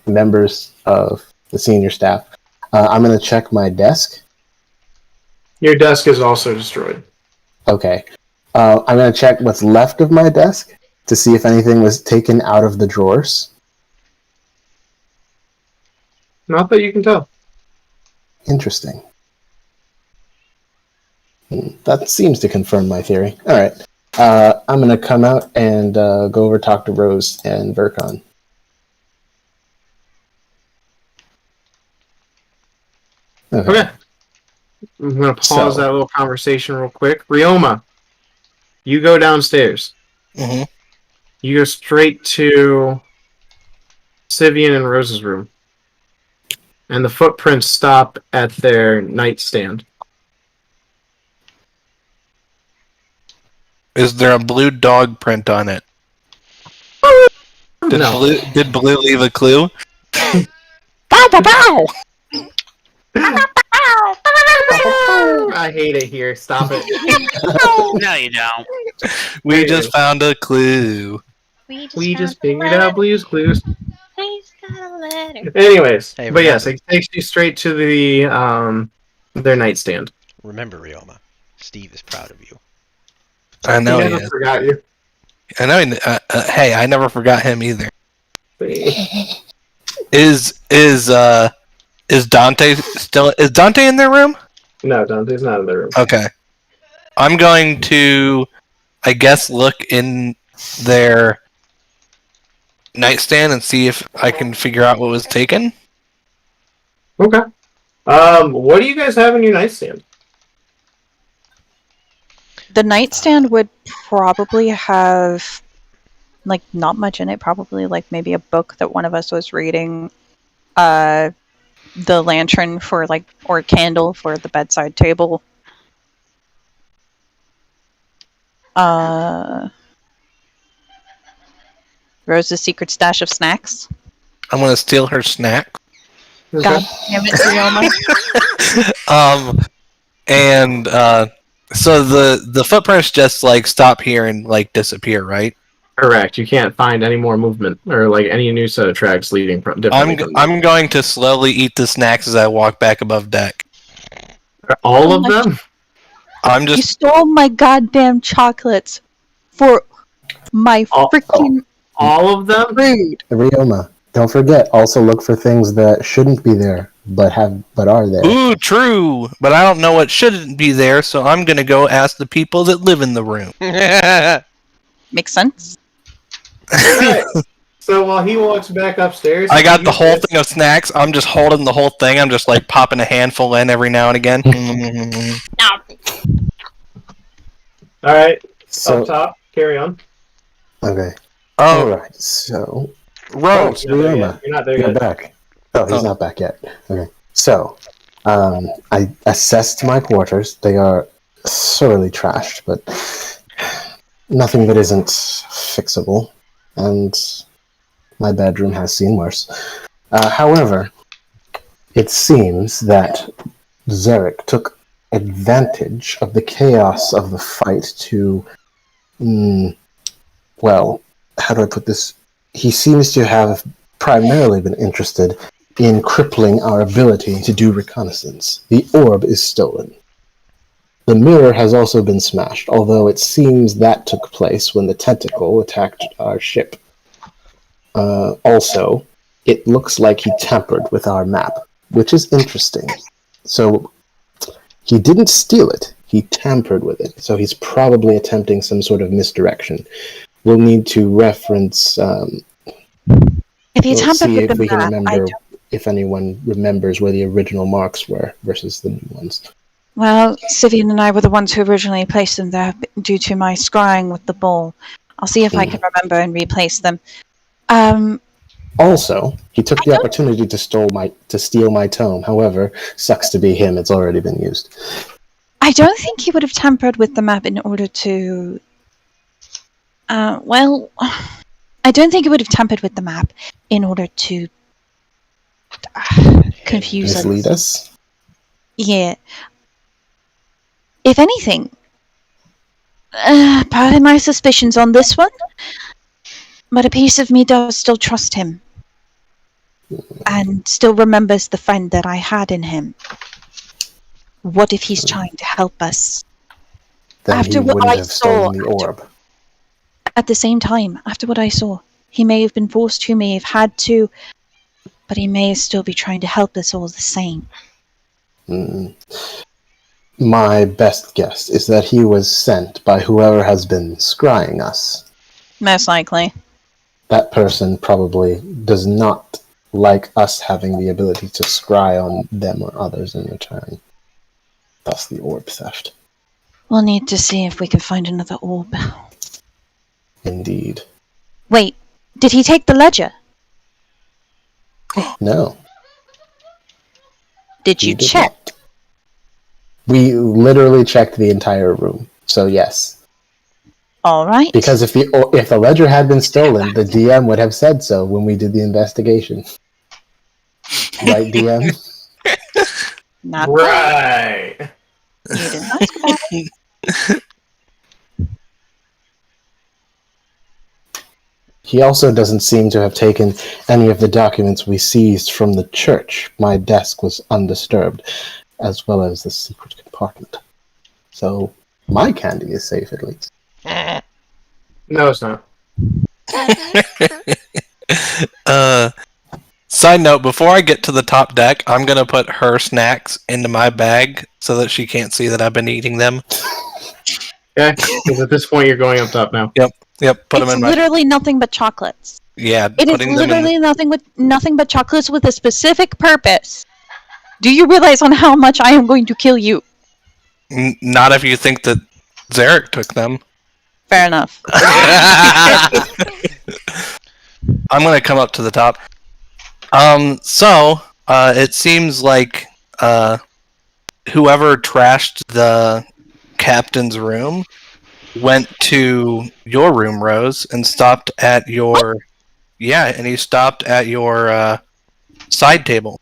members of the senior staff, I'm gonna check my desk. Your desk is also destroyed. Okay. I'm gonna check what's left of my desk to see if anything was taken out of the drawers. Not that you can tell. Interesting. That seems to confirm my theory. All right. I'm going to come out and go over talk to Rose and Vercon. Okay. I'm going to pause that little conversation real quick. Rioma, you go downstairs. Mm-hmm. You go straight to Sivian and Rose's room. And the footprints stop at their nightstand. Is there a blue dog print on it? No. Did Blue leave a clue? Pow pow pow! I hate it here. Stop it. No, you don't. We just found a clue. We just figured out Blue's Clues. Please got a letter. Anyways, Hey, but yes, it takes you straight to the their nightstand. Remember, Rioma, Steve is proud of you. I know he never is. forgot you. I know. Hey, I never forgot him either. Is Dante still? Is Dante in their room? No, Dante's not in the room. Okay. I'm going to, I guess, look in their nightstand and see if I can figure out what was taken. Okay. What do you guys have in your nightstand? The nightstand would probably have, like, not much in it. Probably, like, maybe a book that one of us was reading. The lantern for, like, or candle for the bedside table. Rose's secret stash of snacks. I'm going to steal her snack. God damn it, Rioma. And so the footprints just like stop here and like disappear, right? Correct. You can't find any more movement or like any new set of tracks leading from differently from I'm going to slowly eat the snacks as I walk back above deck. all Oh of my them. I'm You just stole my goddamn chocolates for my freaking All of them. food. Ryoma, don't forget, also look for things that shouldn't be there, but are there. ooh, true, but I don't know what shouldn't be there, so I'm gonna go ask the people that live in the room. Makes sense. Alright. So while he walks back upstairs, I got the whole thing of snacks. I'm just holding the whole thing. I'm just like popping a handful in every now and again. Alright. So, Up top. Carry on. okay. Oh, Alright, so... Rose. Ryoma, You're not there you're yet. back. Oh, he's Oh. not back yet. Okay. So, I assessed my quarters. They are sorely trashed, but nothing that isn't fixable. And my bedroom has seen worse. However, it seems that Zarek took advantage of the chaos of the fight to, well, how do I put this? He seems to have primarily been interested in crippling our ability to do reconnaissance. The orb is stolen. The mirror has also been smashed, although it seems that took place when the tentacle attacked our ship. Also, it looks like he tampered with our map, which is interesting. So, he didn't steal it, he tampered with it, so he's probably attempting some sort of misdirection. We'll need to reference, If you let's tampered see with if the we can map, remember if anyone remembers where the original marks were versus the new ones. well, Sivian and I were the ones who originally placed them there due to my scrying with the ball. I'll see if I can remember and replace them. Also, he took the opportunity to steal my tome. However, sucks to be him, it's already been used. I don't think he would have tampered with the map in order to... well, I don't think he would have tampered with the map in order to confuse Mislead us? Yeah. If anything, pardon my suspicions on this one, but a piece of me does still trust him. And still remembers the friend that I had in him. What if he's trying to help us? Then After he what wouldn't I have saw, stolen the orb. At the same time, after what I saw, he may have been forced to, may have had to, but he may still be trying to help us all the same. My best guess is that he was sent by whoever has been scrying us. Most likely. That person probably does not like us having the ability to scry on them or others in return. Thus the orb theft. We'll need to see if we can find another orb. Indeed. Wait, did he take the ledger? No. Did he you did check? not. We literally checked the entire room. So yes. Alright. Because if the ledger had been stolen, the DM would have said so when we did the investigation. Right, DM? Not Right. You didn't ask that. He also doesn't seem to have taken any of the documents we seized from the church. My desk was undisturbed, as well as the secret compartment. So, my candy is safe at least. No, it's not. Side note, before I get to the top deck, I'm going to put her snacks into my bag so that she can't see that I've been eating them. Okay, because at this point you're going up top now. Yep, put them It's in my... literally nothing but chocolates. Yeah, It is putting them in... literally nothing but chocolates with a specific purpose. Do you realize on how much I am going to kill you? Not if you think that Zarek took them. Fair enough. I'm going to come up to the top. It seems like whoever trashed the captain's room went to your room, Rose, and stopped at your... Yeah, and he stopped at your side table.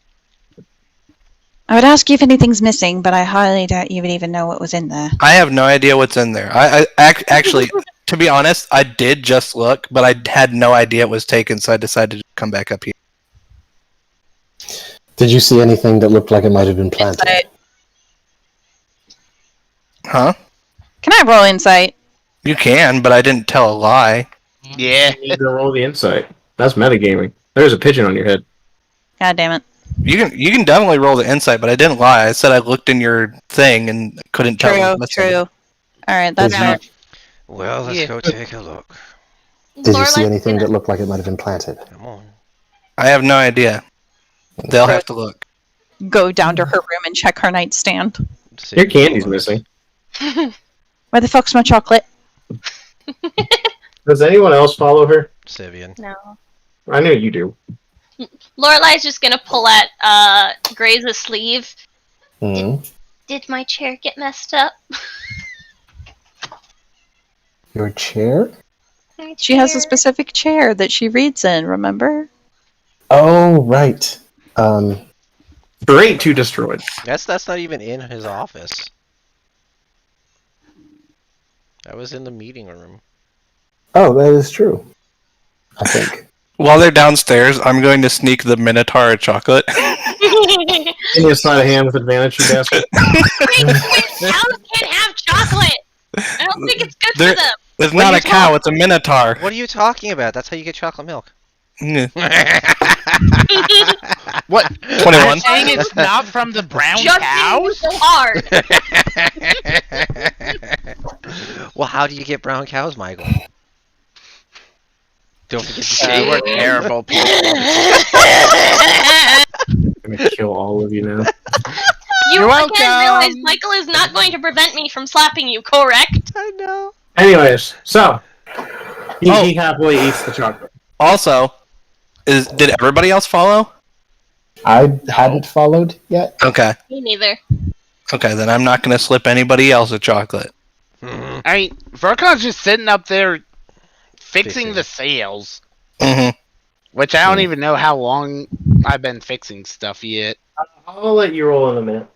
I would ask you if anything's missing, but I highly doubt you would even know what was in there. I have no idea what's in there. Actually, to be honest, I did just look, but I had no idea it was taken, so I decided to come back up here. Did you see anything that looked like it might have been planted? Insight. Huh? Can I roll insight? You can, but I didn't tell a lie. Yeah. You need to roll the insight. That's metagaming. There's a pigeon on your head. God damn it. You can definitely roll the insight, but I didn't lie. I said I looked in your thing and couldn't tell. True. Alright, that's Did fair. Well, let's Yeah. go take a look. Did you see Lorelai's anything gonna- that looked like it might have been planted? Come on. I have no idea. They'll have to look. Go down to her room and check her nightstand. Your candy's missing. Where the fuck's my chocolate? Does anyone else follow her? Sivian. No. I know you do. Lorelai's just gonna pull at Gray's sleeve. Hmm. Did my chair get messed up? Your chair? My She has a chair. specific chair that she reads in, remember? Oh, right. Straight to destroyed. That's not even in his office. That was in the meeting room. Oh, that is true. I think. While they're downstairs, I'm going to sneak the Minotaur a chocolate. In your sleight of hand with advantage, you bastard. Cows can't have chocolate. I don't think it's good They're- for them. It's What not are a you cow, it's a Minotaur. What are you talking about? That's how you get chocolate milk. Mm. What? 21. You're saying it's not from the brown Just cows? so hard. Well, how do you get brown cows, Michael? Don't forget to We're shave. terrible people. I'm gonna kill all of you now. You're I can't realize welcome. Michael is not going to prevent me from slapping you, correct? I know. Anyways, so he Oh. happily eats the chocolate. Also, did everybody else follow? I hadn't followed yet. Okay. Me neither. Okay, then I'm not going to slip anybody else a chocolate. Mhm. I mean, Vercon's just sitting up there Fixing. fixing the sails, Mm-hmm. which I don't even know how long I've been fixing stuff yet. I'll let you roll in a minute.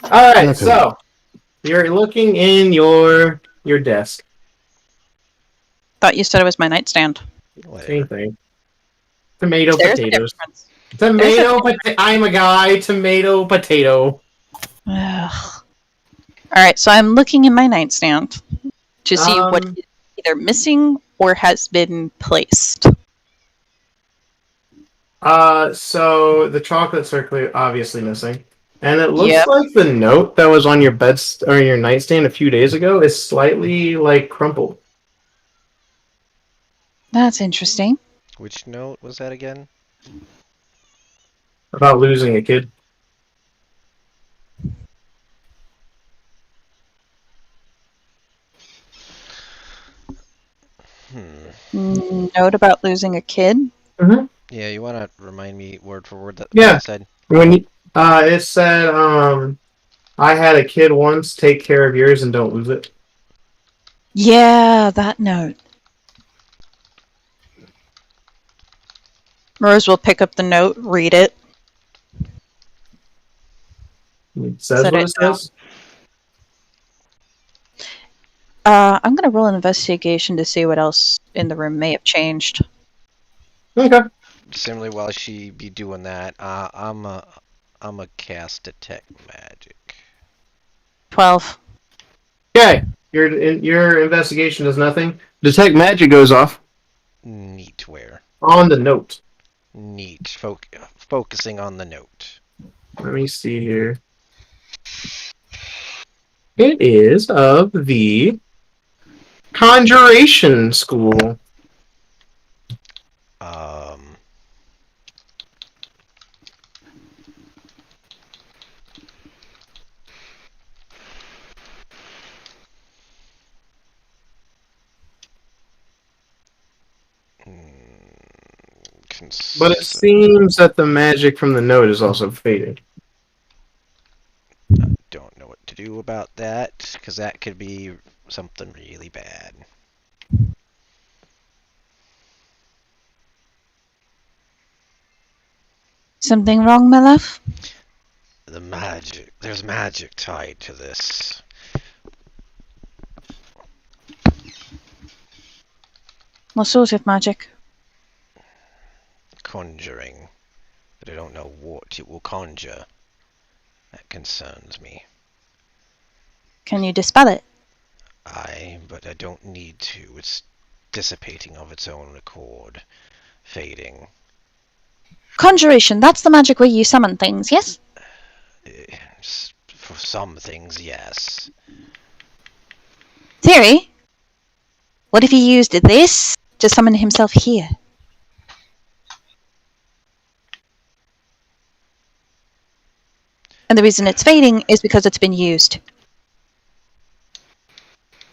Alright, Okay. so you're looking in your desk. Thought you said it was my nightstand. Whatever. Same thing. Tomato, There's a potatoes. difference. Tomato, I'm a guy. Tomato, potato. Alright, so I'm looking in my nightstand to see what is either missing or has been placed. So the chocolates are obviously missing. And it looks Yep. like the note that was on your or your nightstand a few days ago is slightly like crumpled. That's interesting. Which note was that again? About losing a kid. Note about losing a kid. Yeah, you want to remind me word for word that Yeah. I said? When you, it said, I had a kid once, take care of yours and don't lose it. Yeah, that note. Rose will pick up the note, read it. It says Set what it it says. I'm gonna roll an investigation to see what else in the room may have changed. Okay. Similarly, while she be doing that, I'm a cast detect magic. 12. Okay. Your investigation does nothing. Detect magic goes off Neat where. on the note. Neat. Focusing on the note. Let me see here. It is of the Conjuration School. Um. But it seems that the magic from the note is also faded. Don't know what to do about that, because that could be something really bad. Something wrong, my love? There's magic tied to this. What sort of magic? Conjuring. But I don't know what it will conjure. That concerns me. Can you dispel it? But I don't need to. It's dissipating of its own accord. Fading. Conjuration, that's the magic where you summon things, yes? For some things, yes. Theory? What if he used this to summon himself here? And the reason it's fading is because it's been used.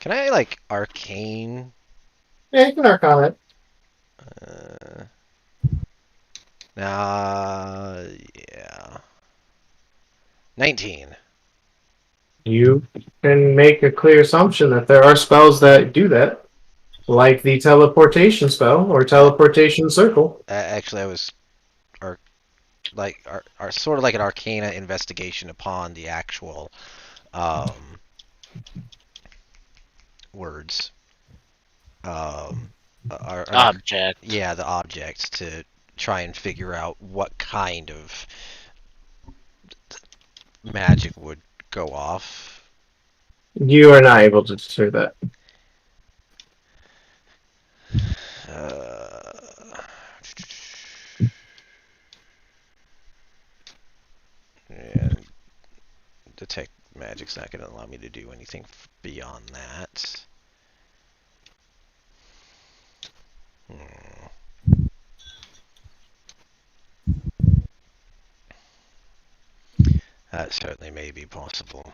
Can I, like, arcane? Yeah, you can arcana it. Yeah. 19. You can make a clear assumption that there are spells that do that, like the teleportation spell or teleportation circle. Actually, I was sort of like an arcana investigation upon the actual words. Object. Yeah, the objects to try and figure out what kind of magic would go off. You are not able to deter that. Yeah, detect magic's not going to allow me to do anything beyond that. That certainly may be possible.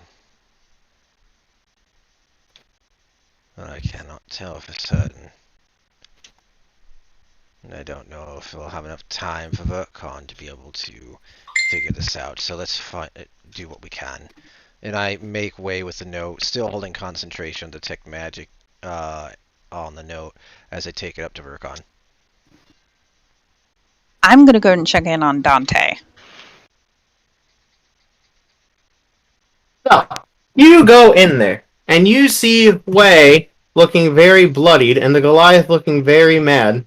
But I cannot tell for certain. And I don't know if we'll have enough time for VertCon to be able to figure this out. So let's do what we can. And I make way with the note, still holding concentration, detect magic on the note as I take it up to VertCon. I'm gonna go and check in on Dante. So, you go in there, and you see Way looking very bloodied, and the Goliath looking very mad.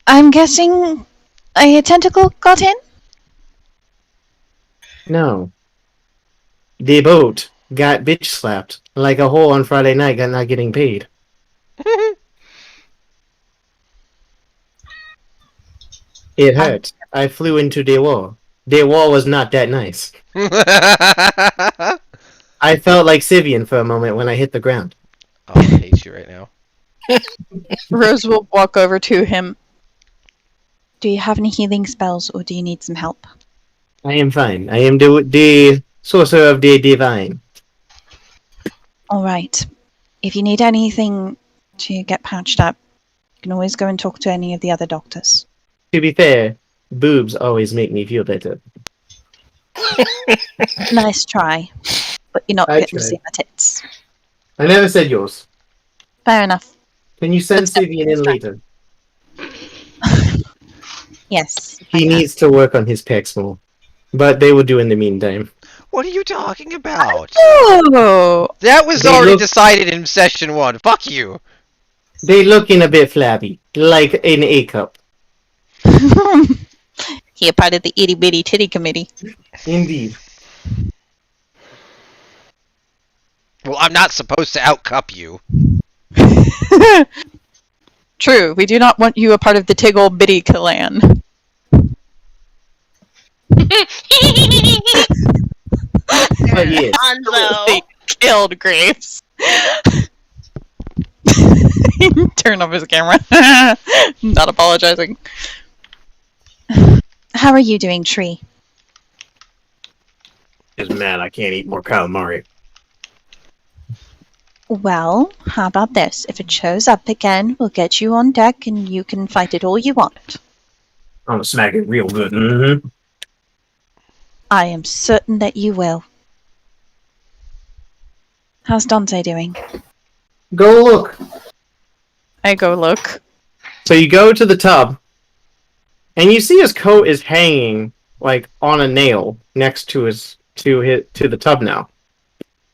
I'm guessing a tentacle got in? No. The boat got bitch slapped, like a whore on Friday night got not getting paid. It hurt. I flew into the wall. The wall was not that nice. I felt like Sivian for a moment when I hit the ground. Oh, I hate you right now. Rose will walk over to him. Do you have any healing spells, or do you need some help? I am fine. I am the sorcerer of the divine. Alright. If you need anything to get patched up, you can always go and talk to any of the other doctors. To be fair, boobs always make me feel better. Nice try. But you're not I fit to tried. see my tits. I never said yours. Fair enough. Can you send That's Sivian in later? Yes. He needs to work on his pecs more. But they will do in the meantime. What are you talking about? Oh! That was They already look- decided in session 1. Fuck you. They looking a bit flabby, like an A cup. He a part of the itty bitty titty committee. Indeed. Well, I'm not supposed to outcup you. True, we do not want you a part of the Tiggle Bitty clan. But yes. Gonzo. Killed Graves. Turn off his camera. Not apologizing. How are you doing, Tree? Just mad I can't eat more calamari. Well, how about this? If it shows up again, we'll get you on deck and you can fight it all you want. I'm gonna smack it real good. Mm-hmm. I am certain that you will. How's Dante doing? Go look. I go look. So you go to the tub, and you see his coat is hanging like on a nail next to the tub now,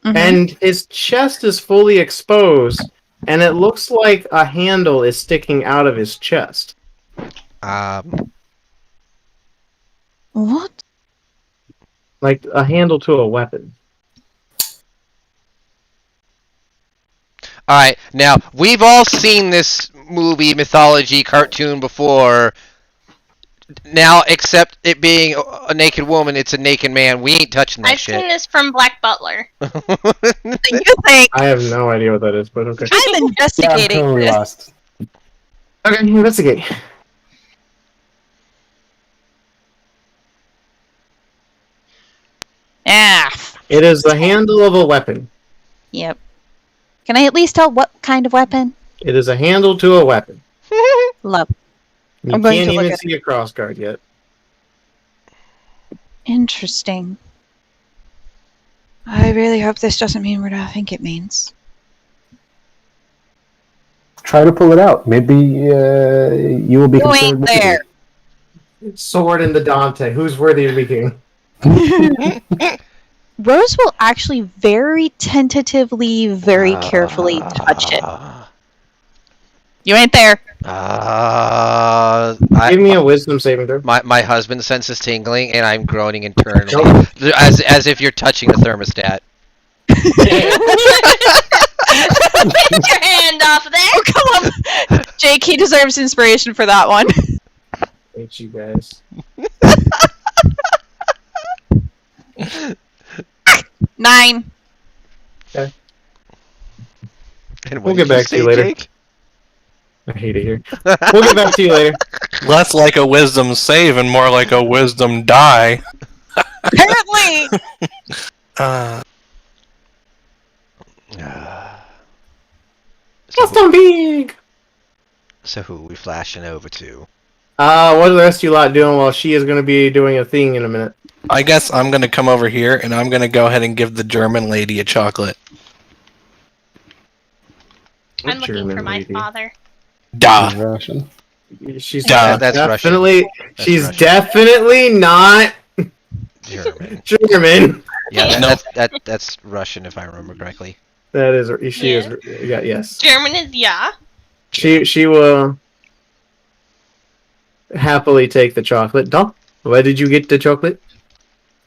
Mhm. and his chest is fully exposed, and it looks like a handle is sticking out of his chest. What? Like a handle to a weapon. Alright, now, we've all seen this movie, mythology, cartoon before. Now, except it being a naked woman, it's a naked man. We ain't touching that I've shit. seen this from Black Butler. You think I have no idea what that is, but okay. I'm Yeah, I'm investigating totally this? lost. Okay, investigate. Ah. It is the handle of a weapon. Yep. Can I at least tell what kind of weapon? It is a handle to a weapon. Love. You I'm going can't to look even at see a crossguard yet. Interesting. I really hope this doesn't mean what I think it means. Try to pull it out. Maybe you will be You considered ain't worthy. there. Sword in the Dante. Who's worthy of being? Rose will actually very tentatively, very carefully touch it. You ain't there. Give me a wisdom saving throw. My husband's sense is tingling, and I'm groaning internally, as if you're touching the thermostat. Get your hand off there! Oh, come on. Jake, he deserves inspiration for that one. Hate you guys. 9. And We'll what get did back to you say, later. Jake? I hate it here. We'll get back to you later. Less like a wisdom save and more like a wisdom die. Apparently. Custom big! So who are we flashing over to? What are the rest of you lot doing while she is going to be doing a thing in a minute? I guess I'm gonna come over here and I'm gonna go ahead and give the German lady a chocolate. I'm looking German for my lady. father. Da. Russian. She's That's definitely, Russian. That's she's Russian. definitely not German. German. Yeah, No. that's Russian if I remember correctly. That is, she Yeah. is, yeah, yes. German is yeah. She will happily take the chocolate. Da, where did you get the chocolate?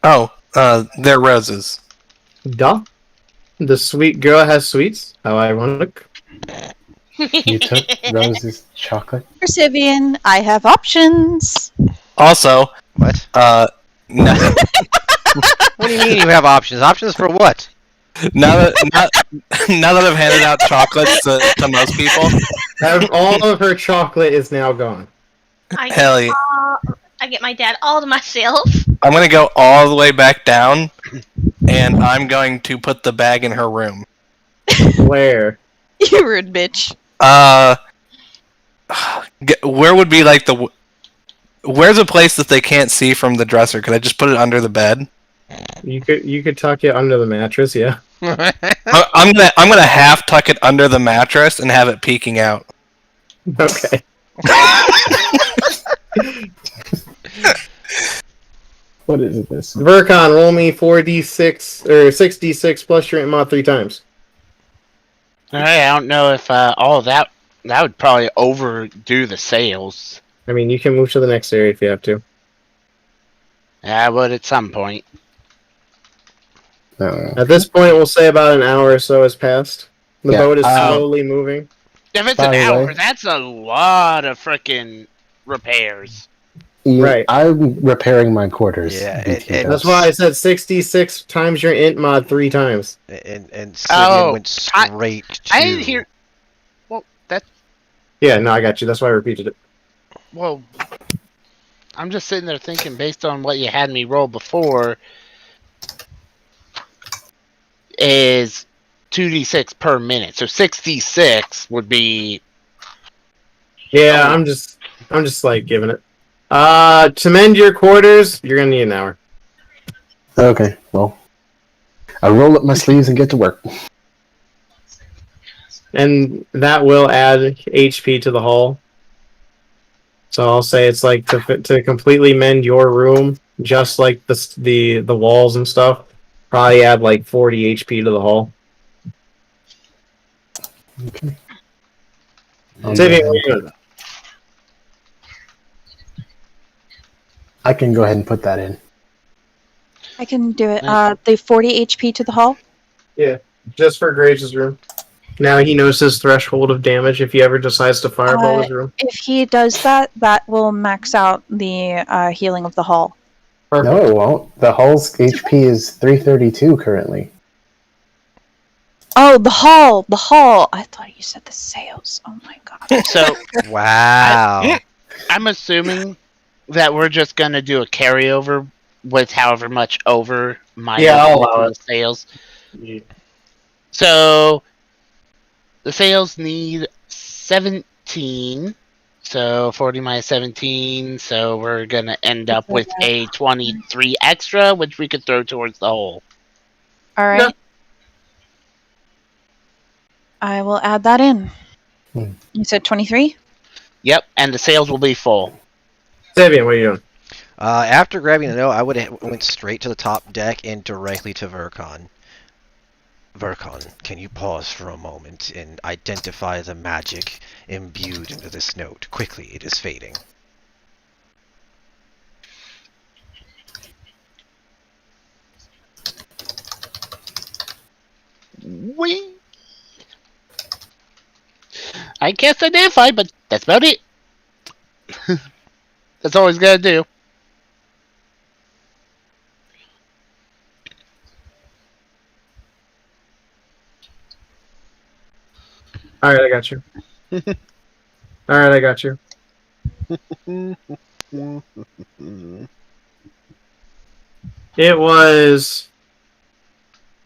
Oh, they're roses. Da, the sweet girl has sweets. How ironic. You took Rose's chocolate. Persivian, I have options. Also, What? now, What do you mean you have options? Options for what? now that I've handed out chocolates to most people, All of her chocolate is now gone. hell yeah. I get my dad all to myself. I'm gonna go all the way back down, and I'm going to put the bag in her room. Where? You rude bitch. Where would be like where's a place that they can't see from the dresser? Could I just put it under the bed? You could tuck it under the mattress, yeah. I'm gonna half tuck it under the mattress and have it peeking out. Okay. What is this? Vercon, roll me 4d6 or 6d6 plus your mod 3 times. I don't know if all that would probably overdo the sales. I mean, you can move to the next area if you have to. I would at some point. No. At this point, we'll say about an hour or so has passed. The Yeah, boat is uh, slowly moving. If it's By an the hour, way- that's a lot of frickin' repairs. Right. I'm repairing my quarters. Yeah, BT and- That's does. why I said 66 times your int mod 3 times. And Sibian Oh, went straight to. I didn't hear. Well, that's Yeah, no, I got you. That's why I repeated it. well. I'm just sitting there thinking, based on what you had me roll before, is 2d6 per minute. So 66 would be. Yeah, Oh. I'm just like giving it. To mend your quarters, you're gonna need an hour. Okay, well, I roll up my sleeves and get to work. And that will add HP to the hull. So I'll say it's like to completely mend your room, just like the walls and stuff. Probably add like 40 HP to the hull. Okay. I'll go Sibian, ahead what are you and doing? I can go ahead and put that in. I can do it. Nice. The 40 HP to the hull. Just for Graves' room. Now he knows his threshold of damage if he ever decides to fireball his room. If he does that, that will max out the healing of the hull. Perfect. No, it won't. The hull's HP is 332 currently. Oh, the hull! The hull! I thought you said the sails. Oh my god. So Wow. I'm assuming that we're just gonna do a carryover with however much over my Yeah, I'll allow it. sales. So the sales need 17. So 40 minus 17. So we're gonna end up with a 23 extra, which we could throw towards the hole. Alright. Yeah. I will add that in. Hmm. You said 23? Yep, and the sales will be full. Sibian, what are you doing? After grabbing the note, I would have went straight to the top deck and directly to Vercon. Vercon, can you pause for a moment and identify the magic imbued into this note? Quickly, it is fading. We. I can't identify, but that's about it. That's all he's gotta do. Alright, I got you. Alright, I got you. It was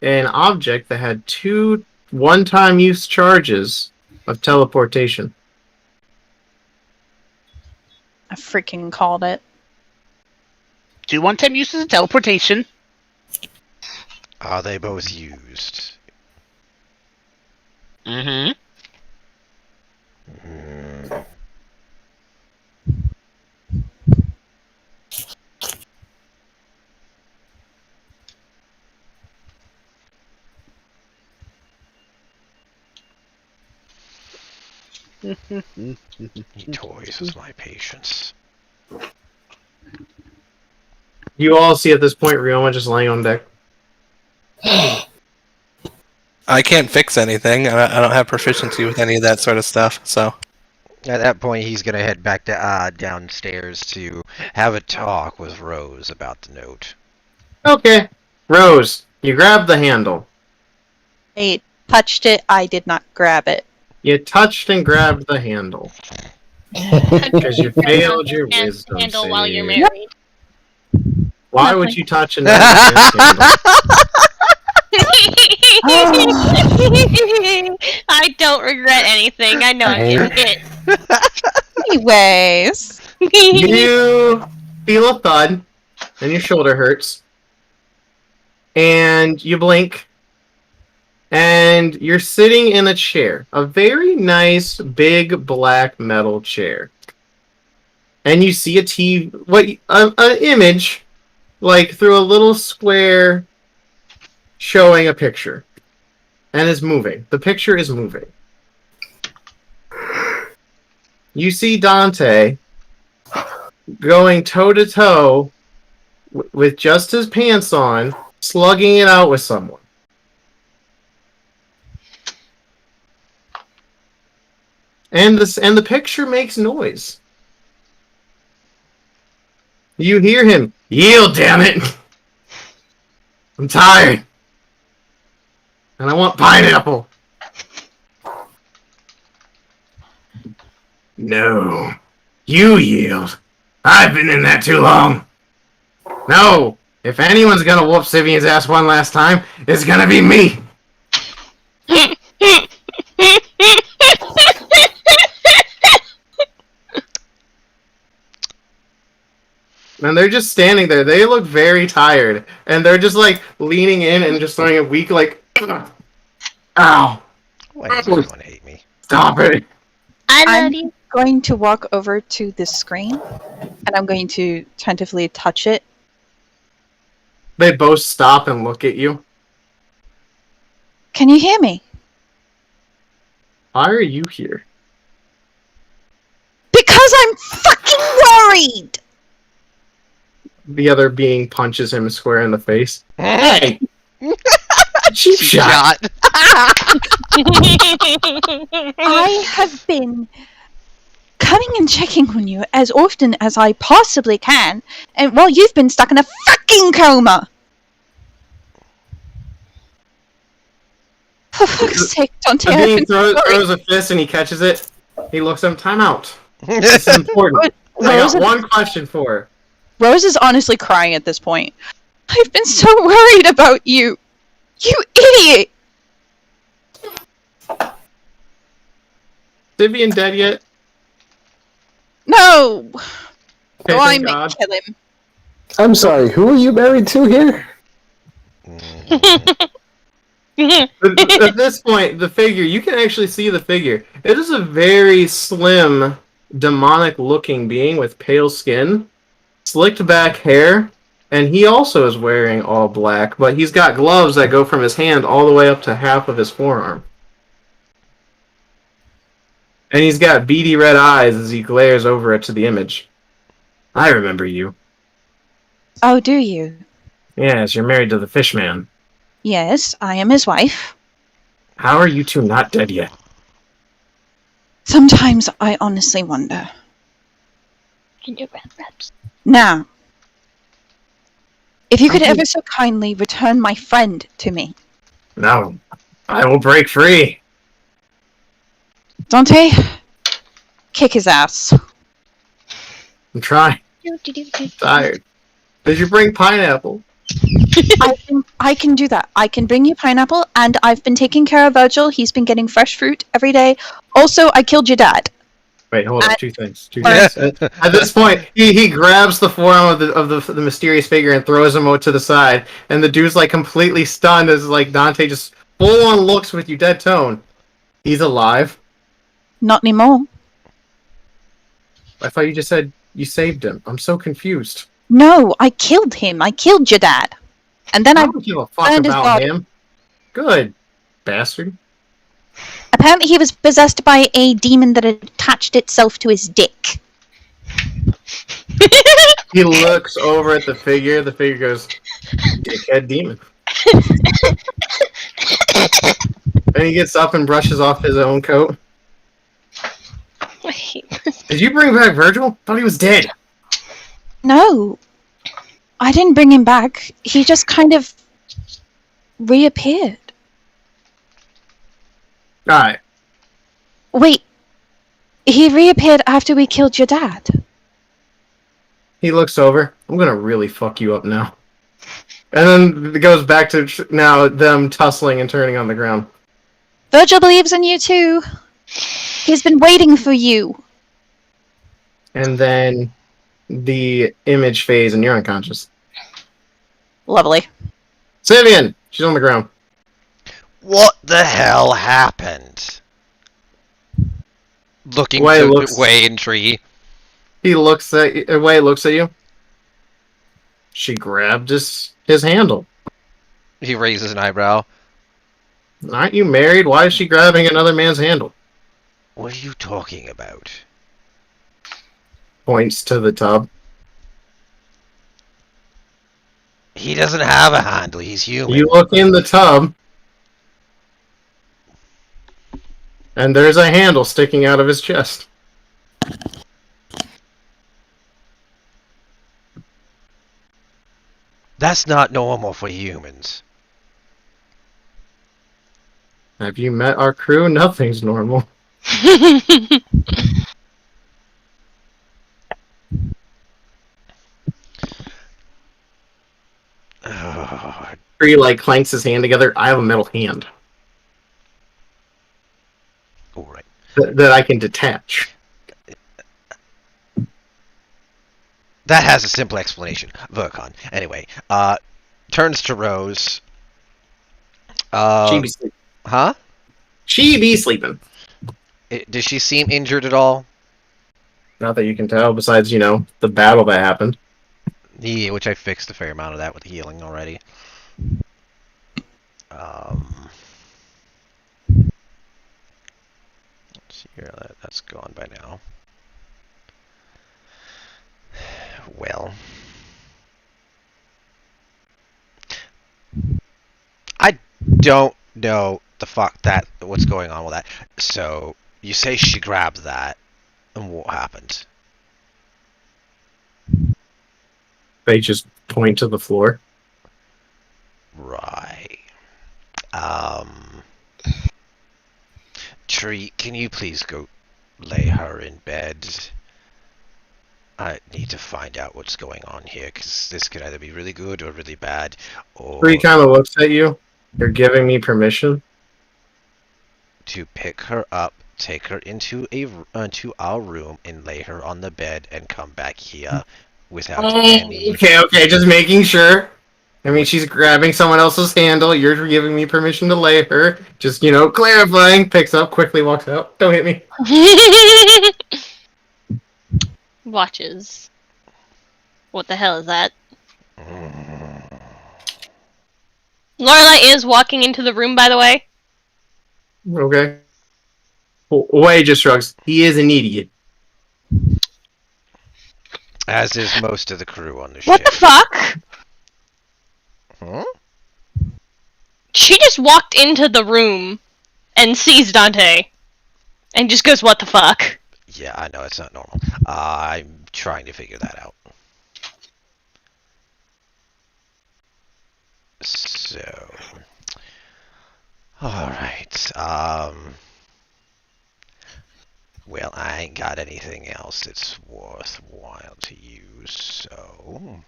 an object that had 2 one-time use charges of teleportation. I freaking called it. 2 one-time uses of teleportation. Are they both used? Mm-hmm. Hmm. He toys with my patience. You all see at this point Ryoma just laying on deck. I can't fix anything. I don't have proficiency with any of that sort of stuff. So At that point, he's gonna head back to, downstairs to have a talk with Rose about the note. Okay. Rose, you grab the handle. I touched it. I did not grab it. You touched and grabbed the handle. Because you failed your And wisdom handle save. while you're married. Why would you touch and grab handle? I don't regret anything. I know I'm getting hit. Anyways. You feel a thud, and your shoulder hurts. And you blink. And you're sitting in a chair. A very nice, big, black metal chair. And you see an image, like through a little square showing a picture. And it's moving. The picture is moving. You see Dante going toe-to-toe with just his pants on, slugging it out with someone. and the picture makes noise. You hear him. Yield, damn it! I'm tired. And I want pineapple. No. You yield. I've been in that too long. No. If anyone's gonna whoop Sivian's ass one last time, it's gonna be me. And they're just standing there. They look very tired. And they're just like leaning in and just throwing a weak like ow. Why does everyone hate me? Stop it. I love I'm you. going to walk over to the screen and I'm going to tentatively touch it. They both stop and look at you. Can you hear me? Why are you here? Because I'm fucking worried! The other being punches him square in the face. Hey! Cheap shot! I have been coming and checking on you as often as I possibly can, and while you've been stuck in a fucking coma! For fuck's sake, Dante, The I've being been throws a fist and he catches it. He looks at him. Time out. This is important. I Rose, got one question for her. Rose is honestly crying at this point. I've been so worried about you! You idiot! Sivian dead yet? No! Okay, Go I thank may God. kill him. I'm sorry, who are you married to here? At this point, the figure, you can actually see the figure. It is a very slim, demonic-looking being with pale skin, slicked back hair, and he also is wearing all black, but he's got gloves that go from his hand all the way up to half of his forearm. And he's got beady red eyes as he glares over it to the image. I remember you. Oh, do you? Yes, you're married to the Fishman. Yes, I am his wife. How are you two not dead yet? Sometimes I honestly wonder. Can you rap raps? Now, if you could Okay. ever so kindly return my friend to me. No. I will break free. Dante, kick his ass. I'm trying. Tired. Did you bring pineapple? I can do that. I can bring you pineapple, and I've been taking care of Virgil. He's been getting fresh fruit every day. Also, I killed your dad. Wait, hold I- up. Two things. At this point, he grabs the forearm of the mysterious figure and throws him out to the side. And the dude's like completely stunned as like Dante just full on looks with you dead tone. He's alive. Not anymore. I thought you just said you saved him. I'm so confused. No, I killed him. I killed your dad. And then I I don't give a fuck burned his about body. him. Good. Bastard. Apparently he was possessed by a demon that attached itself to his dick. He looks over at the figure. The figure goes, dickhead demon. And he gets up and brushes off his own coat. I hate this. Did you bring back Virgil? Thought he was dead. No. I didn't bring him back. He just kind of reappeared. Alright. Wait. He reappeared after we killed your dad. He looks over. I'm gonna really fuck you up now. And then it goes back to now them tussling and turning on the ground. Virgil believes in you too. He's been waiting for you. And then the image fades and you're unconscious. Lovely. Sivian! She's on the ground. What the hell happened? Looking Way to looks- Way in tree. He looks at Way looks at you. She grabbed his handle. He raises an eyebrow. Aren't you married? Why is she grabbing another man's handle? What are you talking about? Points to the tub. He doesn't have a handle. He's human. You look in the tub. And there's a handle sticking out of his chest. That's not normal for humans. Have you met our crew? Nothing's normal. He like clanks his hand together. I have a metal hand All right. that I can detach. That has a simple explanation. Vercon. Anyway, turns to Rose. She be sleeping. Huh? She be sleeping. Does she seem injured at all? Not that you can tell, besides, the battle that happened. Yeah, which I fixed a fair amount of that with healing already. Let's see here. That's gone by now. Well, I don't know what's going on with that. So you say she grabbed that, and what happened? They just point to the floor. Right. Tree, can you please go lay her in bed? I need to find out what's going on here, because this could either be really good or really bad, or Bree kind of looks at you. You're giving me permission? to pick her up, take her into our room, and lay her on the bed, and come back here without any... Okay, just making sure. I mean, she's grabbing someone else's handle. You're giving me permission to lay her. Just, clarifying. Picks up, quickly walks out. Don't hit me. Watches. What the hell is that? Lorelai is walking into the room, by the way. Okay. Way just shrugs. He is an idiot. As is most of the crew on the ship. What the fuck? Huh? She just walked into the room and sees Dante. And just goes, what the fuck? Yeah, I know, it's not normal. I'm trying to figure that out. So... Alright, well, I ain't got anything else that's worthwhile to use, so...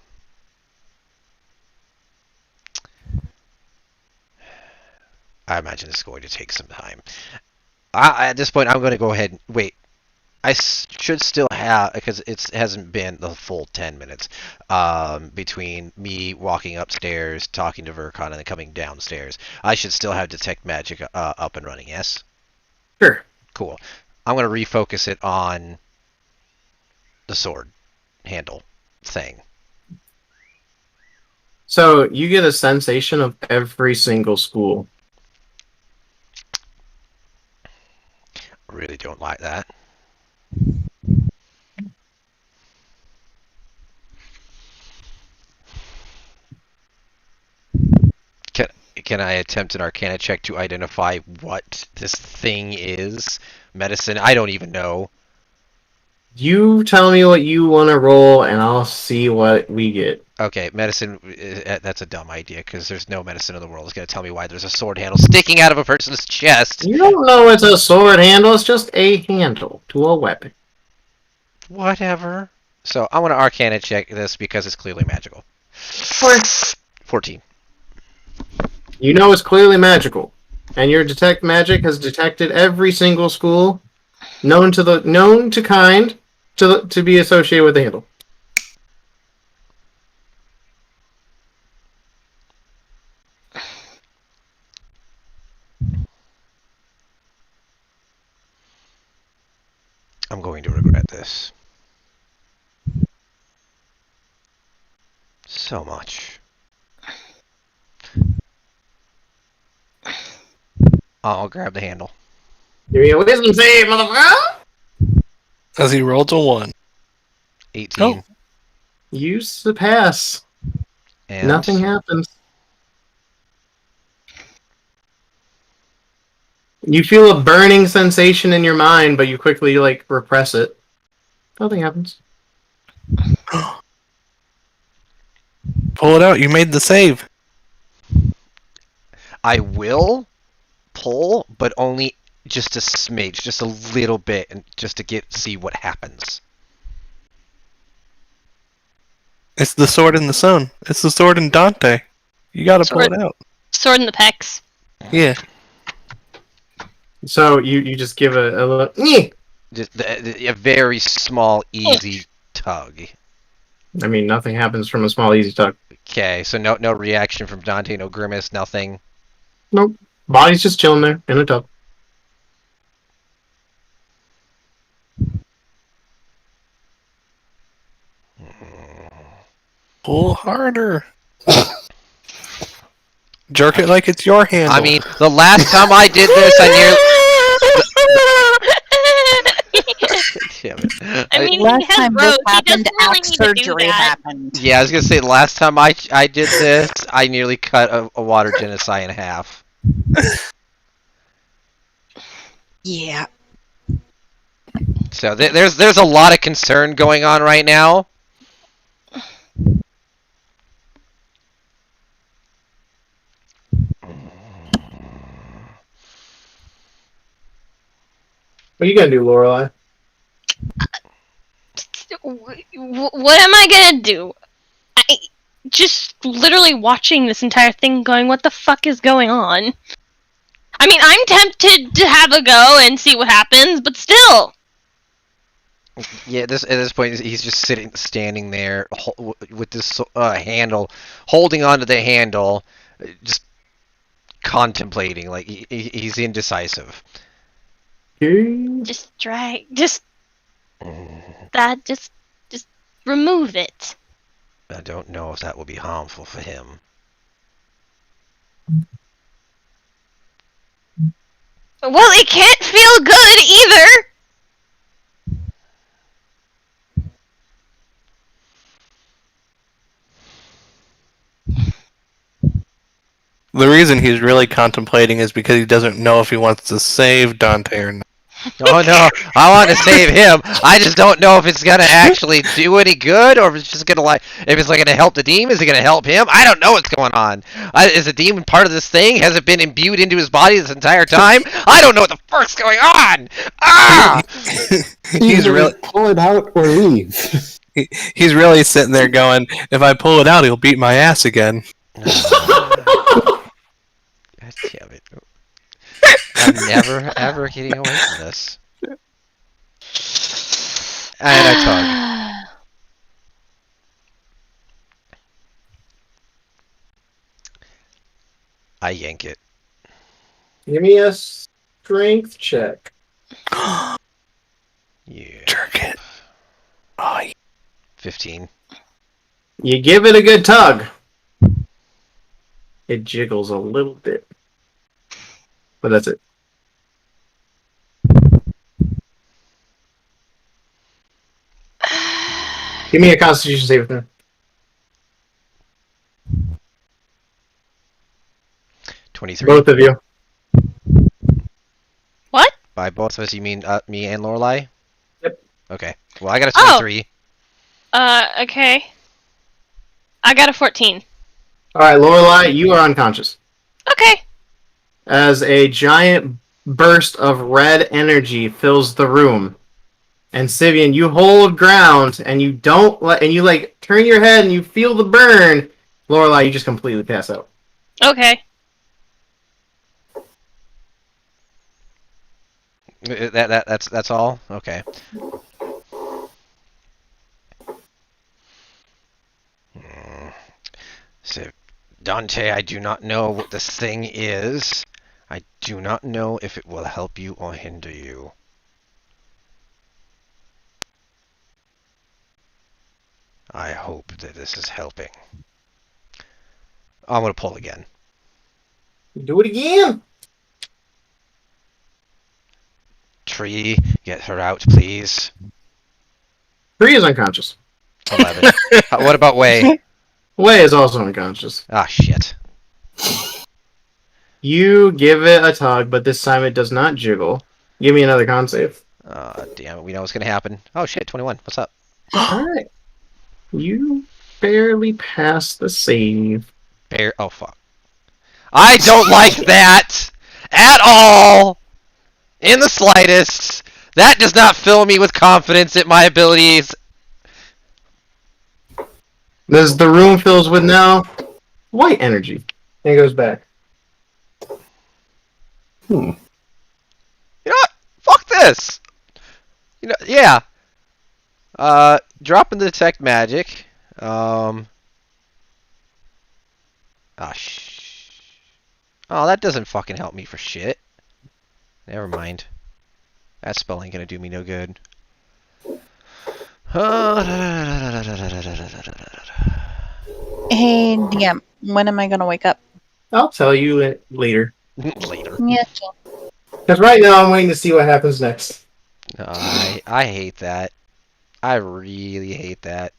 I imagine it's going to take some time. At this point, I'm going to go ahead and... Wait. I should still have... Because it hasn't been the full 10 minutes between me walking upstairs, talking to Vercon, and then coming downstairs. I should still have Detect Magic up and running, yes? Sure. Cool. I'm going to refocus it on the sword handle thing. So, you get a sensation of every single school. Really don't like that. Can I attempt an Arcana check to identify what this thing is? Medicine? I don't even know. You tell me what you want to roll, and I'll see what we get. Okay, medicine, that's a dumb idea, because there's no medicine in the world that's going to tell me why there's a sword handle sticking out of a person's chest. You don't know it's a sword handle, it's just a handle to a weapon. Whatever. So, I want to Arcana check this because it's clearly magical. 14. You know it's clearly magical, and your detect magic has detected every single school known to kind to be associated with the handle. I'm going to regret this. So much. I'll grab the handle. Give me a wisdom save, motherfucker! As he rolled a 1. 18. Oh. You surpass. And Nothing happens. You feel a burning sensation in your mind, but you quickly repress it. Nothing happens. Pull it out. You made the save. I will pull, but only just a smidge, just a little bit, and just to see what happens. It's the sword in the sun. It's the sword in Dante. You gotta pull Sword. it out. Sword in the pecs. Yeah. So you just give a little. "Nyeh!" Just a very small, easy tug. I mean, nothing happens from a small, easy tug. Okay, so no reaction from Dante, no grimace, nothing. Nope. Body's just chilling there in a tub. Pull harder. Jerk it like it's your handle. I mean, the last time I did this, I nearly. Damn it. I mean, he Last has time rope. this He happened, doesn't really axe need to do surgery that. happened. Yeah, I was gonna say last time I did this, I nearly cut a water genocide in half. Yeah. So there's a lot of concern going on right now. What are you gonna do, Lorelai? What am I gonna do? I just literally watching this entire thing, going, "What the fuck is going on?" I mean, I'm tempted to have a go and see what happens, but still. Yeah, at this point, he's just standing there with this handle, holding onto the handle, just contemplating. Like he's indecisive. Just remove it. I don't know if that will be harmful for him. Well, it can't feel good either. The reason he's really contemplating is because he doesn't know if he wants to save Dante or not. Oh no, I want to save him. I just don't know if it's gonna actually do any good, or if it's just gonna if it's gonna help the demon. Is it gonna help him? I don't know what's going on. Is the demon part of this thing? Has it been imbued into his body this entire time? I don't know what the fuck's going on. Ah! He's really pull it out or leave. he's really sitting there going, if I pull it out, he'll beat my ass again. God damn it. I'm never, ever getting away from this. And I tug. I yank it. Give me a strength check. Yeah. Jerk it. Oh, 15. You give it a good tug. It jiggles a little bit. But that's it. Give me a Constitution save with me. 23. Both of you. What? By both of us, you mean me and Lorelai? Yep. Okay. Well, I got a Oh. 23. Okay. I got a 14. Alright, Lorelai, you are unconscious. Okay. As a giant burst of red energy fills the room. And Sivian, you hold ground and you don't and you turn your head and you feel the burn. Lorelai, you just completely pass out. Okay. That's all? Okay. So, Dante, I do not know what this thing is. I do not know if it will help you or hinder you. I hope that this is helping. I'm gonna pull again. Do it again. Tree, get her out, please. 3 is unconscious. 11. What about Way? Way is also unconscious. Ah, shit. You give it a tug, but this time it does not jiggle. Give me another con save. Damn it, we know what's gonna happen. Oh shit, 21. What's up? Alright. You barely pass the save. Bear. Oh fuck. I don't like that at all. In the slightest. That does not fill me with confidence in my abilities. As the room fills with now white energy. And it goes back. Hmm. You know what? Fuck this. You know, yeah. Drop into detect magic. Oh, oh, that doesn't fucking help me for shit. Never mind. That spell ain't gonna do me no good. Hey, DM, when am I gonna wake up? I'll tell you it later. Later. Yeah. Because right now I'm waiting to see what happens next. I hate that. I really hate that.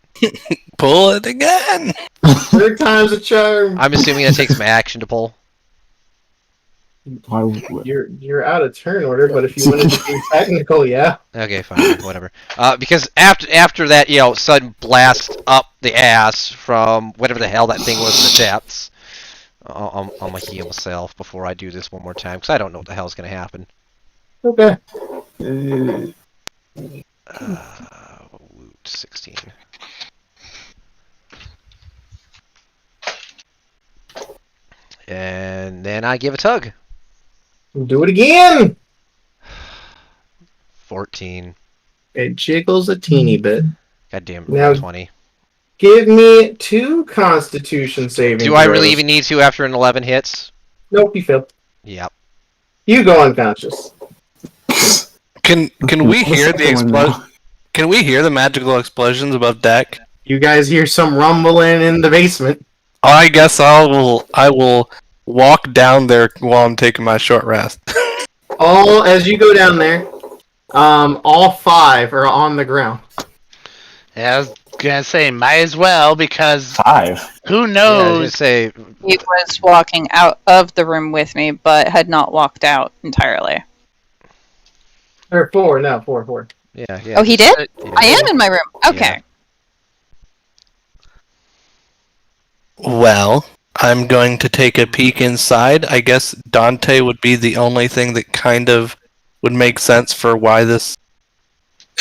Pull it again. Third time's a charm. I'm assuming that takes my action to pull. You're out of turn order, but if you wanted to be technical, yeah. Okay, fine, whatever. Because after that, you know, sudden blast up the ass from whatever the hell that thing was in the depths, I'm gonna heal myself before I do this one more time, because I don't know what the hell's gonna happen. Okay. Woot 16. And then I give a tug. Do it again! 14. It jiggles a teeny bit. God damn it, Now- 20. Give me 2 Constitution saving Do I really throws. even need to after an 11 hits? Nope, you failed. Yep. You go unconscious. Can we hear the second one explosion? Can we hear the magical explosions above deck? You guys hear some rumbling in the basement. I guess I will walk down there while I'm taking my short rest. As you go down there, all 5 are on the ground. Yeah, I was gonna say, might as well, because 5. who Yeah, I was knows? gonna say, He was walking out of the room with me, but had not walked out entirely. Or 4, no, 4. yeah. Oh, he did? Yeah. I am in my room. Okay. Yeah. Well, I'm going to take a peek inside. I guess Dante would be the only thing that kind of would make sense for why this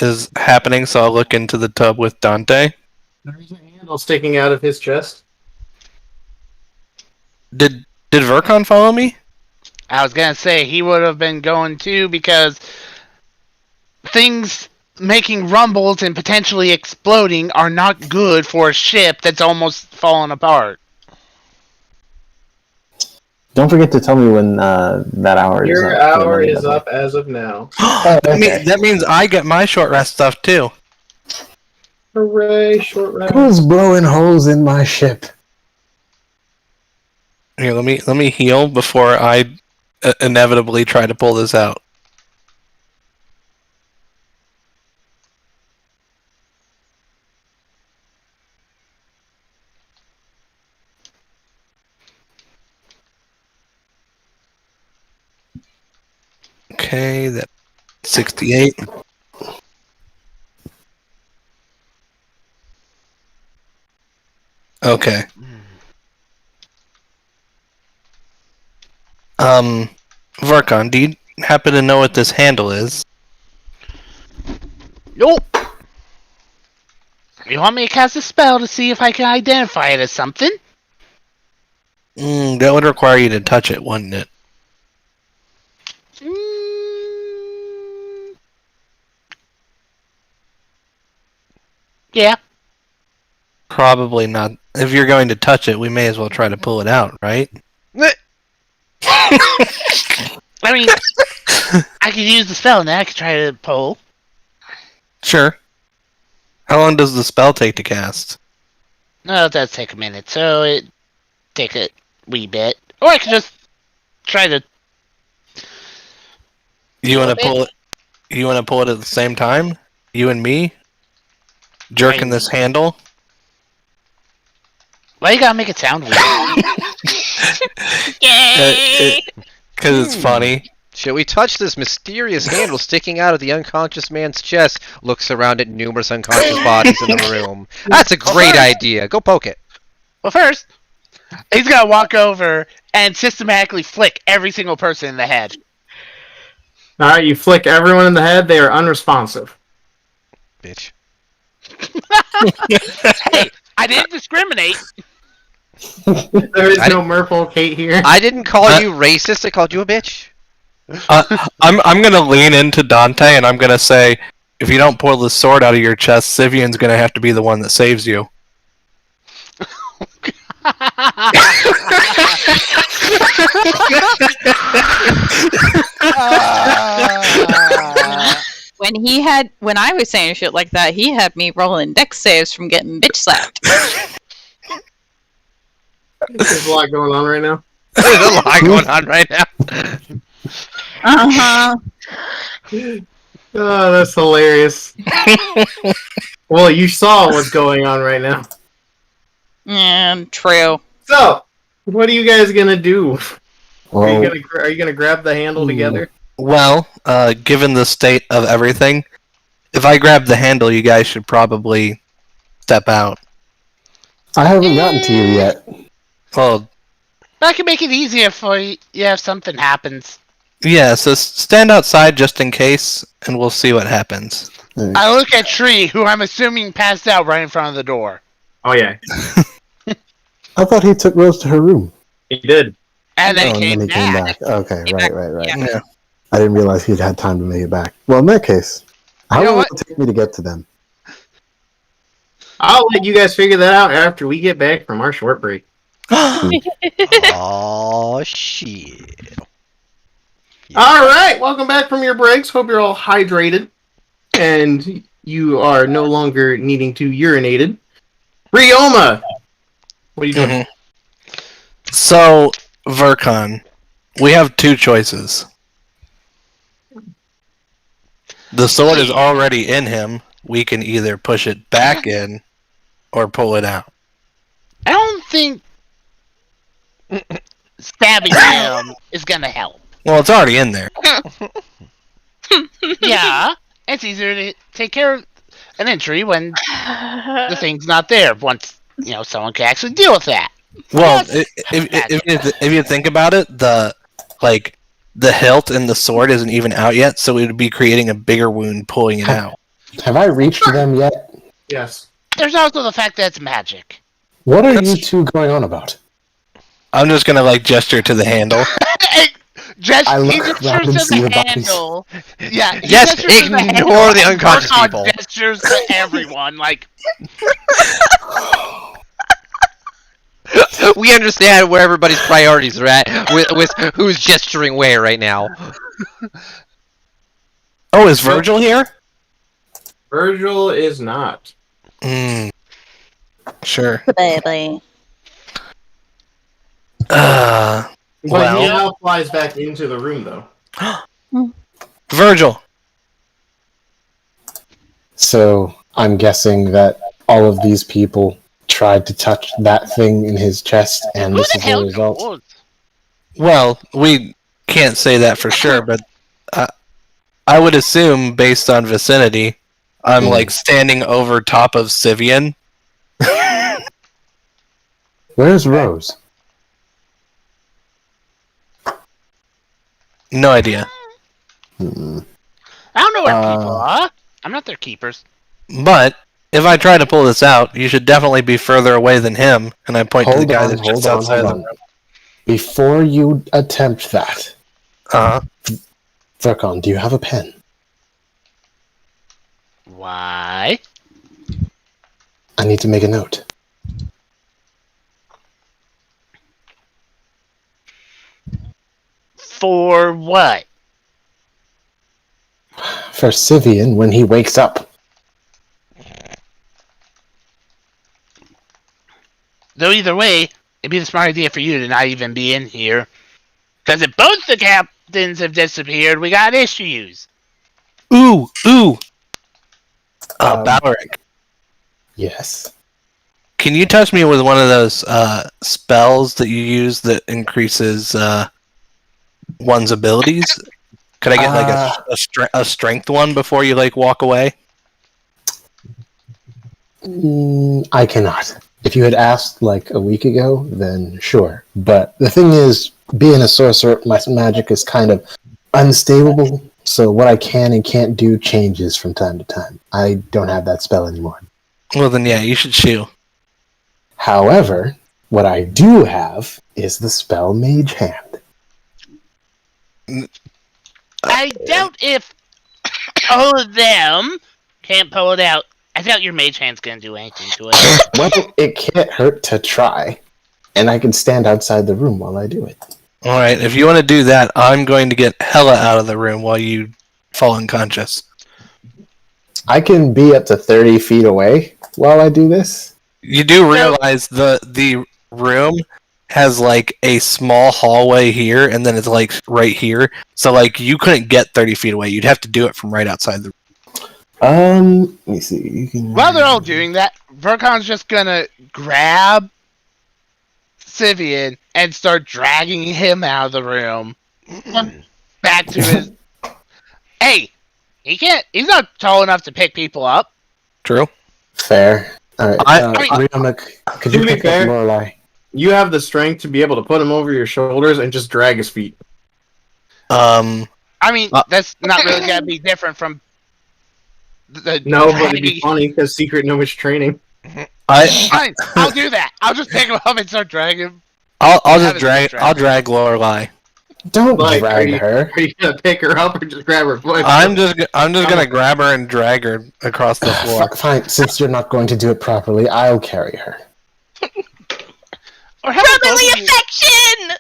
is happening, so I'll look into the tub with Dante. There's a handle sticking out of his chest. Did Vercon follow me? I was gonna say he would have been going too, because things making rumbles and potentially exploding are not good for a ship that's almost fallen apart. Don't forget to tell me when that hour is Your up. hour is up as of now. Oh, okay. That means I get my short rest stuff too. Hooray, short rest. Who's blowing holes in my ship? Here, let me heal before I inevitably try to pull this out. Okay, that 68. Okay. Varkon, do you happen to know what this handle is? Nope. You want me to cast a spell to see if I can identify it as something? That would require you to touch it, wouldn't it? Yeah. Probably not. If you're going to touch it, we may as well try to pull it out, right? I mean, I could use the spell and then I could try to pull. Sure. How long does the spell take to cast? No, it does take a minute, so it take a wee bit. Or I could just try to. You want to bit. pull it? You want to pull it at the same time? You and me? Jerking Right. this handle? Why you gotta make it sound weird? Yay! Because it's funny. Shall we touch this mysterious handle sticking out of the unconscious man's chest? Looks around at numerous unconscious bodies in the room. That's a great idea. Go poke it. Well, first, he's gonna walk over and systematically flick every single person in the head. Alright, you flick everyone in the head, they are unresponsive. Bitch. Hey, I didn't discriminate. There is no Merfolk hate here. I didn't call you racist. I called you a bitch. I'm gonna lean into Dante and I'm gonna say, if you don't pull the sword out of your chest, Sivian's gonna have to be the one that saves you. When I was saying shit like that, he had me rolling dex saves from getting bitch slapped. There's a lot going on right now. There's a lot going on right now. Uh-huh. Oh, that's hilarious. Well, you saw what's going on right now. Yeah, true. So, what are you guys gonna do? Well, Are you gonna grab the handle together? Well, given the state of everything, if I grab the handle, you guys should probably step out. I haven't gotten to you yet. Well, I can make it easier for you if something happens. yeah, so stand outside just in case, and we'll see what happens. I look at Tree, who I'm assuming passed out right in front of the door. Oh yeah, I thought he took Rose to her room. he did. And then Oh, came and then he back. came back. Okay, right. Yeah. Yeah. I didn't realize he'd had time to make it back. Well, in that case, how You know long will what? it take me to get to them? I'll let you guys figure that out after we get back from our short break. Oh shit. All right, welcome back from your breaks. Hope you're all hydrated and you are no longer needing to urinated. Ryoma, what are you doing? Mhm. So, Vercon, we have two choices. The sword is already in him. We can either push it back in or pull it out. I don't think stabbing him is gonna help. Well, it's already in there. Yeah, it's easier to take care of an injury when the thing's not there. Once someone can actually deal with that. Well, Yes. if you think about it, the hilt in the sword isn't even out yet, so it would be creating a bigger wound pulling it out. Have I reached them yet? Yes. There's also the fact that it's magic. What are you two going on about? I'm just gonna gesture to the handle. I He look gestures around and to see the the bodies. handle. Yeah. he Yes, gestures to the ignore handle, the unconscious Vercon people. Gestures to everyone. We understand where everybody's priorities are at with who's gesturing where right now. Oh, is Virgil here? Virgil is not. Sure. Baby. But Well. he now flies back into the room, though. Virgil. So I'm guessing that all of these people tried to touch that thing in his chest, and Who this the is the hell result. knows? Well, we can't say that for sure, but I would assume, based on vicinity, I'm standing over top of Sivian. Where's Rose? No idea. I don't know where people are. I'm not their keepers. But if I try to pull this out, you should definitely be further away than him. And I point to the guy that's just outside the room. Before you attempt that, Vercon, do you have a pen? Why? I need to make a note. For what? For Sivian when he wakes up. Though either way, it'd be the smart idea for you to not even be in here. Because if both the captains have disappeared, we got issues. Ooh! Balaric. Yes. Can you touch me with one of those spells that you use that increases one's abilities? Could I get like a strength one before you like walk away? I cannot. If you had asked like a week ago, then sure. But the thing is, being a sorcerer, my magic is kind of unstable. So what I can and can't do changes from time to time. I don't have that spell anymore. Well, then yeah, you should shoo. However, what I do have is the spell Mage Hand. I doubt if all of them can't pull it out. I doubt your mage hand's gonna do anything to it. Well, it can't hurt to try. And I can stand outside the room while I do it. Alright, if you want to do that, I'm going to get Hella out of the room while you fall unconscious. I can be up to 30 feet away while I do this. You do realize the room has like a small hallway here, and then it's like right here. So like you couldn't get 30 feet away. You'd have to do it from right outside the room. Let me see. You can. While they're all doing that, Verkon's just gonna grab Sivian and start dragging him out of the room. Back to his... Hey! He's not tall enough to pick people up. True. Fair. Alright, Rihanna, could you To be pick fair- up Lorelai? You have the strength to be able to put him over your shoulders and just drag his feet. I mean, that's not really gonna be different from the No, but it'd be funny because secret gnomish training. Fine, I'll do that. I'll just pick him up and start dragging him. I'll drag Lorelai. Don't Like, drag her. Are you gonna pick her up or just grab her foot? I'm just gonna grab her and drag her across the floor. Fine, since you're not going to do it properly, I'll carry her. Or how about Brotherly both of you- affection!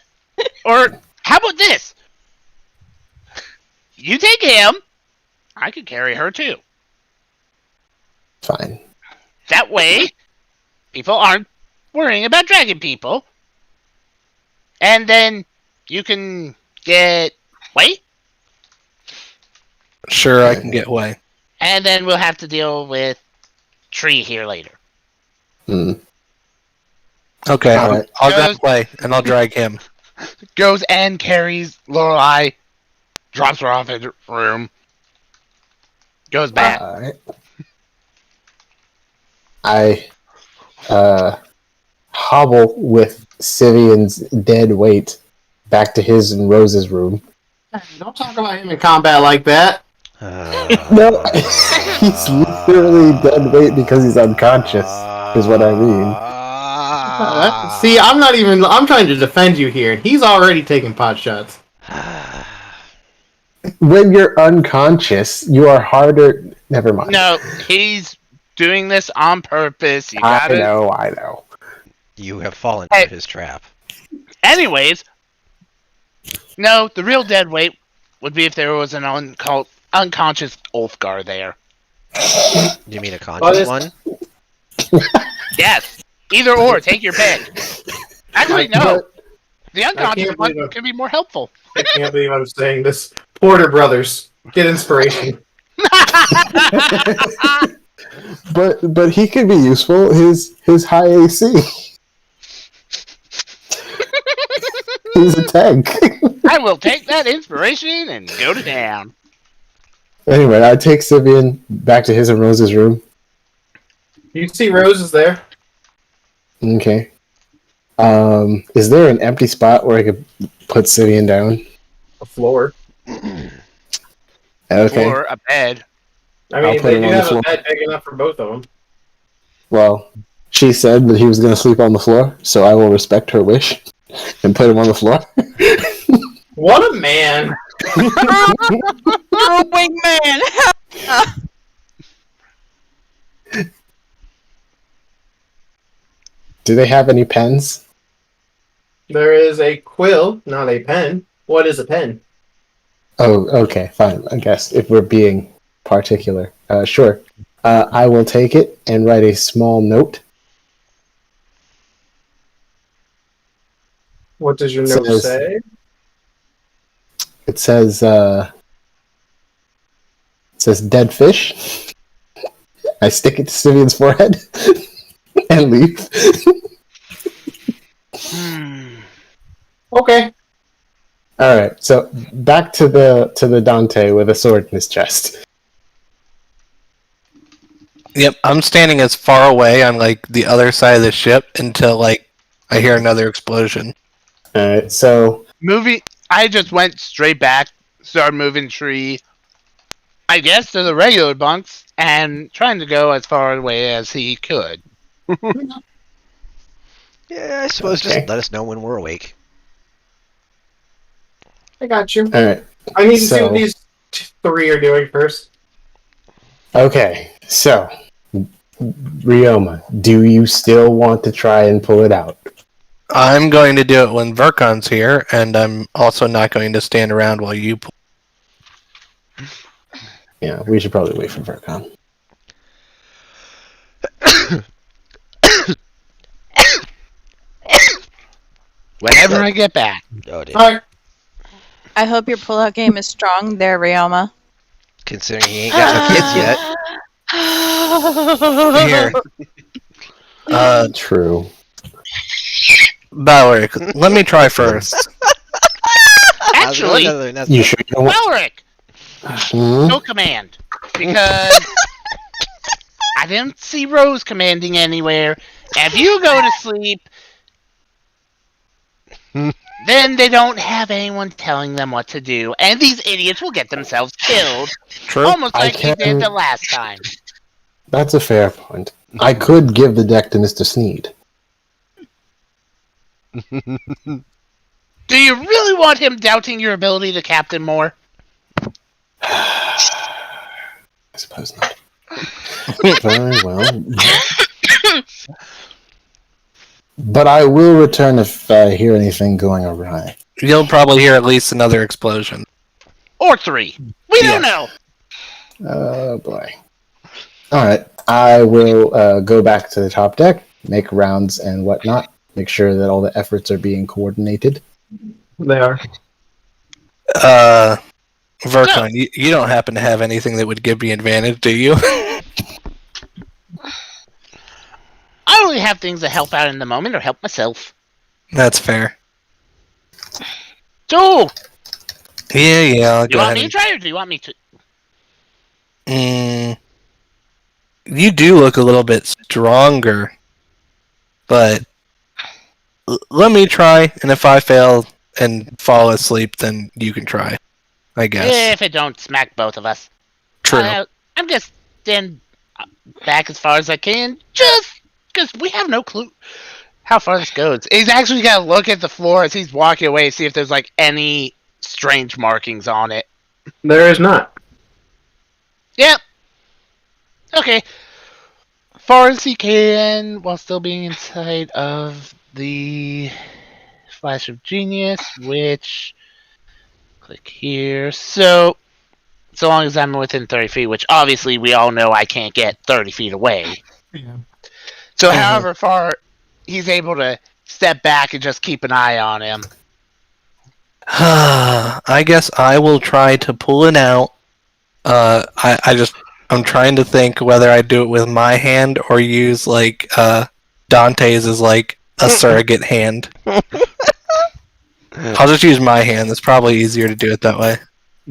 Or how about this? You take him. I could carry her too. Fine. That way, people aren't worrying about dragging people. And then you can get Wait. Sure, I can get away. And then we'll have to deal with Tree here later. Hmm. Okay, Alright. I'll grab away and I'll drag him. Goes and carries Lorelai, drops her off in the room, goes back. Alright. I hobble with Sivian's dead weight back to his and Rose's room. Don't talk about him in combat like that. No, he's literally dead weight because he's unconscious, is what I mean. See, I'm trying to defend you here. He's already taking pot shots. When you're unconscious, you are harder. Never mind. No, he's doing this on purpose. You I gotta. know. You have fallen Hey. for his trap. Anyways, no, the real dead weight would be if there was an unconscious Ulfgar there. You mean a conscious one? Yes, either or, take your pick. Actually, no, the unconscious can't one believe it. can be more helpful. I can't believe I'm saying this. Porter Brothers, get inspiration. But he could be useful. His high AC. He's a tank. I will take that inspiration and go to town. Anyway, I take Sivian back to his and Rose's room. You see Rose is there. Okay. Is there an empty spot where I could put Sivian down? A floor. Okay. Or a bed. I I'll mean, put they him do on the have a floor. bed big enough for both of them. Well, she said that he was going to sleep on the floor, so I will respect her wish and put him on the floor. What a man! You're a wingman! Do they have any pens? There is a quill, not a pen. What is a pen? Oh, okay, fine. I guess if we're being particular, sure. I will take it and write a small note. What does your note Says- say? It says dead fish. I stick it to Sivian's forehead, and leave. Okay. All right, so back to the Dante with a sword in his chest. Yep, I'm standing as far away on like the other side of the ship until like I hear another explosion. All right, so I just went straight back, started moving tree, I guess, to the regular bunks, and trying to go as far away as he could. Yeah, I suppose Okay. just let us know when we're awake. I got you. all right, I need to see what So- these three are doing first. okay, so Ryoma, do you still want to try and pull it out? I'm going to do it when Verkon's here, and I'm also not going to stand around while you pull. Yeah, we should probably wait for Verkon. Whenever I get back. Oh, dear. Alright. I hope your pullout game is strong there, Ryoma. Considering he ain't got no kids yet. Here. True. Balric, let me try first. Actually, You sure you don't want? Balric, Hmm? no command. Because I didn't see Rose commanding anywhere. If you go to sleep, then they don't have anyone telling them what to do. And these idiots will get themselves killed. True. Almost I like you did can- the last time. That's a fair point. I could give the deck to Mr. Sneed. Do you really want him doubting your ability to captain more? I suppose not. Very well. But I will return if I hear anything going awry. You'll probably hear at least another explosion. Or 3. We don't know. Oh boy. Alright, I will go back to the top deck, make rounds and whatnot, make sure that all the efforts are being coordinated. They are. Verkon, you don't happen to have anything that would give me advantage, do you? I only have things that help out in the moment or help myself. That's fair. So, Yeah, I'll do you go want ahead. me to try or do you want me to? You do look a little bit stronger, but let me try, and if I fail and fall asleep, then you can try, I guess. If it don't smack both of us. True. I'm just stand back as far as I can, just because we have no clue how far this goes. He's actually got to look at the floor as he's walking away, see if there's like any strange markings on it. There is not. Yep. Okay. Far as he can, while still being inside of the Flash of Genius, which click here. So long as I'm within 30 feet, which obviously we all know I can't get 30 feet away. Yeah. So however far he's able to step back and just keep an eye on him. I guess I will try to pull it out. I'm trying to think whether I do it with my hand or use like Dante's as like a surrogate hand. I'll just use my hand. That's probably easier to do it that way.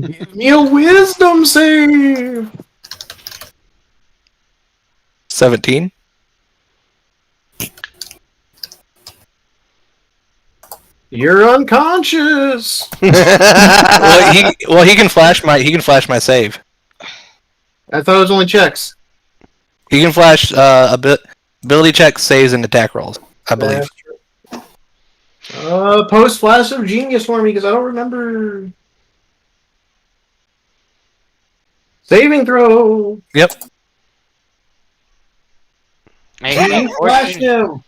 Give me a wisdom save! 17. You're unconscious! Well, he can flash my save. I thought it was only checks. He can flash ability checks, saves, and attack rolls, I believe. That's true. Post Flash of Genius for me, because I don't remember... Saving throw! Yep. Flash him!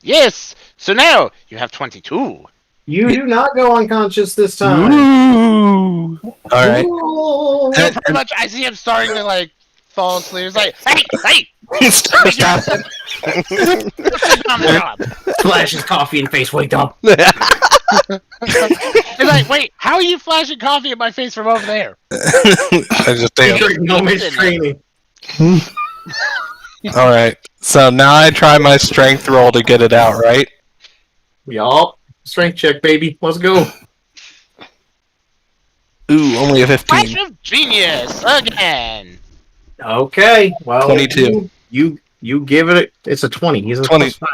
Yes. So now you have 22. You do not go unconscious this time. Ooh. All right. Ooh. So pretty much, I see him starting to like fall asleep. It's like, hey, Stop. on the job. Flashes coffee in face, wake up. It's like, wait, how are you flashing coffee in my face from over there? I just think No training. Alright. So now I try my strength roll to get it out, right? Y'all, strength check, baby. Let's go. Ooh, only a 15. Flash of genius again. Okay. Well, 22. You give it. It's a 20. He's a 20. +5.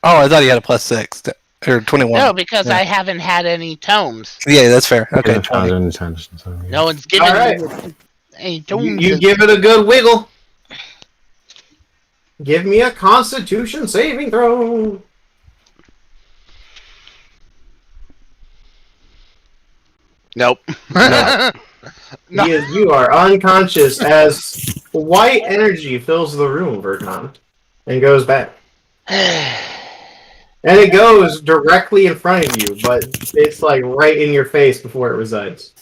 Oh, I thought he had a +6. Or 21. No, because Yeah. I haven't had any tomes. Yeah, that's fair. Okay, 20. No one's given All right. me any tomes. You give it a good wiggle. Give me a Constitution saving throw. Nope. No. You are unconscious as white energy fills the room, Vercon, and goes back. And it goes directly in front of you, but it's like right in your face before it resides.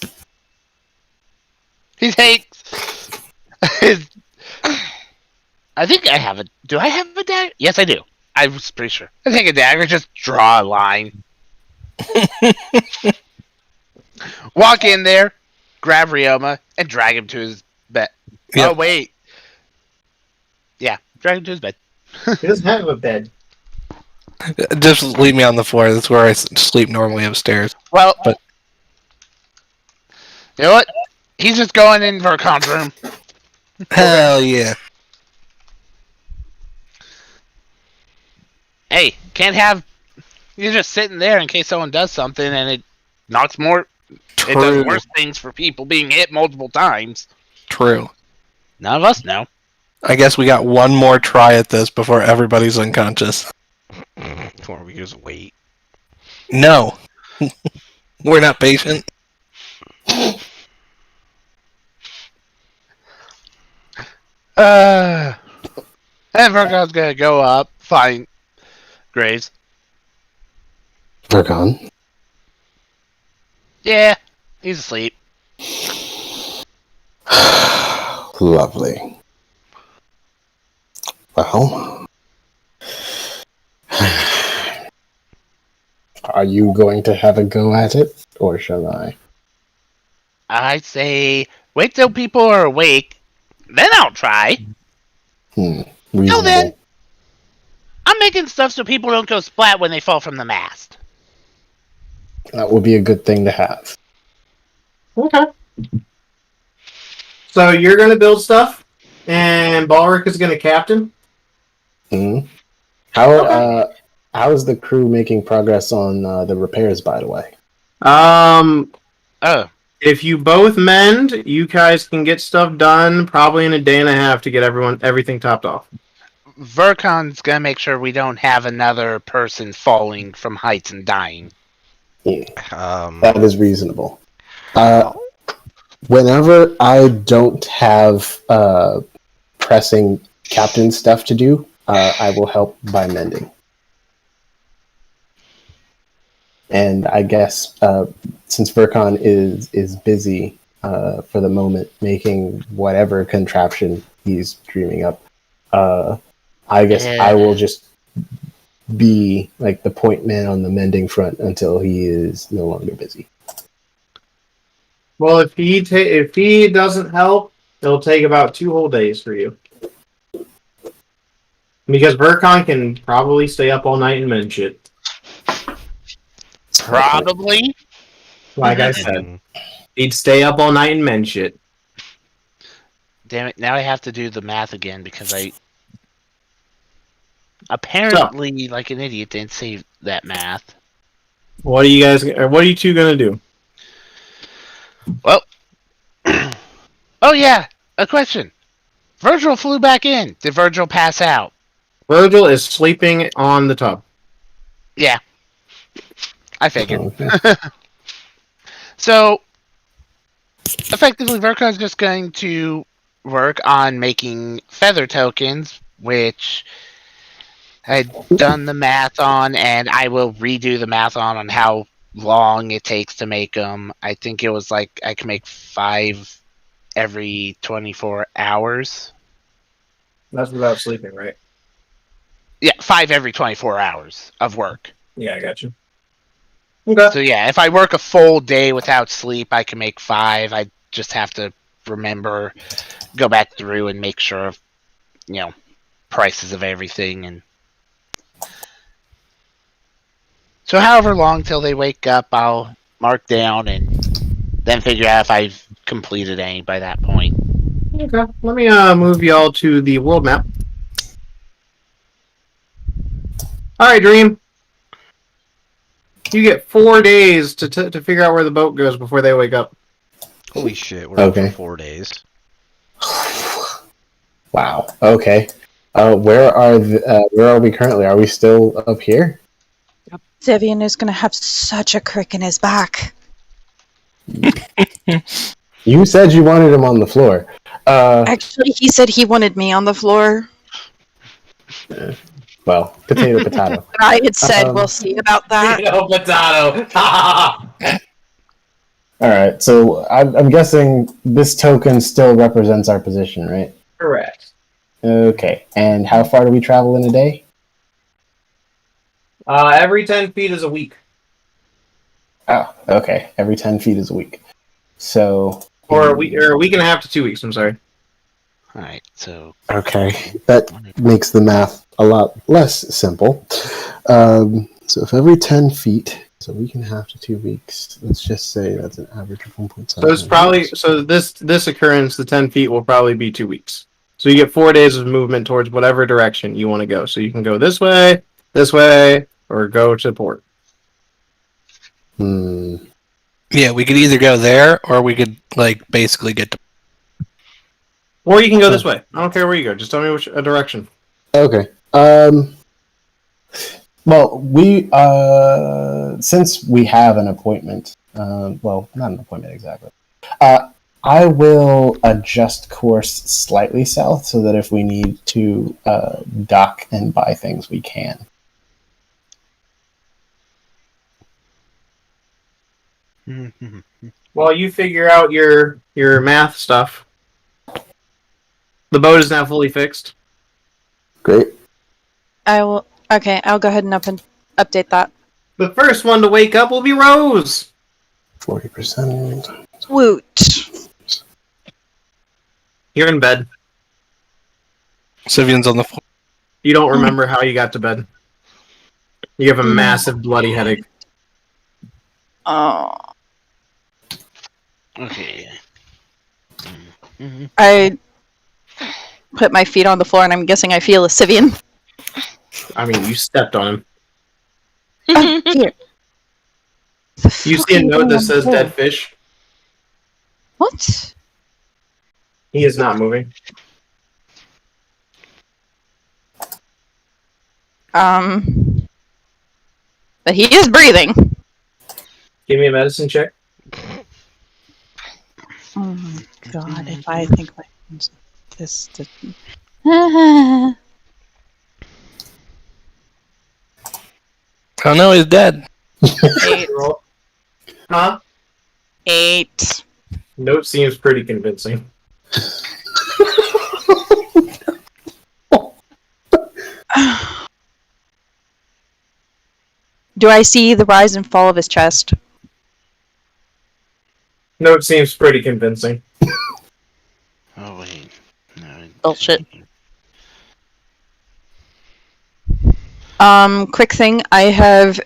He takes his. I think I have a. Do I have a dagger? Yes, I do. I was pretty sure. I take a dagger, just draw a line. Walk in there, grab Ryoma, and drag him to his bed. Yep. Oh, wait. Yeah, drag him to his bed. He doesn't have a bed. Just leave me on the floor. That's where I sleep normally upstairs. Well, But- you know what? He's just going in Vercon's room. Hell yeah. Hey, can't have. You're just sitting there in case someone does something and it knocks more. It does True. worse things for people being hit multiple times. True. None of us know. I guess we got one more try at this before everybody's unconscious. Or we just wait. No. We're not patient. And Vercon's gonna go up, find Graves. Vercon. Yeah, he's asleep. Lovely. Well, are you going to have a go at it, or shall I? I say, wait till people are awake, then I'll try. Reasonable. then. I'm making stuff so people don't go splat when they fall from the mast. That would be a good thing to have. Okay. So you're going to build stuff, and Balric is going to captain? Hmm. How is the crew making progress on the repairs, by the way? Oh, If you both mend, you guys can get stuff done probably in a day and a half to get everything topped off. Vercon's gonna make sure we don't have another person falling from heights and dying. That is reasonable. Whenever I don't have pressing captain stuff to do, I will help by mending. And I guess since Vercon is busy for the moment making whatever contraption he's dreaming up, I guess I will just be like the point man on the mending front until he is no longer busy. Well, if he doesn't help, it'll take about 2 whole days for you. Because Vercon can probably stay up all night and mend shit. Probably. Like I said, he'd stay up all night and mend shit. Damn it! Now I have to do the math again because I apparently, like an idiot, didn't save that math. What are you two gonna do? Well, oh yeah, a question. Virgil flew back in. Did Virgil pass out? Virgil is sleeping on the tub. Yeah, I figured. Okay. So, effectively, Vercon's just going to work on making feather tokens, which I'd done the math on, and I will redo the math on how long it takes to make them. I think it was like I can make 5 every 24 hours. That's without sleeping, right? Yeah, 5 every 24 hours of work. Yeah, I got you. Okay. So yeah, if I work a full day without sleep, I can make 5. I just have to remember, go back through and make sure, prices of everything, and so however long till they wake up, I'll mark down and then figure out if I've completed any by that point. Okay, let me move y'all to the world map. All right, Dream. You get 4 days to figure out where the boat goes before they wake up. Holy shit, we're up for Okay. 4 days. Wow. Okay. Where are we currently? Are we still up here? Vivian is gonna have such a crick in his back. You said you wanted him on the floor. Actually, he said he wanted me on the floor. Well, potato, potato. But I had said Um, we'll see about that. Potato. All right. So I'm guessing this token still represents our position, right? Correct. Okay. And how far do we travel in a day? Every 10 feet is a week. Oh, okay. Every 10 feet is a week. So. Or a week and a half to 2 weeks, I'm sorry. Alright, so Okay. That makes the math a lot less simple. So if every 10 feet, so a week and a half to 2 weeks, let's just say that's an average of 1.7. So it's probably this occurrence, the 10 feet will probably be 2 weeks. So you get 4 days of movement towards whatever direction you want to go. So you can go this way, or go to port. Yeah, we could either go there or we could basically get to. Or you can go this way. I don't care where you go. Just tell me which direction. Okay. Well, we since we have an appointment. Well, not an appointment exactly. I will adjust course slightly south so that if we need to dock and buy things, we can. While you figure out your math stuff, the boat is now fully fixed. Great. I will. Okay, I'll go ahead and update that. The first one to wake up will be Rose. 40%. Woot. You're in bed. Sivian's on the floor. You don't remember how you got to bed. You have a massive bloody headache. Oh. okay. I put my feet on the floor, and I'm guessing I feel a Sivian. I mean, you stepped on him. Oh, dear. You see a note that says dead fish. What? He is not moving. But he is breathing. Give me a medicine check. Oh my god, if I think my this Oh no, he's dead. 8. Huh? 8. Note seems pretty convincing. Do I see the rise and fall of his chest? Note seems pretty convincing. Oh wait. No. Bullshit. Quick thing, I have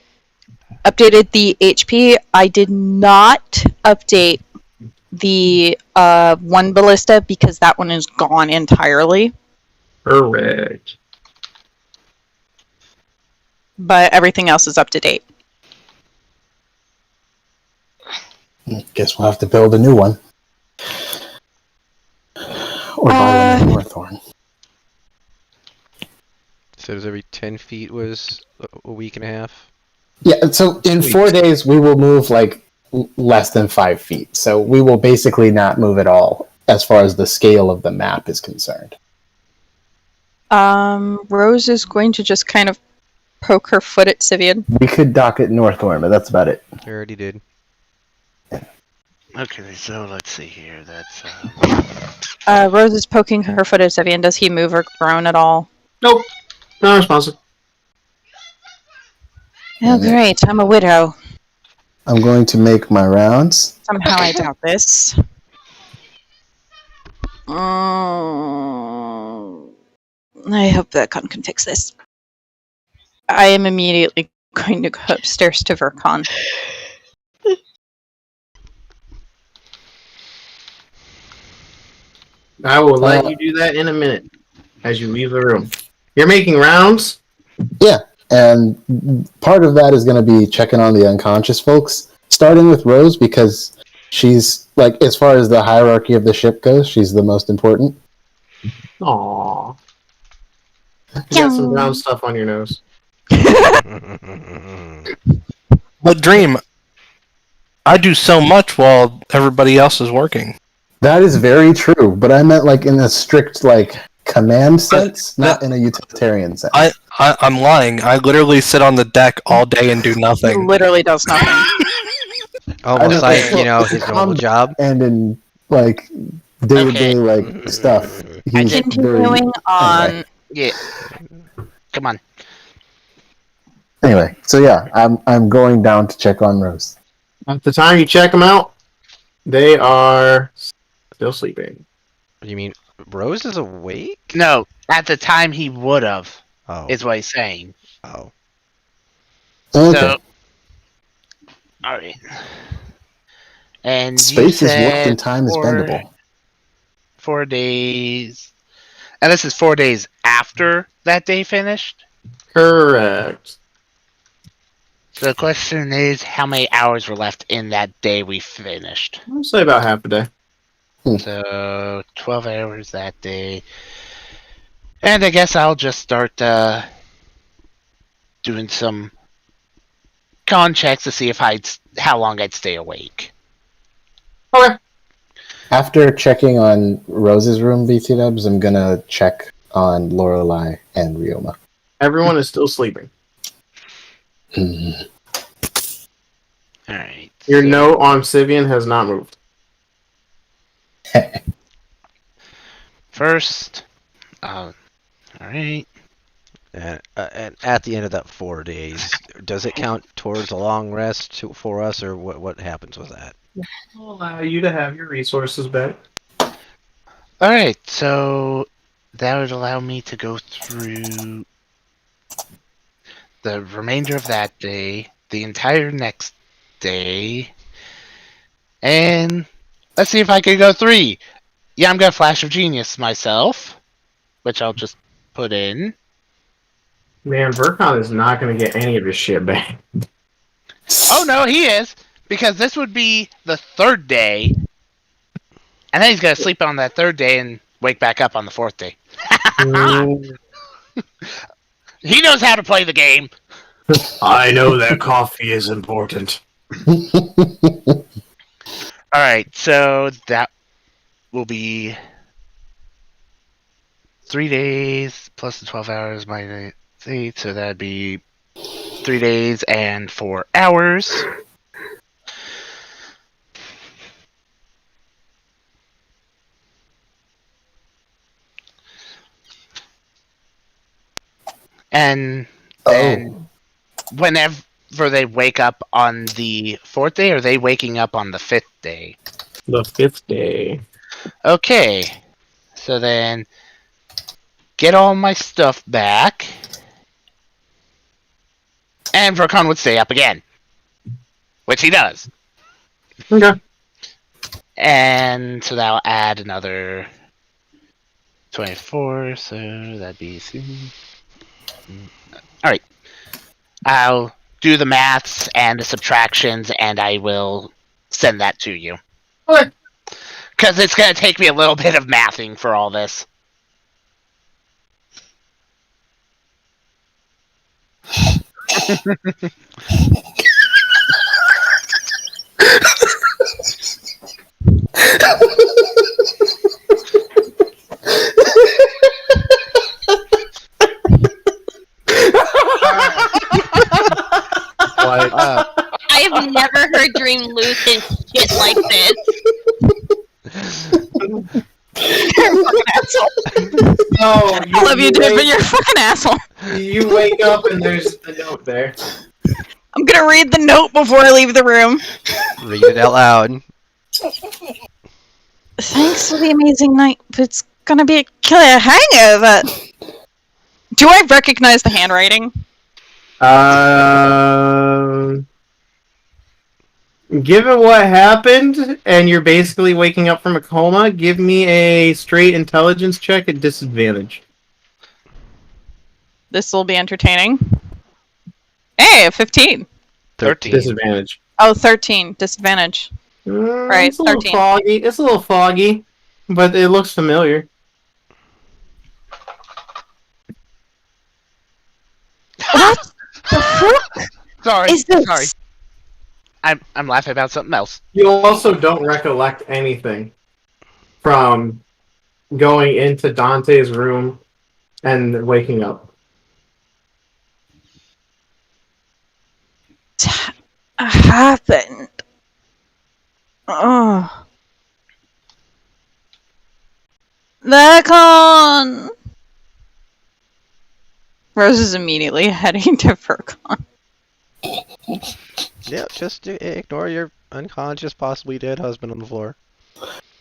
updated the HP. I did not update the one ballista because that one is gone entirely. Correct. But everything else is up to date. Guess we'll have to build a new one. Or buy one at Northorn. So every 10 feet was a week and a half? Yeah, so in 4 days we will move less than 5 feet. So we will basically not move at all as far as the scale of the map is concerned. Rose is going to just kind of poke her foot at Sivian. We could dock at Northorn, but that's about it. I already did. Okay, so let's see here. That's Rose is poking her foot at Sivian. Does he move or groan at all? Nope. Not responsive. Oh, great. I'm a widow. I'm going to make my rounds. Somehow I doubt this. I hope that con can fix this. I am immediately going to go upstairs to Vercon. I will let you do that in a minute as you leave the room. You're making rounds? Yeah, and part of that is going to be checking on the unconscious folks, starting with Rose because she's, like, as far as the hierarchy of the ship goes, she's the most important. Aww. You got some brown stuff on your nose. But Dream, I do so much while everybody else is working. That is very true, but I meant, like, in a strict, like, command sense, not in a utilitarian sense. I'm lying. I literally sit on the deck all day and do He nothing. literally does nothing. Almost like, his it's normal job. And in, like, day-to-day, like, stuff. He's Continuing on. Anyway. Yeah. Come on. Anyway, so yeah, I'm going down to check on Rose. At the time you check them out, they are still sleeping. You mean Rose is awake? No, at the time he would have, Oh. is what he's saying. Oh. Okay. So, alright. And Space you is warped said and time is bendable. 4 days. And this is 4 days after that day finished? Correct. So the question is, how many hours were left in that day we finished? I'll say about half a day. So 12 hours that day. And I guess I'll just start doing some con checks to see if how long I'd stay awake. Okay. After checking on Rose's room, BT Dubs, I'm gonna check on Lorelei and Ryoma. Everyone is still sleeping. Alright. Your note on Sivian has not moved. First, alright. And at the end of that 4 days, does it count towards a long rest for us, or what happens with that? I'll allow you to have your resources back. Alright, so that would allow me to go through the remainder of that day, the entire next day, and let's see if I can go 3. Yeah, I'm gonna Flash of Genius myself, which I'll just put in. Man, Vercon is not going to get any of his shit back. Oh no, he is! Because this would be the 3rd day, and then he's gonna sleep on that 3rd day and wake back up on the 4th day. He knows how to play the game. I know that coffee is important. Alright, so that will be 3 days plus the 12 hours minus 8, so that'd be 3 days and 4 hours. And then whenever they wake up on the 4th day, or are they waking up on the 5th day? The 5th day. Okay, so then get all my stuff back, and Vercon would stay up again, which he does. Okay. And so that'll add another 24, so that'd be... Alright. I'll do the maths and the subtractions, and I will send that to you. Okay. Because it's going to take me a little bit of mathing for all this. I've never heard Dream lose his shit like this. No, I love you, dude, but you're a fucking asshole. You wake up and there's the note there. I'm gonna read the note before I leave the room. Read it out loud. Thanks for the amazing night, but it's gonna be a killer hangover. Do I recognize the handwriting? Given what happened, and you're basically waking up from a coma, give me a straight intelligence check at disadvantage. This will be entertaining. Hey, 15. 13. Disadvantage. Oh, 13. Disadvantage. Right, It's a little 13. foggy. It's a little foggy, but it looks familiar. What the fuck Sorry. is this? Sorry. I'm laughing about something else. You also don't recollect anything from going into Dante's room and waking up. Happened? Oh. Vercon! Rose is immediately heading to Vercon. Yeah, just ignore your unconscious, possibly dead husband on the floor.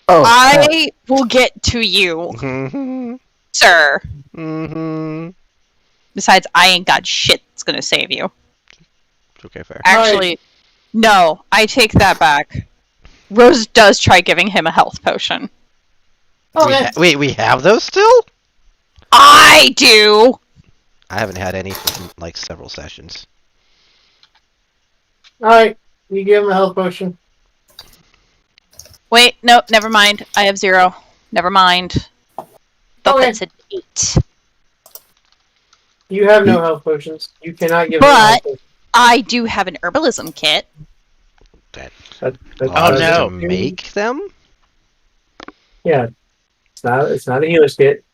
Oh, I will get to you, Mm-hmm. sir. Mm-hmm. Besides, I ain't got shit that's gonna save you. Okay, fair. Actually, no, I take that back. Rose does try giving him a health potion. Wait, we have those still? I do! I haven't had any for like several sessions. Alright, you give him a health potion. Wait, no, never mind. I have 0. Never mind. But Okay. that's an 8. You have no health potions. You cannot give him a But- health potion. I do have an herbalism kit. That Allows us no. to make them? Yeah. It's not a healer's kit.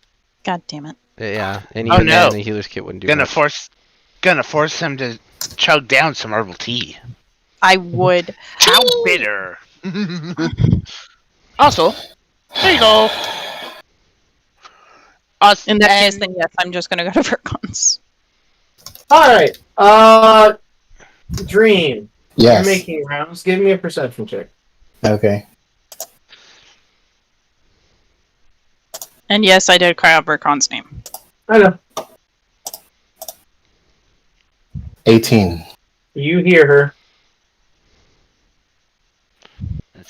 God damn it. Yeah, and Oh, even no. then, the healer's kit wouldn't do Gonna much. force him to chug down some herbal tea. I would. How bitter. Also, there you go. Us In that case, and then yes, I'm just gonna go to Vercons. Alright. Dream. yes. You're making rounds. Give me a perception check. Okay. And yes, I did cry out Vercon's name. I know. 18. You hear her.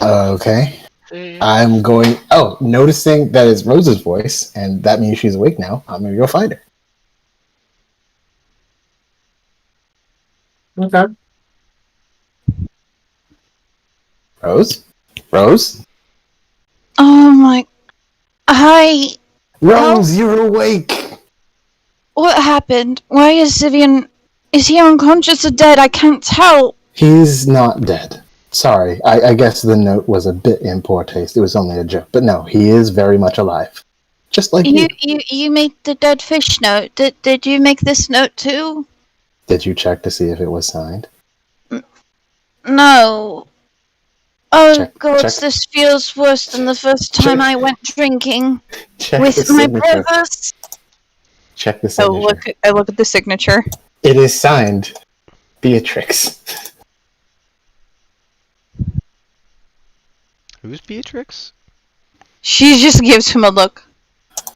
Okay. I'm going. Oh, noticing that it's Rose's voice, and that means she's awake now. I'm gonna go find her. Okay. Rose? Rose? Oh my. Hi. Rose, you're awake! What happened? Why is Sivian. Is he unconscious or dead? I can't tell. He's not dead. Sorry, I guess the note was a bit in poor taste. It was only a joke. But no, he is very much alive. Just like you. You made the dead fish note. Did you make this note too? Did you check to see if it was signed? No. Oh Check- god, check. this feels worse than the first time Check. I went drinking Check with the my signature. brothers. Check the I signature. look at the signature. It is signed Beatrix. Who's Beatrix? She just gives him a look.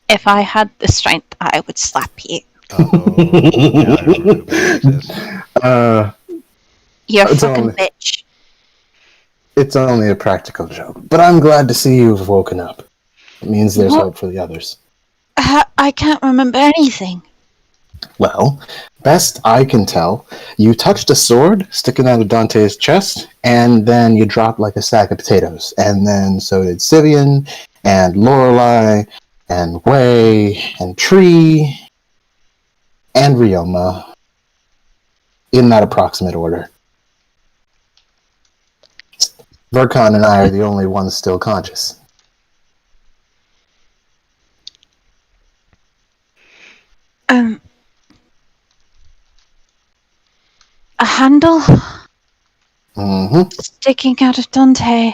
If I had the strength, I would slap you. Oh, yeah, I remember who Beatrix is. You It's fucking only- bitch. It's only a practical joke. But I'm glad to see you've woken up. It means there's What? hope for the others. I can't remember anything. Well, best I can tell, you touched a sword sticking out of Dante's chest, and then you dropped like a sack of potatoes. And then so did Sivian, and Lorelei, and Way, and Tree, and Ryoma. In that approximate order. Vercon and I are the only ones still conscious. A handle Mm-hmm. sticking out of Dante.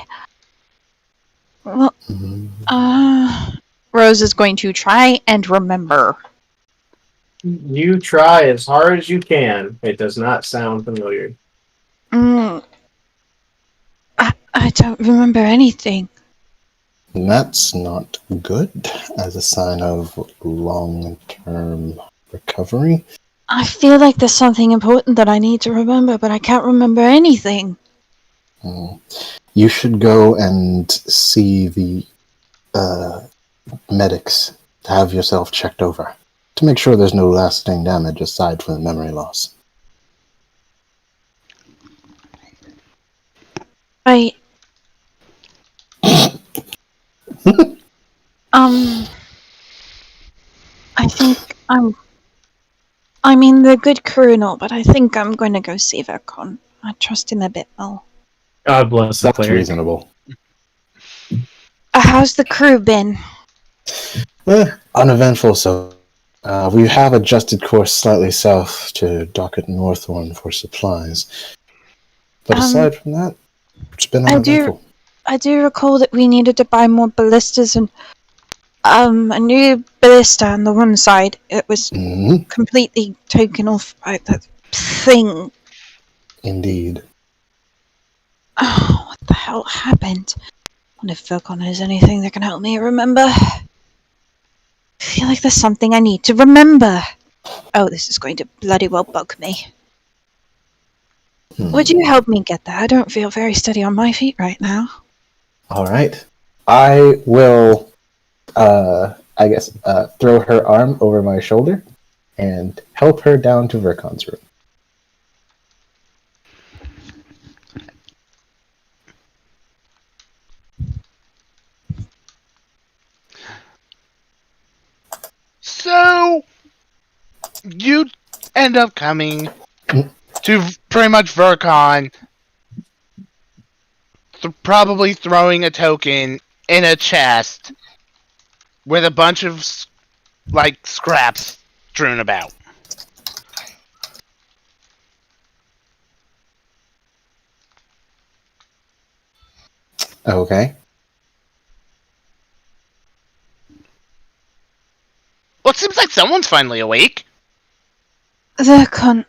Well, Rose is going to try and remember. You try as hard as you can. It does not sound familiar. I don't remember anything. That's not good as a sign of long-term recovery. I feel like there's something important that I need to remember, but I can't remember anything. You should go and see the medics to have yourself checked over to make sure there's no lasting damage aside from the memory loss. I I think I mean, they're good crew and all, but I think I'm going to go see Vercon. I trust him a bit more. God bless the That's cleric. reasonable. How's the crew been? Uneventful, so we have adjusted course slightly south to dock at Northhorn for supplies. But aside from that, it's been uneventful. I do recall that we needed to buy more ballistas and a new ballista on the one side. It was completely taken off by that thing. Indeed. Oh, what the hell happened? I wonder if Vilcon has anything that can help me remember. I feel like there's something I need to remember. Oh, this is going to bloody well bug me. Would you help me get there? I don't feel very steady on my feet right now. All right. I will, throw her arm over my shoulder and help her down to Vercon's room. So, you end up coming to pretty much Vercon, probably throwing a token in a chest with a bunch of, scraps strewn about. Okay. Well, it seems like someone's finally awake. Vercon.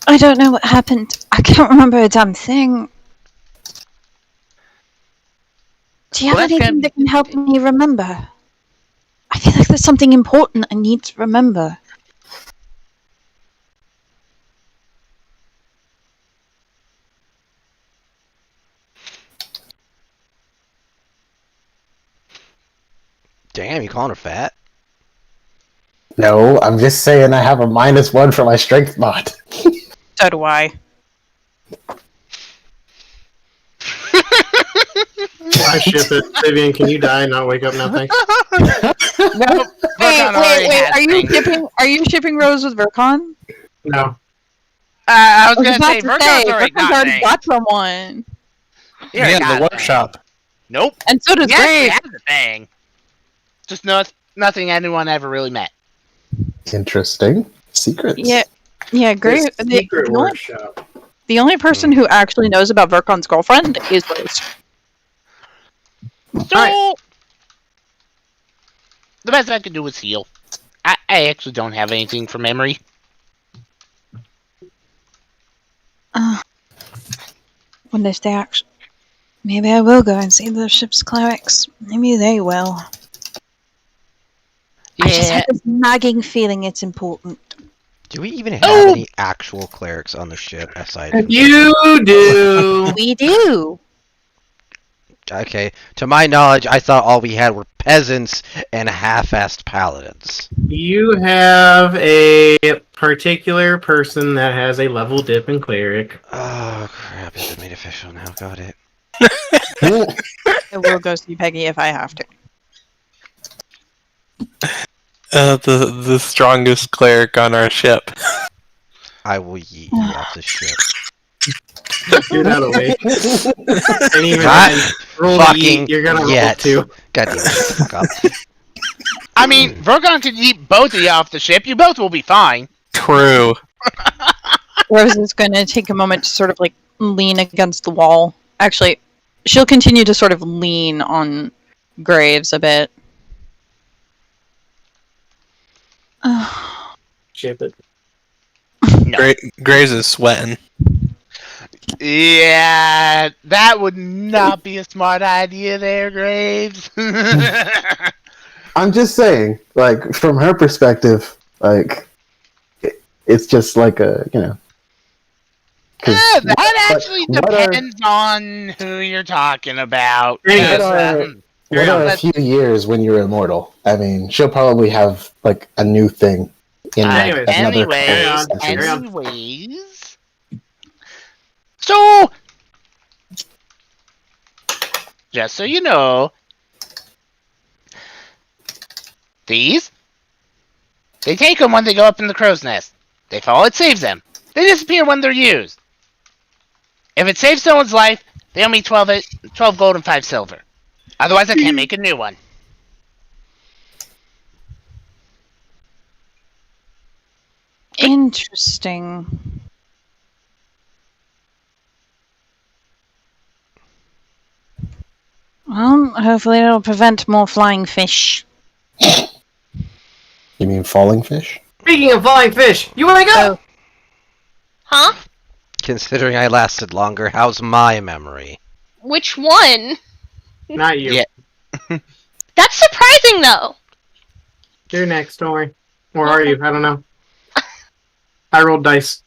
I don't know what happened. I can't remember a damn thing. Do you have anything that can help me remember? I feel like there's something important I need to remember. Damn, you calling her fat? No, I'm just saying I have a -1 for my strength mod. So do I. I ship it. Vivian, can you die and not wake up now? Thanks. Nope. Wait. Are you shipping Rose with Vercon? No. I was gonna say, Vercon's Vercon's already got someone. Yeah, the workshop. Nope. And so does Yes, Graves. he has a thing. Just nothing anyone ever really met. Interesting. Secrets. Yeah, Graves. Secret workshop. The only person who actually knows about Vercon's girlfriend is Rose. So, the best I can do is heal. I actually don't have anything from memory. Wonder if they actually... Maybe I will go and see the ship's clerics. Maybe they will. I just have this nagging feeling it's important. Do we even have any actual clerics on the ship aside from... You do! We do! Okay, to my knowledge, I thought all we had were peasants and half-assed paladins. You have a particular person that has a level dip in cleric. Oh crap, is it made official now? Got it. I will go see Peggy if I have to. The strongest cleric on our ship. I will yeet you off the ship. Get that away. And even Not then, roll fucking eat, you're gonna yet. roll 2. God damn it, shut the fuck up. I mean, Vergon can eat both of you off the ship. You both will be fine. True. Rose is going to take a moment to sort of like lean against the wall. Actually, she'll continue to sort of lean on Graves a bit. Ship it. No. Graves is sweating. Yeah, that would not be a smart idea there, Graves. I'm just saying, like, from her perspective, Like, it's just like a, you know. 'Cause That actually what are- depends on who you're talking about. What What are, what are a let's- few years when you're immortal? I mean, she'll probably have like a new thing in like Anyways. another couple Carry on, centuries. carry on. anyways. So, just so you know, these, they take them when they go up in the crow's nest. They fall, it saves them. They disappear when they're used. If it saves someone's life, they owe me 12 gold and 5 silver. Otherwise, I can't make a new one. Interesting. Well, hopefully it'll prevent more flying fish. You mean falling fish? Speaking of flying fish, you wanna go? Huh? Considering I lasted longer, how's my memory? Which one? Not you. Yeah. That's surprising, though. You're next, don't worry. Or are you? I don't know. I rolled dice.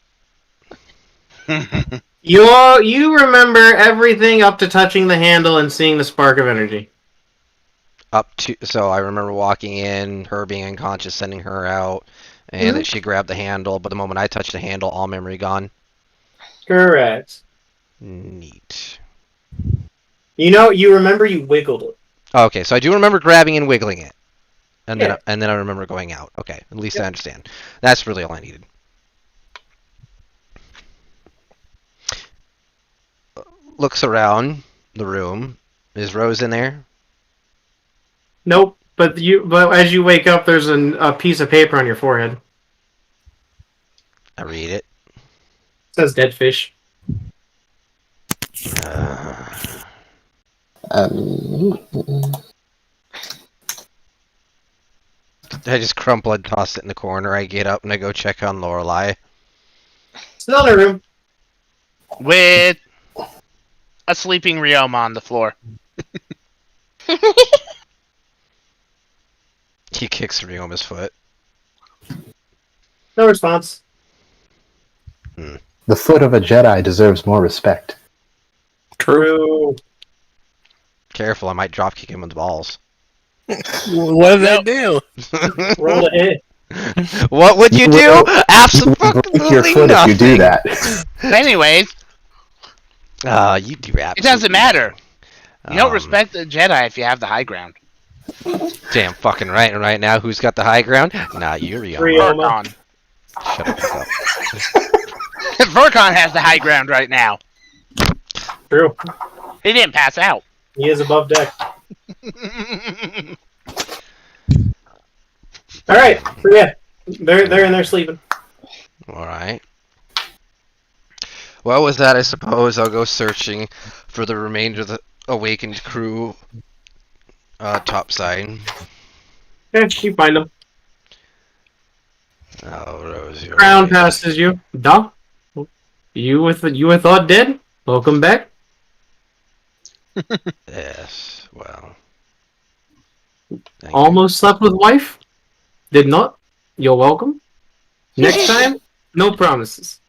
You remember everything up to touching the handle and seeing the spark of energy. So I remember walking in, her being unconscious, sending her out, and that she grabbed the handle, but the moment I touched the handle, all memory gone. Correct. Neat. You remember you wiggled it. Okay, so I do remember grabbing and wiggling it. And Yeah. then I remember going out. Okay, at least I understand. That's really all I needed. Looks around the room. Is Rose in there? Nope. But as you wake up, there's a piece of paper on your forehead. I read it. It says dead fish. I just crumple and toss it in the corner. I get up and I go check on Lorelei. Still in her room. With a sleeping Ryoma on the floor. He kicks Ryoma's foot. No response. The foot of a Jedi deserves more respect. True. Careful, I might drop kick him in the balls. What did that do? Roll a hit. What would you You do? will- break Absolutely your foot nothing. if you do that. Anyways, You do absolutely. it doesn't matter. You don't Um, respect the Jedi if you have the high ground. Damn fucking right. And right now, who's got the high ground? Not you, Ryoma. Ryoma. Furcon. Shut up. Pick up. Furcon has the high ground right now. True. He didn't pass out. He is above deck. All right. Yeah. They're in there sleeping. All right. Well, with that, I suppose I'll go searching for the remainder of the awakened crew. Topside. Yeah, you find them. Oh, Rose, you're Crown right. passes you. Duh. You with thought dead? Welcome back. Yes. Well. Thank you. Almost slept with wife. Did not. You're welcome. Next time, no promises.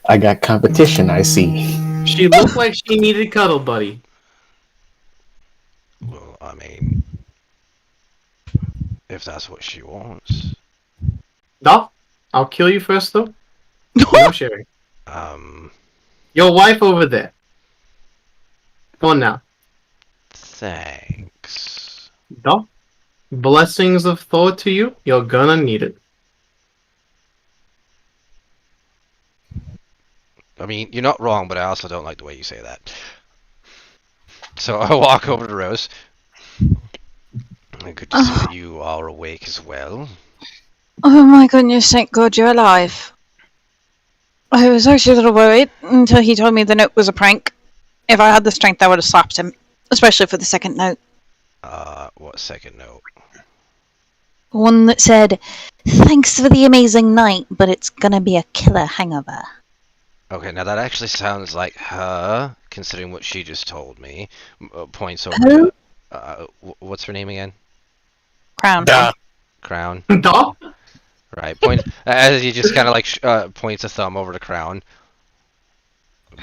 I got competition, I see. She looked like she needed cuddle buddy. Well, I mean, if that's what she wants. Duh. I'll kill you first though. No sharing. Your wife over there. Go on now. Thanks. Duh. Blessings of Thor to you. You're gonna need it. I mean, you're not wrong, but I also don't like the way you say that. So I walk over to Rose. Good to see that you are awake as well. Oh my goodness, thank God you're alive. I was actually a little worried until he told me the note was a prank. If I had the strength, I would have slapped him. Especially for the second note. What second note? One that said, "Thanks for the amazing night, but it's gonna be a killer hangover." Okay, now that actually sounds like her, considering what she just told me. Points over Who? to, what's her name again? Crown. Duh. Crown. Duh. Right. Point as he just kind of like points a thumb over to Crown.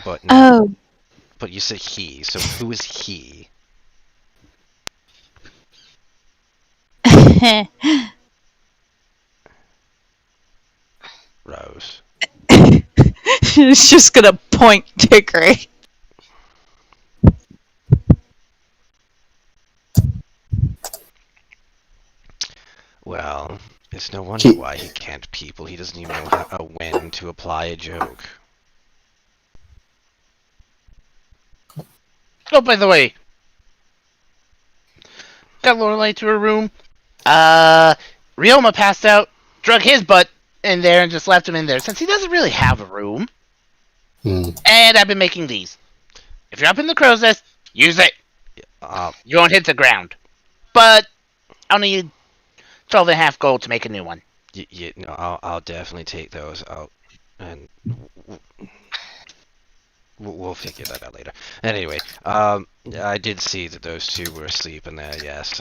But no. Oh. But you said he, so who is he? Rose. She's just gonna point to Gray. Well, it's no wonder why he can't people. He doesn't even know when to apply a joke. Oh, by the way, got Lorelei to her room. Ryoma passed out, drug his butt in there, and just left him in there since he doesn't really have a room. And I've been making these. If you're up in the crow's nest, use it. You won't hit the ground. But I'll need 12.5 gold to make a new one. No, I'll definitely take those out, and we'll figure that out later. Anyway, I did see that those two were asleep in there. Yes.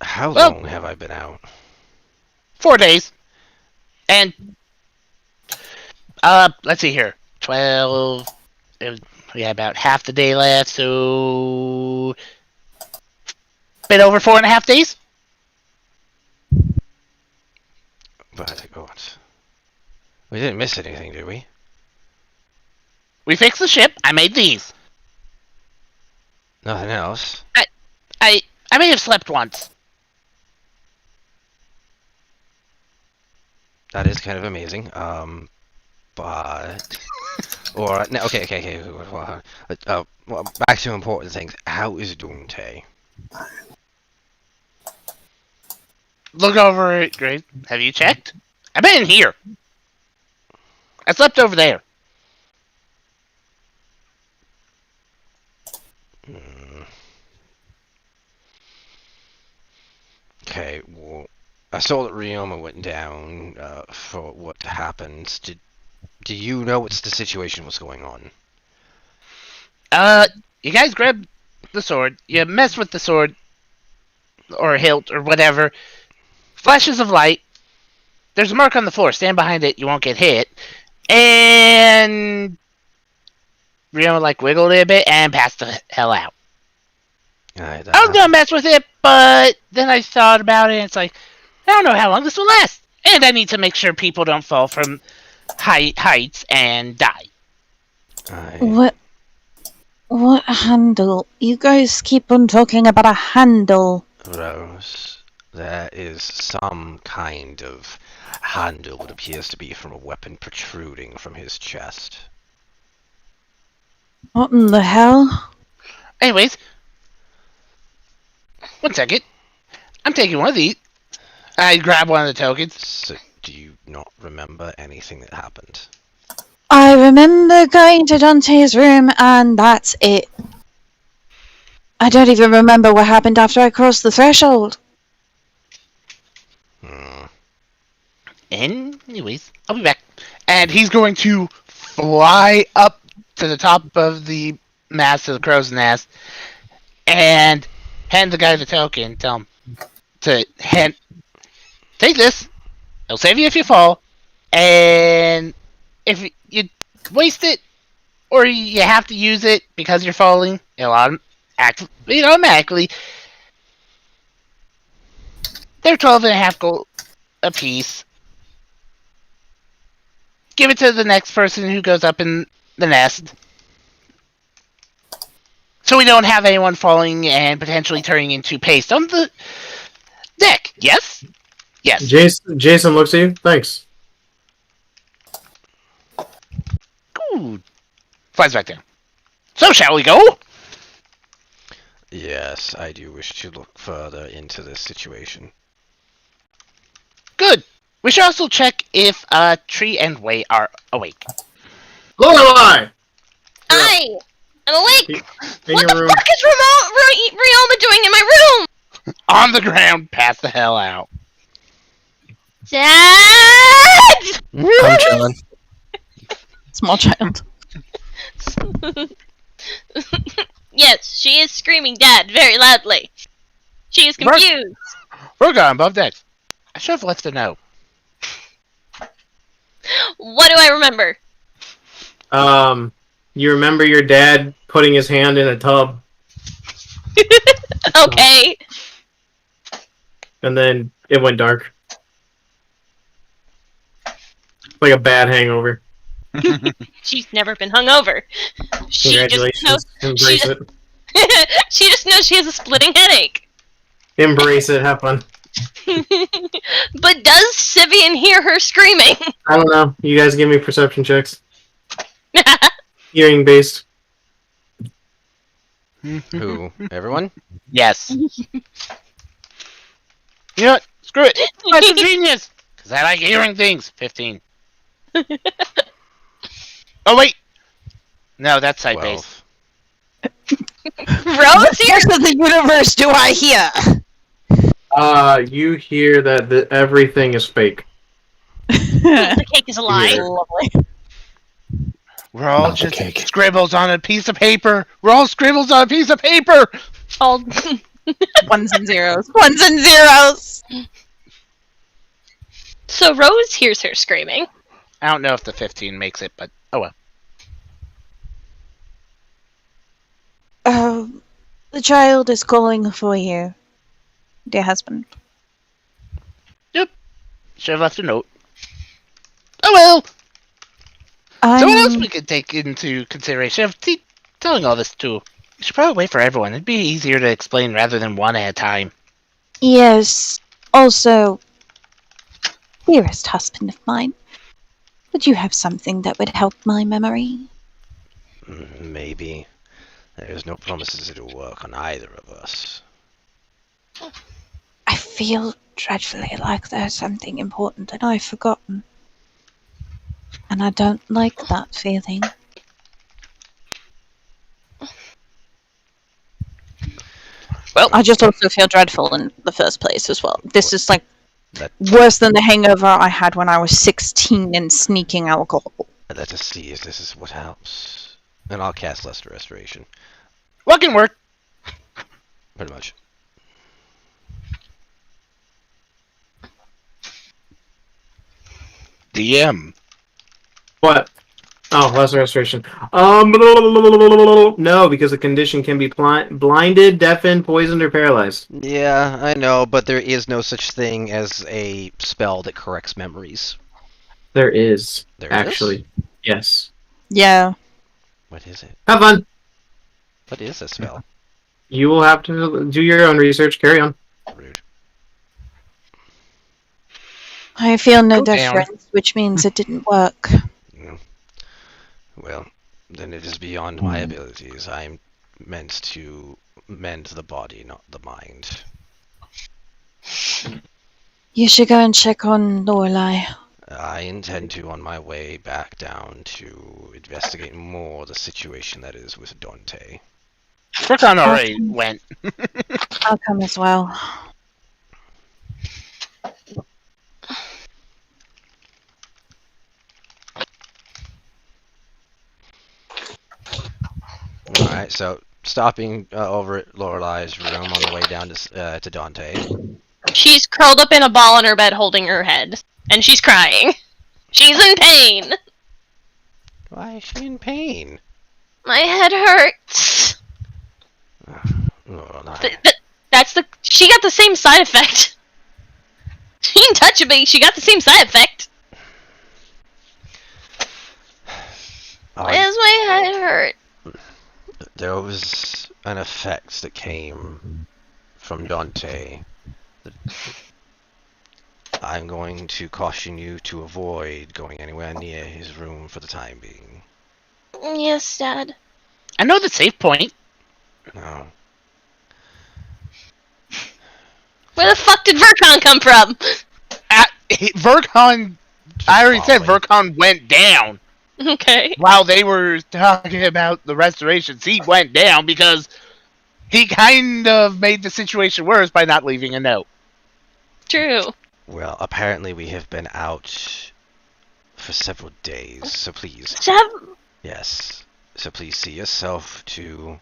How long have I been out? 4 days. And let's see here. 12. We had about half the day left, so been over 4.5 days. But what? We didn't miss anything, did we? We fixed the ship. I made these. Nothing else. I may have slept once. That is kind of amazing. But or no, okay. Well, back to important things. How is Dante? Look over it, Grace. Have you checked? I've been in here. I slept over there. Okay, well, I saw that Ryoma went down for what happened. Do you know what's the situation was going on? You guys grab the sword. You mess with the sword or hilt or whatever. Flashes of light. There's a mark on the floor. Stand behind it. You won't get hit. And Ryoma wiggled it a bit and passed the hell out. I was gonna mess with it, but then I thought about it, and it's like, I don't know how long this will last, and I need to make sure people don't fall from heights and die. What handle? You guys keep on talking about a handle. Rose, there is some kind of handle that appears to be from a weapon protruding from his chest. What in the hell? Anyways, 1 second. I'm taking one of these. I grab one of the tokens. So, do you not remember anything that happened? I remember going to Dante's room, and that's it. I don't even remember what happened after I crossed the threshold. Anyways, I'll be back. And he's going to fly up to the top of the mast of the crow's nest and hand the guy the token. Tell him to take this. It'll save you if you fall. And if you waste it or you have to use it because you're falling, it'll automatically. They're 12.5 gold a piece. Give it to the next person who goes up in the nest. So we don't have anyone falling and potentially turning into paste on the deck. Yes? Yes. Jason looks at you. Thanks. Ooh. Flies back down. So shall we go? Yes, I do wish to look further into this situation. Good. We should also check if Tree and Way are awake. Lorelei! I'm awake! In What your the room. fuck is Ryoma doing in my room? On the ground, pass the hell out. Dad! I'm chilling. Small child. Yes, she is screaming Dad very loudly. She is confused. We're going above decks. I should have left a note. What do I remember? You remember your dad putting his hand in a tub, Okay. and then it went dark. Like a bad hangover. She's never been hungover. She just knows. Congratulations. She Embrace just, it. she just knows she has a splitting headache. Embrace it. Have fun. But does Sivian hear her screaming? I don't know. You guys give me perception checks. Hearing based. Who? Everyone? Yes. You know what? Screw it. That's a genius. Because I like hearing things. 15. Oh, wait. No, that's side base. 12. Rose here. Rest of the universe do I hear? You hear that everything is fake. The cake is a lie. Lovely. We're all Not the just cake. scribbles on a piece of paper. We're all scribbles on a piece of paper. All Ones and zeros. Ones and zeros! So Rose hears her screaming. I don't know if the 15 makes it, but oh well. The child is calling for you, dear husband. Should have left a note. Oh well. So what else I'm... we could take into consideration of telling all this to? We should probably wait for everyone. It'd be easier to explain rather than one at a time. Yes. Also, dearest husband of mine, would you have something that would help my memory? Maybe. There's no promises it'll work on either of us. I feel dreadfully like there's something important that I've forgotten. And I don't like that feeling. Well, I just also feel dreadful in the first place as well. This is like That- worse than the hangover I had when I was 16 and sneaking alcohol. Let us see if this is what helps. And I'll cast Lesser Restoration. what can work? Pretty much. DM. What? Oh, lesser restoration. No, because the condition can be blinded, deafened, poisoned, or paralyzed. Yeah, I know, but there is no such thing as a spell that corrects memories. There is, There actually. Yes. Yeah. What is it? Have fun. What is a spell? You will have to do your own research. Carry on. Rude. I feel no Go down. difference, which means it didn't work. Well, then it is beyond my abilities. I'm meant to mend the body, not the mind. You should go and check on Lorelai. I intend to on my way back down to investigate more the situation that is with Dante. Fricon already went. I'll come as well. Alright, so stopping over at Lorelai's room on the way down to Dante. She's curled up in a ball on her bed holding her head. And she's crying. She's in pain. Why is she in pain? My head hurts. Lorelai. That's the... She got the same side effect. She didn't touch it, but she got the same side effect. Why does my head hurt? There was an effect that came from Dante. I'm going to caution you to avoid going anywhere near his room for the time being. Yes, Dad. I know the safe point. No. Where the fuck did Vercon come from? Vercon. I already said Vercon went down. Okay. While they were talking about the restorations, he went down because he kind of made the situation worse by not leaving a note. True. Well, apparently we have been out for several days, so please. Yes. So please see yourself to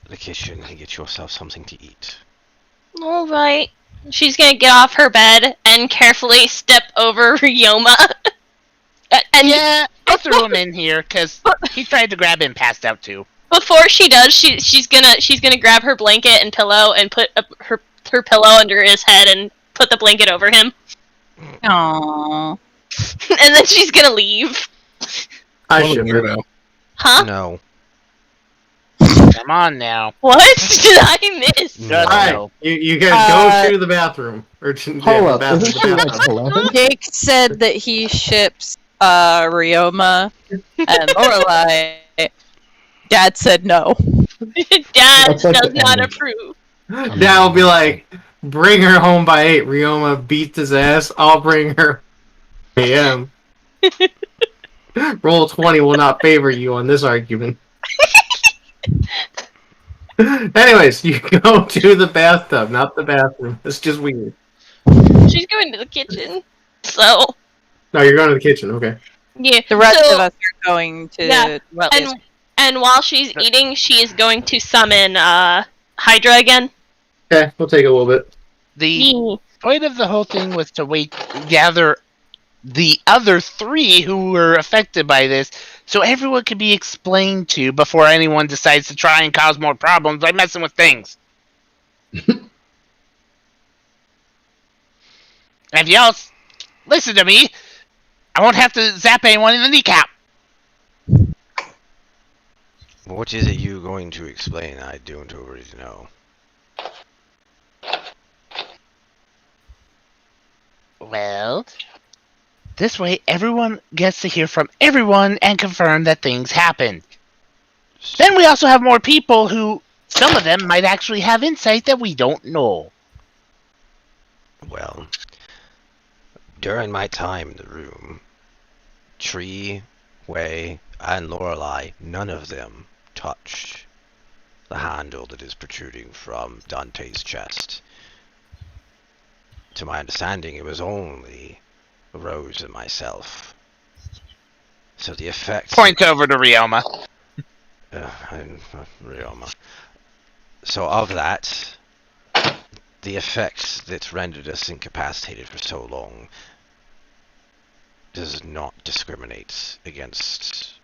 the kitchen and get yourself something to eat. All right. She's gonna get off her bed and carefully step over Ryoma. And Yeah, I threw him in here because he tried to grab him, passed out too. before she does, she's gonna grab her blanket and pillow and put her pillow under his head and put the blanket over him. Aww. And then she's gonna leave. I What a should. weirdo. Huh? No. Come on now. What did I miss? Just Alright, no. you gotta go to the bathroom. Or to Hold up, the isn't she like bathtub. 11? Jake said that he ships Ryoma and Lorelai. Dad said no. Dad That's like does the not end. approve. Dad will be like, bring her home by 8. Ryoma beats his ass. I'll bring her a.m. Roll 20 will not favor you on this argument. Anyways, you go to the bathtub, not the bathroom. It's just weird. She's going to the kitchen. So No, you're going to the kitchen. Okay. yeah. The rest so, of us are going to. Yeah, Well, and while she's eating, she is going to summon Hydra again. Okay, we'll take a little bit. The point of the whole thing was to gather the other 3 who were affected by this, so everyone could be explained to before anyone decides to try and cause more problems by messing with things. If y'all listen to me, I won't have to zap anyone in the kneecap. What is it you're going to explain? I don't already know. Well, this way everyone gets to hear from everyone and confirm that things happened. Then we also have more people who, some of them might actually have insight that we don't know. Well, during my time in the room, Tree, Way, and Lorelei, none of them touched the handle that is protruding from Dante's chest. To my understanding, it was only Rose and myself. So the effect... Point over to Ryoma. Ryoma. So of that, the effect that rendered us incapacitated for so long does not discriminate against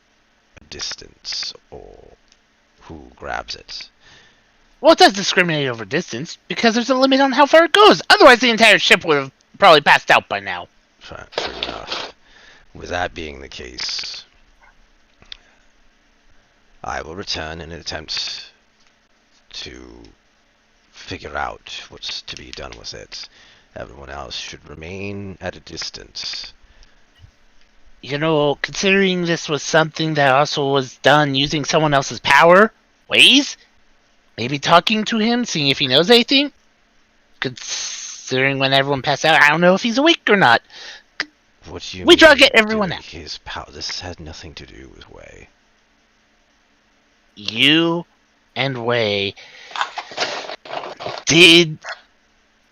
a distance or who grabs it. Well, it does discriminate over distance, because there's a limit on how far it goes. Otherwise, the entire ship would have probably passed out by now. Fair enough. With that being the case, I will return in an attempt to figure out what's to be done with it. Everyone else should remain at a distance. You know, considering this was something that also was done using someone else's power, ways, maybe talking to him, seeing if he knows anything. Considering when everyone passed out, I don't know if he's awake or not. What do you We try to mean get everyone doing out. His power. This had nothing to do with Way. You and Wei did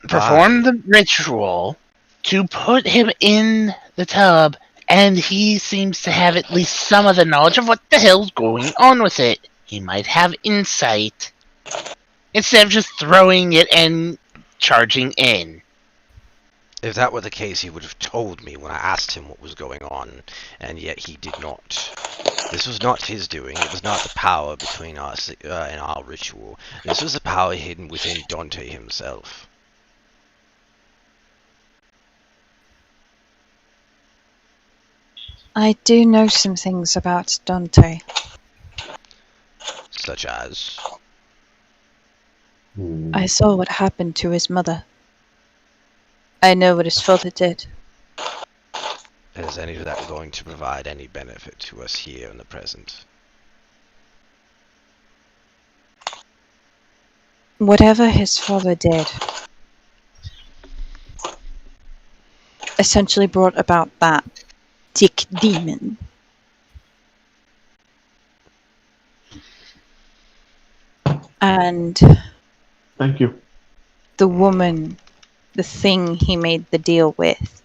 perform the ritual to put him in the tub, and he seems to have at least some of the knowledge of what the hell's going on with it. He might have insight, instead of just throwing it and charging in. If that were the case, he would have told me when I asked him what was going on, and yet he did not. This was not his doing. It was not the power between us and our ritual. This was the power hidden within Dante himself. I do know some things about Dante. Such as... I saw what happened to his mother. I know what his father did. Is any of that going to provide any benefit to us here in the present? Whatever his father did essentially brought about that tick demon. And Thank you. the woman, the thing he made the deal with.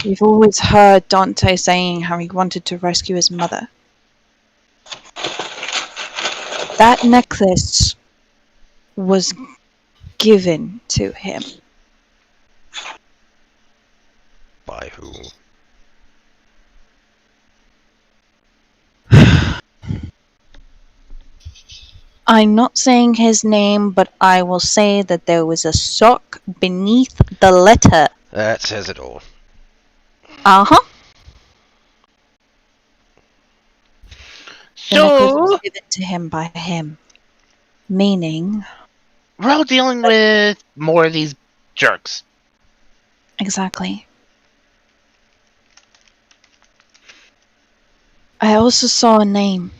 We've always heard Dante saying how he wanted to rescue his mother. That necklace was given to him. By who? I'm not saying his name, but I will say that there was a sock beneath the letter. That says it all. Uh-huh. The necklace So, was given to him by him. Meaning... we're all dealing with more of these jerks. Exactly. I also saw a name.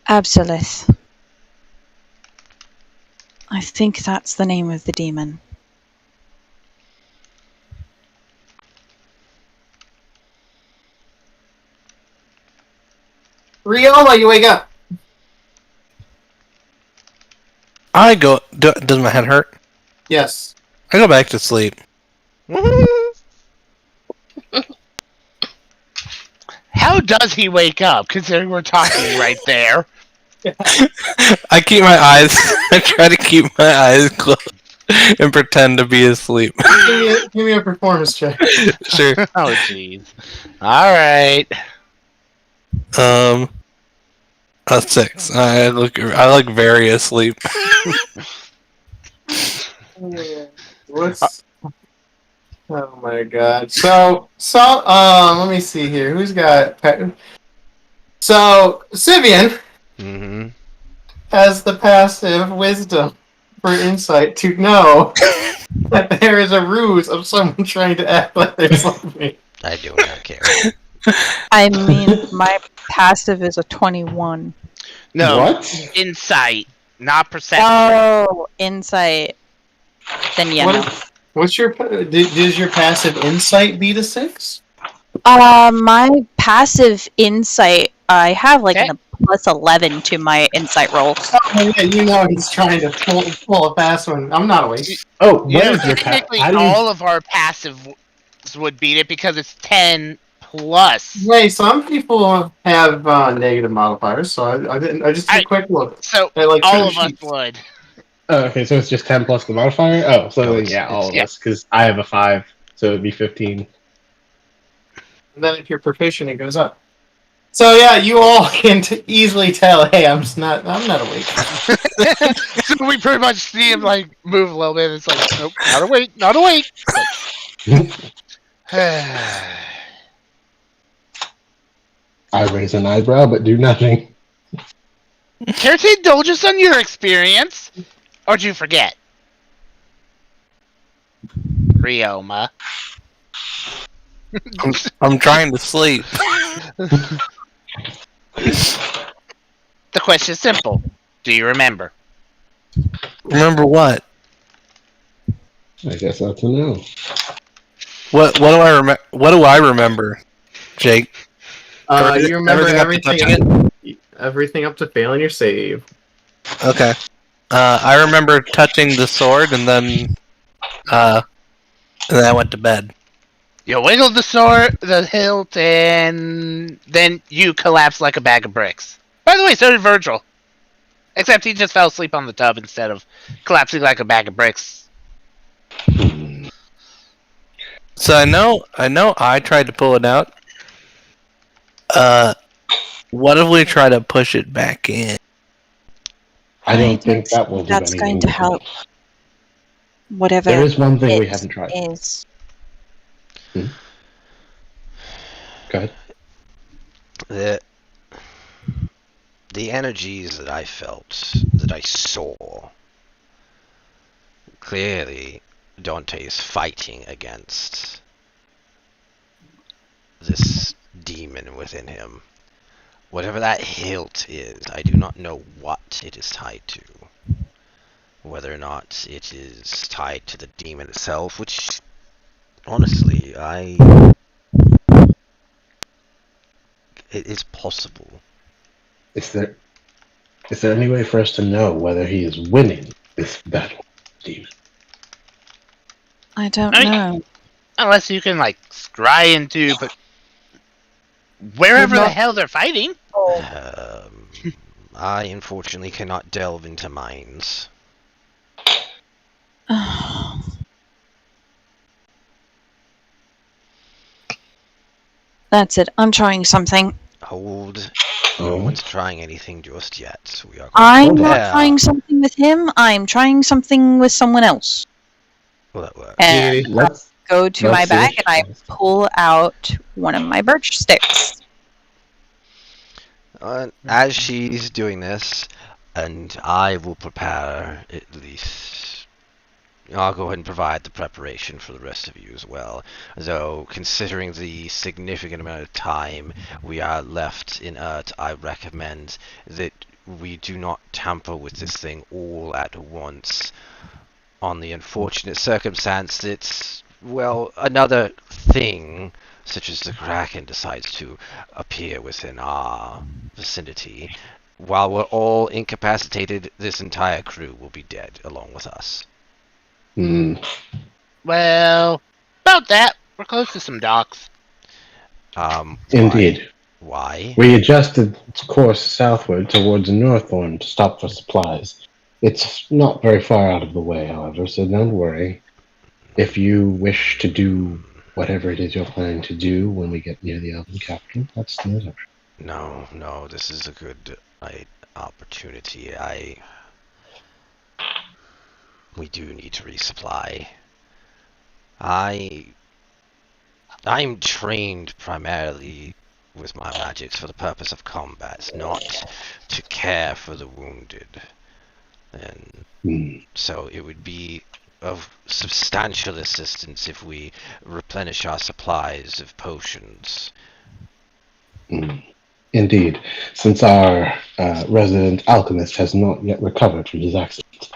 Absolith. I think that's the name of the demon. Rioma, you wake up. I go. Does my head hurt? Yes. I go back to sleep. How does he wake up, considering we're talking right there? I keep my eyes. I try to keep my eyes closed and pretend to be asleep. Give me a performance check. Sure. Oh, jeez. Alright. A 6. I look very asleep. What's? Oh my god. So let me see here. Who's got? So Sivian Mm-hmm. has the passive wisdom for insight to know that there is a ruse of someone trying to act like they're something. I do not care. I mean, my passive is a 21. No, What? insight, not perception. Oh, insight. Then yeah, no. What's your? Does your passive insight beat a 6? My passive insight, I have like Okay. a plus 11 to my insight roll. Oh yeah, you know he's trying to pull a fast one. I'm not awake. Oh, what You know, is your technically, how do you... all of our passive would beat it because it's 10 plus. Hey, some people have negative modifiers, so I didn't. I just took a quick look. So They like all two of us sheets. would. Oh, okay, so it's just 10 plus the modifier? Oh, so No, then, it's- yeah, all of yeah. us, because I have a 5, so it'd be 15. And then if you're proficient, it goes up. So yeah, you all can easily tell. Hey, I'm not awake. So we pretty much see him like move a little bit. It's like, nope, not awake, not awake. I raise an eyebrow, but do nothing. Care to indulge us on your experience? Or do you forget? Rioma. I'm trying to sleep. The question is simple. Do you remember? Remember what? I guess that's a no. What do I remember? What do I remember, Jake? You remember everything everything up to failing your save. Okay. I remember touching the sword, and then I went to bed. You wiggled the sword, the hilt, and then you collapsed like a bag of bricks. By the way, so did Virgil. Except he just fell asleep on the tub instead of collapsing like a bag of bricks. So I know I tried to pull it out. What if we try to push it back in? I don't think that will do That's anything. going to help. Whatever There is one thing we it haven't tried. is. Go ahead. The energies that I felt, that I saw, clearly Dante is fighting against this demon within him. Whatever that hilt is, I do not know what it is tied to. Whether or not it is tied to the demon itself, which, honestly, it is possible. Is there any way for us to know whether he is winning this battle, Demon? I don't I mean- know. Unless you can, like, scry into, but Wherever the not- hell they're fighting. I unfortunately cannot delve into mines. That's it. I'm trying something. Hold. No one's trying anything just yet. We are going I'm to not prepare. trying something with him. I'm trying something with someone else. Well, that works. And I Let's go to let's my see bag what and I she says. pull out one of my birch sticks. As she's doing this, and I will prepare at least. I'll go ahead and provide the preparation for the rest of you as well. Though, considering the significant amount of time we are left in Earth, I recommend that we do not tamper with this thing all at once. On the unfortunate circumstance that, well, another thing, such as the Kraken, decides to appear within our vicinity. While we're all incapacitated, this entire crew will be dead along with us. Well, about that, we're close to some docks. Indeed. Why? We adjusted course southward towards Northorn to stop for supplies. It's not very far out of the way, however, so don't worry. If you wish to do whatever it is you're planning to do when we get near the Elven capital, that's the option. No, this is a good opportunity. We do need to resupply. I'm trained primarily with my magics for the purpose of combat, not to care for the wounded. And so it would be of substantial assistance if we replenish our supplies of potions. Indeed, since our resident alchemist has not yet recovered from his accident.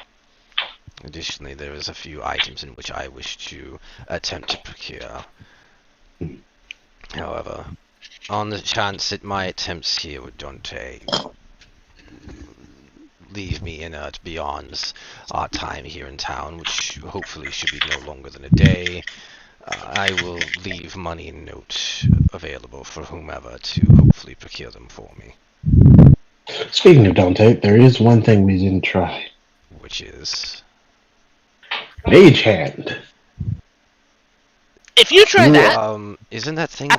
Additionally, there is a few items in which I wish to attempt to procure. However, on the chance that my attempts here with Dante leave me inert beyond our time here in town, which hopefully should be no longer than a day, I will leave money and note available for whomever to hopefully procure them for me. Speaking of Dante, there is one thing we didn't try. Which is... Mage Hand. If you try that, isn't that thing...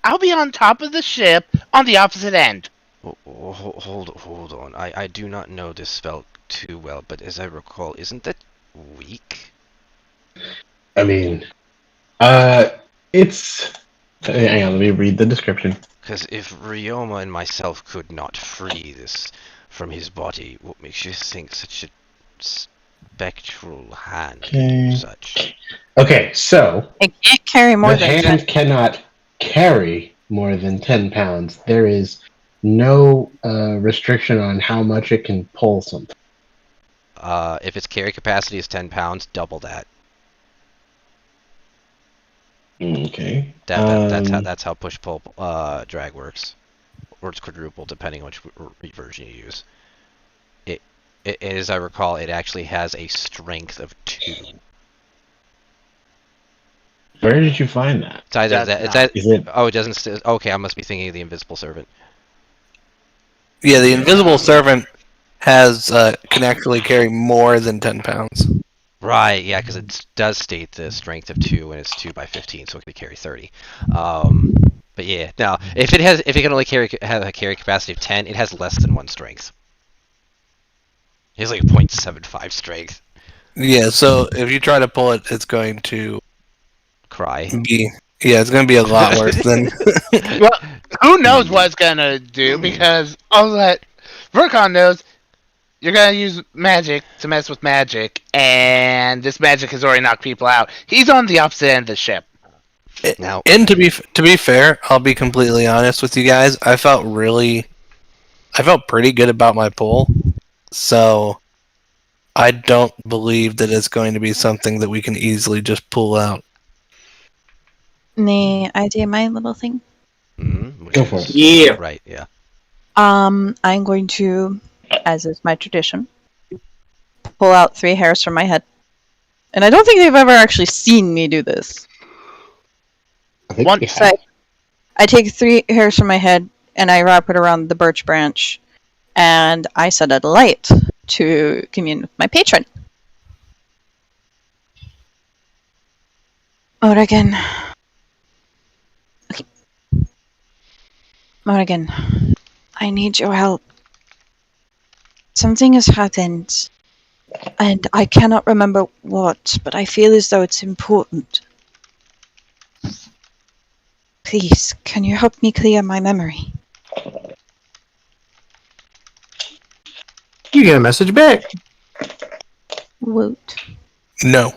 I'll be on top of the ship on the opposite end. Hold on. I do not know this spell too well, but as I recall, isn't that weak? I mean, it's... Hang on, let me read the description. Because if Ryoma and myself could not free this from his body, what makes you think such a spectral hand can do such? Okay, so... It can't carry more the than hand cannot carry more than 10 pounds. There is no restriction on how much it can pull something. If its carry capacity is 10 pounds, double that. Okay. That's how push pull drag works, or it's quadruple depending on which version you use. It as I recall, it actually has a strength of 2. Where did you find that? It's either that. Is it? Oh, it doesn't. Okay, I must be thinking of the Invisible Servant. Yeah, the Invisible Servant can actually carry more than 10 pounds. Right, yeah, because it does state the strength of 2, and it's 2 by 15, so it can carry 30. But yeah, now if it can only have a carry capacity of 10, it has less than 1 strength. It has like a 0.75 strength. Yeah, so if you try to pull it, it's going to Cry. it's going to be a lot worse than. Well, who knows what it's gonna do, because all that Vercon knows, you're gonna use magic to mess with magic, and this magic has already knocked people out. He's on the opposite end of the ship. Now, And to be fair, I'll be completely honest with you guys. I felt pretty good about my pull, so I don't believe that it's going to be something that we can easily just pull out. the idea, my little thing. Go for it. Yeah. Right, yeah. I'm going to, as is my tradition, pull out 3 hairs from my head. And I don't think they've ever actually seen me do this. I think One you So have. I take 3 hairs from my head and I wrap it around the birch branch, and I set it alight to commune with my patron. Morrigan. Okay. Morrigan, I need your help. Something has happened, and I cannot remember what, but I feel as though it's important. Please, can you help me clear my memory? You get a message back. Woot. No.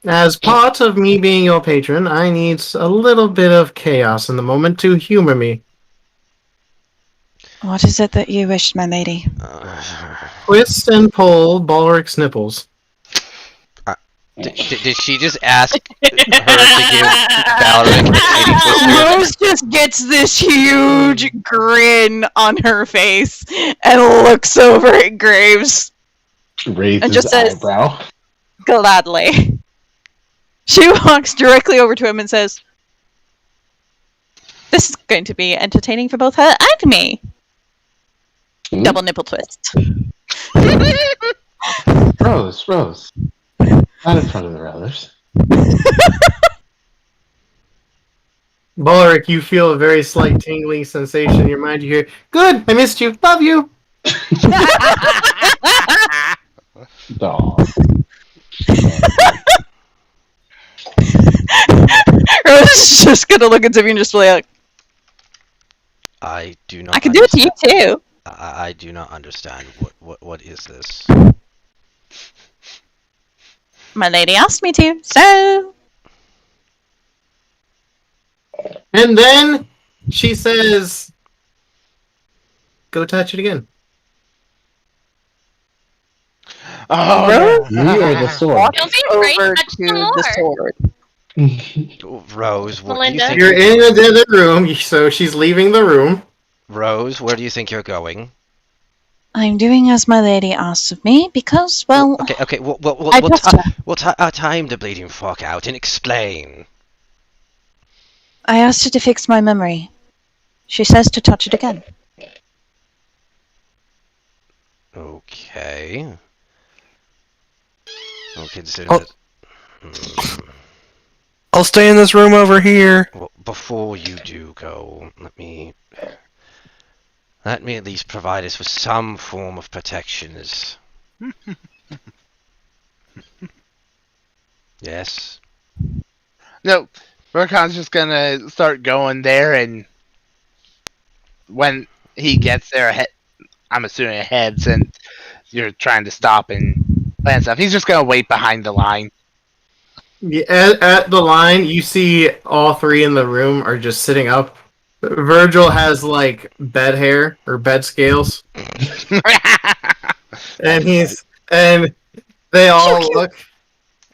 As part of me being your patron, I need a little bit of chaos in the moment to humor me. What is it that you wish, my lady? Twist and pull Balric's nipples. Did she just ask her to give Valeric a titty twister? Rose just gets this huge grin on her face and looks over at Graves Raise and his just says, eyebrow. gladly. She walks directly over to him and says, this is going to be entertaining for both her and me. Hmm? Double nipple twist. Rose. Not in front of the others. Balric, you feel a very slight tingling sensation in your mind. You hear, "Good, I missed you. Love you." Dog. Rose is just gonna look at Tiffy and just be like, I do not. I can do it to you too. I do not understand. What is this? My lady asked me to, so. And then she says, "Go touch it again." Oh, Rose Me or the sword? Don't be afraid over to touch to some more. the sword. Rose, what do you Melinda? think? You're in the other room, so she's leaving the room. Rose, where do you think you're going? I'm doing as my lady asks of me because, well, Okay. I trust her. We'll time the bleeding fuck out and explain. I asked her to fix my memory. She says to touch it again. Okay. I'll consider Oh. that. I'll stay in this room over here. Well, before you do go, let me at least provide us with some form of protections. Yes. No, Burkon's just gonna start going there, and when he gets there, I'm assuming ahead, since you're trying to stop and plan stuff. He's just gonna wait behind the line. Yeah, at the line, you see all 3 in the room are just sitting up. Virgil has like bed hair or bed scales, and they all look,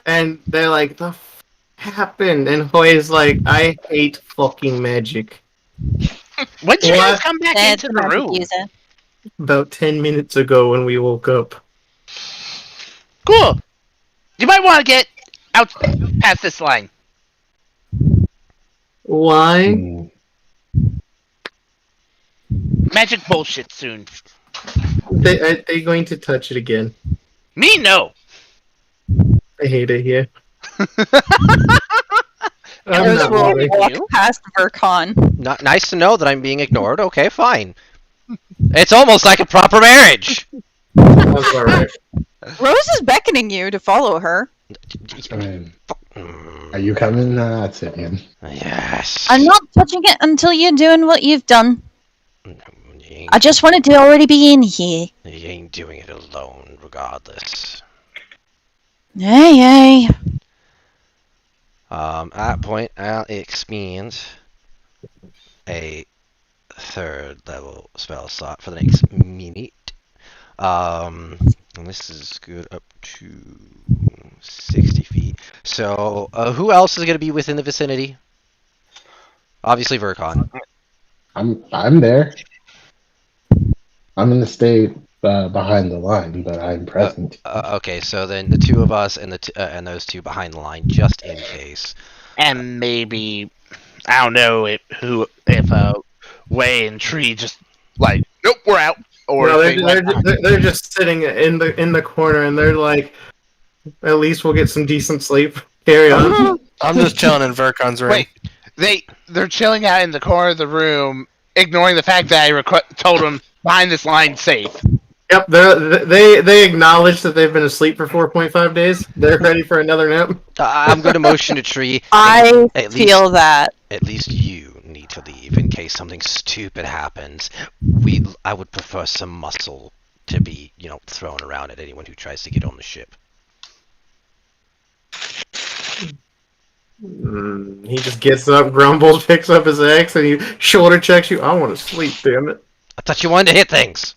and they're like, "The f happened?" And Hoy's like, "I hate fucking magic." When did you guys What? come back That's into the magic room? user. About 10 minutes ago when we woke up. Cool. You might want to get out past this line. Why? Hmm. Magic bullshit soon. Are they going to touch it again? Me, no. I hate it here. Rose not will bothered. walk past Vercon. Not nice to know that I'm being ignored. Okay, fine. It's almost like a proper marriage. That's all right. Rose is beckoning you to follow her. I mean, are you coming, Simeon? Yes. I'm not touching it until you're doing what you've done. You I just wanted to already be in here. ain't doing it alone, regardless. Yay. At that point, I'll expend a 3rd level spell slot for the next minute. And this is good up to 60 feet. So, who else is going to be within the vicinity? Obviously, Vercon. I'm there. I'm gonna stay behind the line, but I'm present. Okay, so then the 2 of us and and those 2 behind the line, just in case. And maybe I don't know if Way and Tree just like, nope, we're out, or No, if they went behind. they're just sitting in the corner, and they're like, at least we'll get some decent sleep. Carry on. I'm just chilling in Verkon's room. Wait, they're chilling out in the corner of the room, ignoring the fact that I told them behind this line safe. Yep, they acknowledge that they've been asleep for 4.5 days. They're ready for another nap. I'm going to motion to Tree. I At feel that. At least you need to leave in case something stupid happens. I would prefer some muscle to be, thrown around at anyone who tries to get on the ship. He just gets up, grumbles, picks up his axe, and he shoulder checks you. I want to sleep, damn it. I thought you wanted to hit things.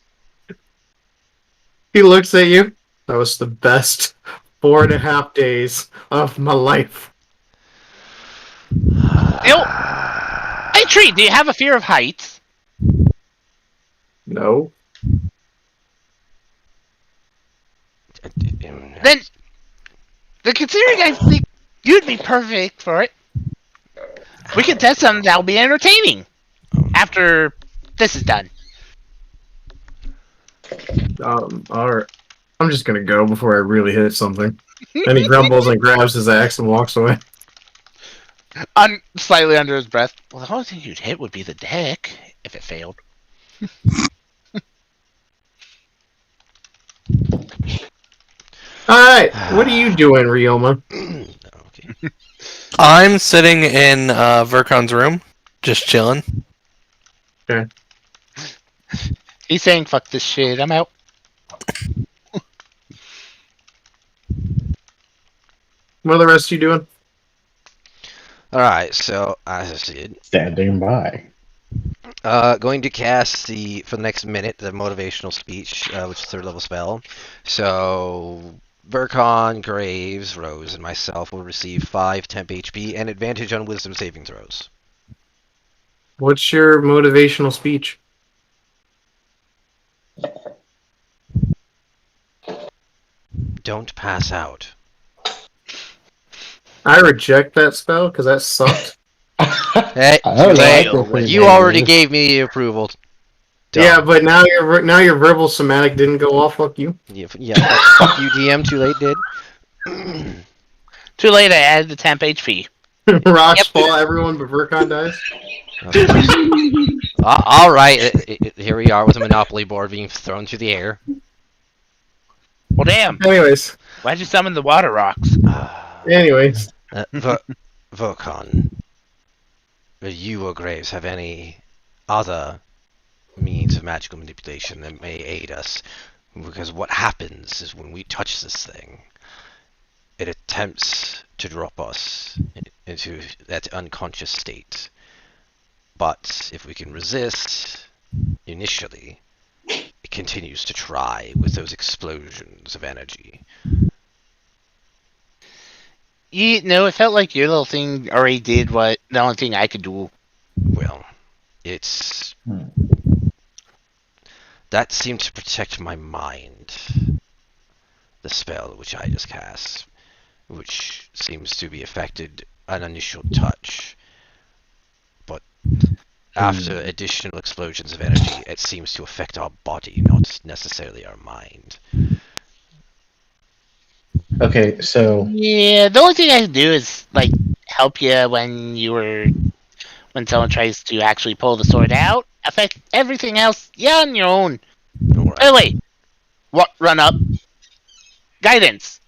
He looks at you. That was the best 4.5 days of my life. Hey, Tree, do you have a fear of heights? No. Then considering I think you'd be perfect for it, we can test something that'll be entertaining after this is done. Alright. I'm just gonna go before I really hit something. And he grumbles and grabs his axe and walks away. Slightly under his breath. Well, the only thing you'd hit would be the deck if it failed. Alright, what are you doing, Ryoma? Okay. I'm sitting in Verkon's room, just chilling. Okay. He's saying, fuck this shit, I'm out. What are the rest of you doing? Alright, so as I said, Standing by. going to cast for the next minute the motivational speech, which is 3rd level spell. So Verkon, Graves, Rose, and myself will receive 5 temp HP and advantage on wisdom saving throws. What's your motivational speech? Don't pass out. I reject that spell because that sucked. Hey, Oh, late. that's pretty You already negative. gave me the approval. Yeah, Done. but now your verbal somatic didn't go off. Fuck you. Yeah, fuck you, DM. Too late, did. Too late, I added the temp HP. Rocks fall, everyone but Verkon dies. All right, here we are with a Monopoly board being thrown through the air. Well, damn. Anyways, Why'd you summon the water rocks? Vokon, do you or Graves have any other means of magical manipulation that may aid us? Because what happens is when we touch this thing, it attempts to drop us into that unconscious state. But if we can resist initially, it continues to try with those explosions of energy. It felt like your little thing already did what the only thing I could do. Well, it's... That seemed to protect my mind. The spell which I just cast, which seems to be affected an initial touch. But after additional explosions of energy, it seems to affect our body, not necessarily our mind. Okay, so Yeah, the only thing I can do is like help you when someone tries to actually pull the sword out. Affect everything else, yeah, on your own. Alright. By the way, what? Run up. Guidance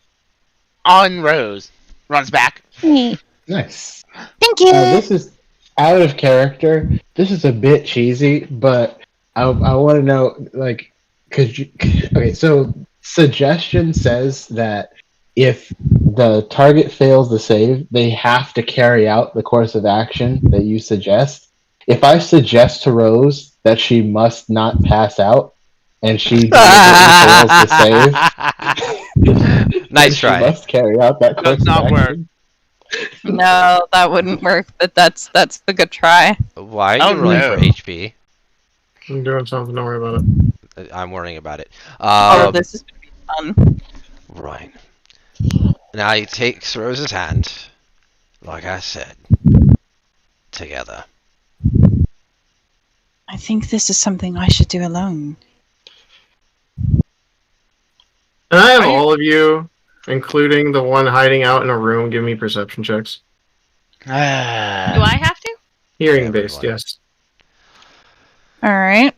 on Rose. Runs back. nice. Thank you. This is out of character. This is a bit cheesy, but I want to know, like, okay, so suggestion says that if the target fails the save, they have to carry out the course of action that you suggest. If I suggest to Rose that she must not pass out, and she deliberately fails the save, Nice she try. must carry out that course Does not of work. action. No, that wouldn't work, but that's a good try. Why are you Oh, rolling no. for HP? I'm doing something. Don't worry about it. I'm worrying about it. Oh, this is gonna be fun. Right. Now he takes Rose's hand, like I said, together. I think this is something I should do alone. And I have Are you- all of you, including the one hiding out in a room, give me perception checks. Do I have to? Hearing based, Everyone. yes. Alright.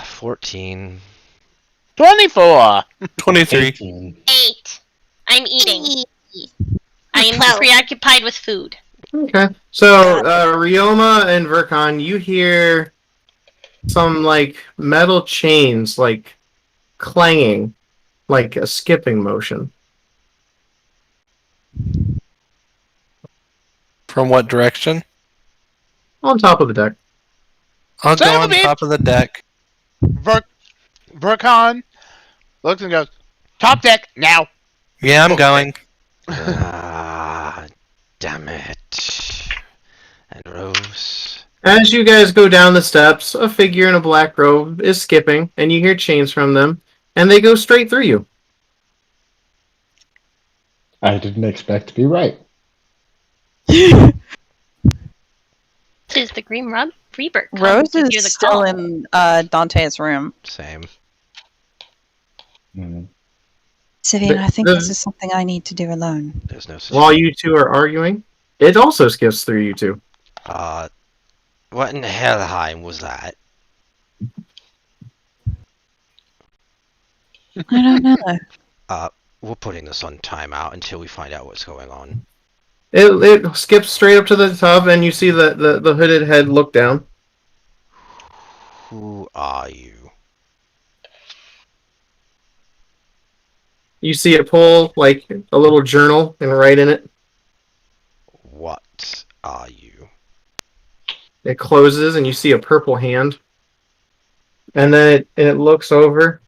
14. 24. 23. 18. 8. I'm eating. I am preoccupied with food. Okay. So, Ryoma and Verkon, you hear some, like, metal chains, like, clanging, like a skipping motion. From what direction? On top of the deck. I'll Son go of a on bitch! top of the deck. Vercon looks and goes, top deck, now. Yeah, I'm going. Ah, damn it. And Rose. As you guys go down the steps, a figure in a black robe is skipping, and you hear chains from them, and they go straight through you. I didn't expect to be right. Tis the Green Reaper. come Rose to hear is the still call. in Dante's room. Same. Hmm. Sivian, I think The- this is something I need to do alone. There's no such While thing. you two are arguing, it also skips through you two. What in Helheim was that? I don't know. We're putting this on timeout until we find out what's going on. It skips straight up to the tub, and you see the hooded head look down. Who are you? You see it pull, like, a little journal and write in it. What are you? It closes, and you see a purple hand. And then it looks over.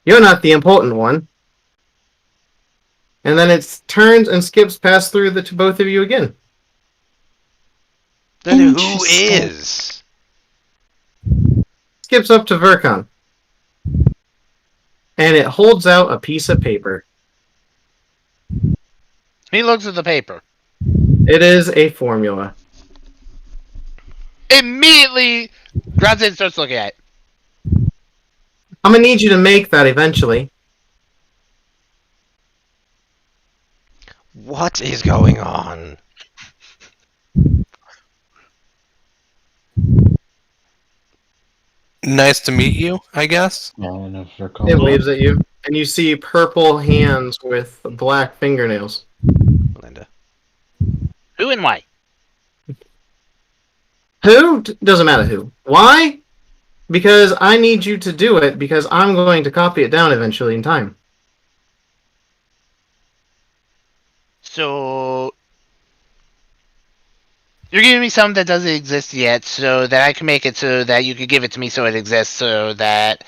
You're not the important one. And then it turns and skips past through to both of you again. Then who Interesting. is? Skips up to Verkon. And it holds out a piece of paper. He looks at the paper. It is a formula. Immediately grabs it and starts looking at it. I'm gonna need you to make that eventually. What is going on? Nice to meet you, I guess. I don't know if they're It called. waves at you, and you see purple hands with black fingernails. Linda. Who and why? Who? Doesn't matter who. Why? Because I need you to do it, because I'm going to copy it down eventually in time. So you're giving me something that doesn't exist yet, so that I can make it so that you can give it to me so it exists, so that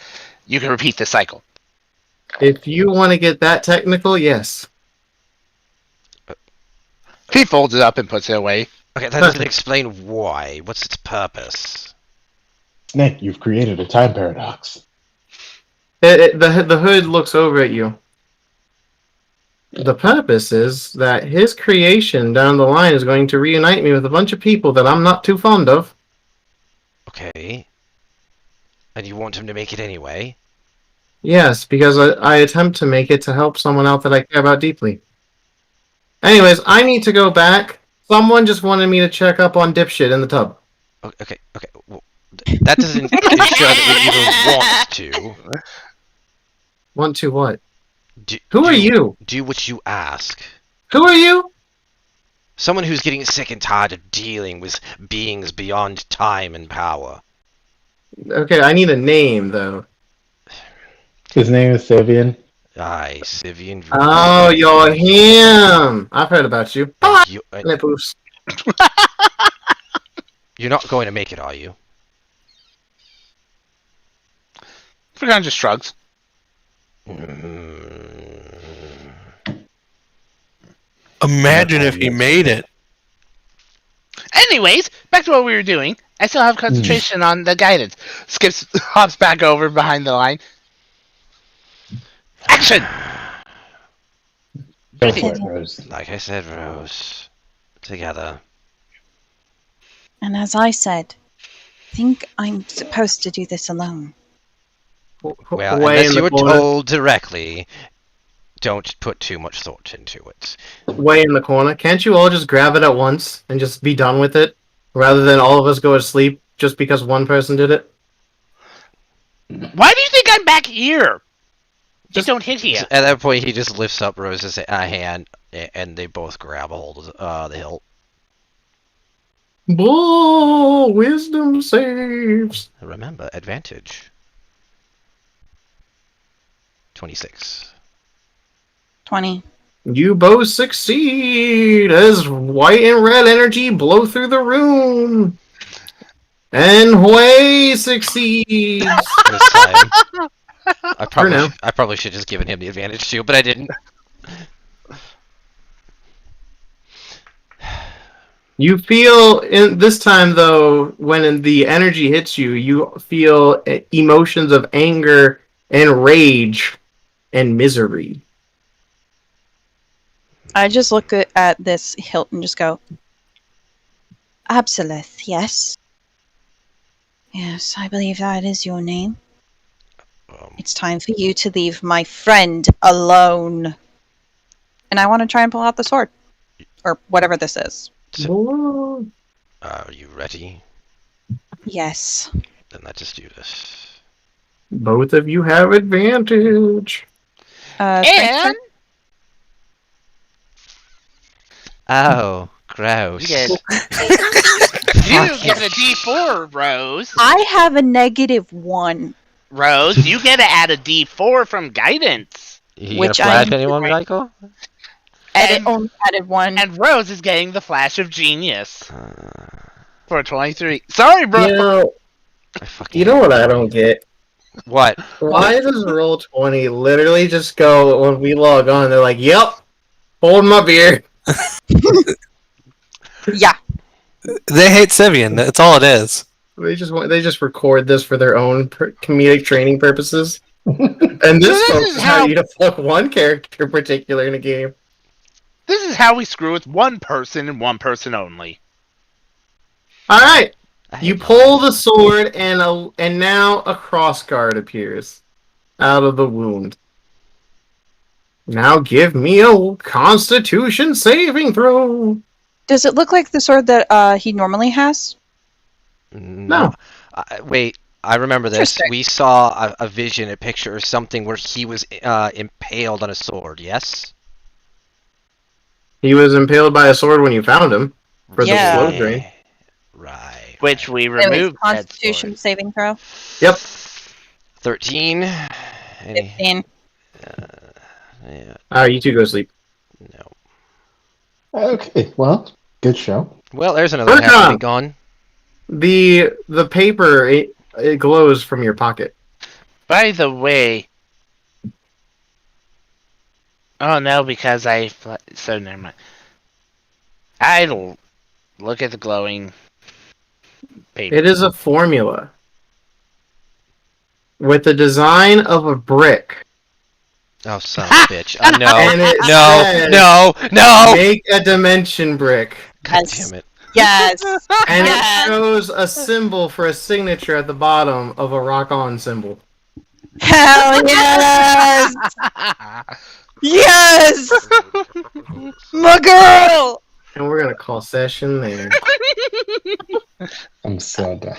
you can repeat the cycle. If you want to get that technical, yes. He folds it up and puts it away. Okay, that doesn't explain why. What's its purpose? Snake, you've created a time paradox. The hood looks over at you. The purpose is that his creation down the line is going to reunite me with a bunch of people that I'm not too fond of. Okay. And you want him to make it anyway? Yes, because I attempt to make it to help someone out that I care about deeply. Anyways, I need to go back. Someone just wanted me to check up on dipshit in the tub. Okay. Well, that doesn't ensure that we even want to. Want to what? Do, Who are do- you? Do what you ask. Who are you? Someone who's getting sick and tired of dealing with beings beyond time and power. Okay, I need a name, though. His name is Savian. Aye, Sivian. Oh, you're him! I've heard about you. And you, And it poofs. you're not going to make it, are you? Freaking just shrugs. Imagine if he made it. Anyways, back to what we were doing. I still have concentration on the guidance. Skips, hops back over behind the line. Action! Go for it, Rose. Like I said, Rose. Together. And as I said, I think I'm supposed to do this alone. Well, Way unless in you the were corner. told directly, don't put too much thought into it. Way in the corner. Can't you all just grab it at once and just be done with it, rather than all of us go to sleep just because one person did it? Why do you think I'm back here? Just don't hit here. At that point, he just lifts up Rose's hand, and they both grab a hold of the hilt. Bull wisdom saves. Remember, advantage. 26. 20. You both succeed as white and red energy blow through the room. And Hui succeeds. This time. For now. I probably should have just given him the advantage too, but I didn't. You feel in this time though, when the energy hits you, you feel emotions of anger and rage and misery. I just look at this hilt and just go, Absolth, yes? Yes, I believe that is your name. It's time for you to leave my friend alone. And I want to try and pull out the sword. Or whatever this is. Are you ready? Yes. Then let's just do this. Both of you have advantage. And Oh, gross. you get a D4, Rose. I have a -1. Rose, you get to add a D4 from guidance. You Which gonna I flash am anyone, doing. Michael? Only added 1. And Rose is getting the flash of genius for 23. Sorry, bro. You know what I don't get? What? Why does Roll20 literally just go when we log on? They're like, "Yep, hold my beer." Yeah. They hate Sivian. That's all it is. They just record this for their own comedic training purposes. And this, So folks, is how you fuck one character in particular in a game. This is how we screw with one person and one person only. All right, you pull the sword, and now a crossguard appears out of the wound. Now give me a Constitution saving throw. Does it look like the sword that he normally has? No. Wait, I remember this. Interesting. We saw a vision, a picture, or something where he was impaled on a sword, yes? He was impaled by a sword when you found him for Yeah. the slow drain. Right. Which we Anyways, removed. that Constitution sword. saving throw. Yep. 13. 15. Yeah, You two go sleep. no. Okay, well, good show. Well, there's another half Bertram! of me gone. The paper it glows from your pocket. By the way. Oh no, because so never mind. I'll look at the glowing paper. It is a formula with the design of a brick. Oh, son of a bitch. No. And it says, No! Make a dimension brick. God Yes. damn it. Yes. And Yes. it shows a symbol for a signature at the bottom of a rock-on symbol. Hell yes! Yes! My girl! And we're gonna call session there. I'm so done.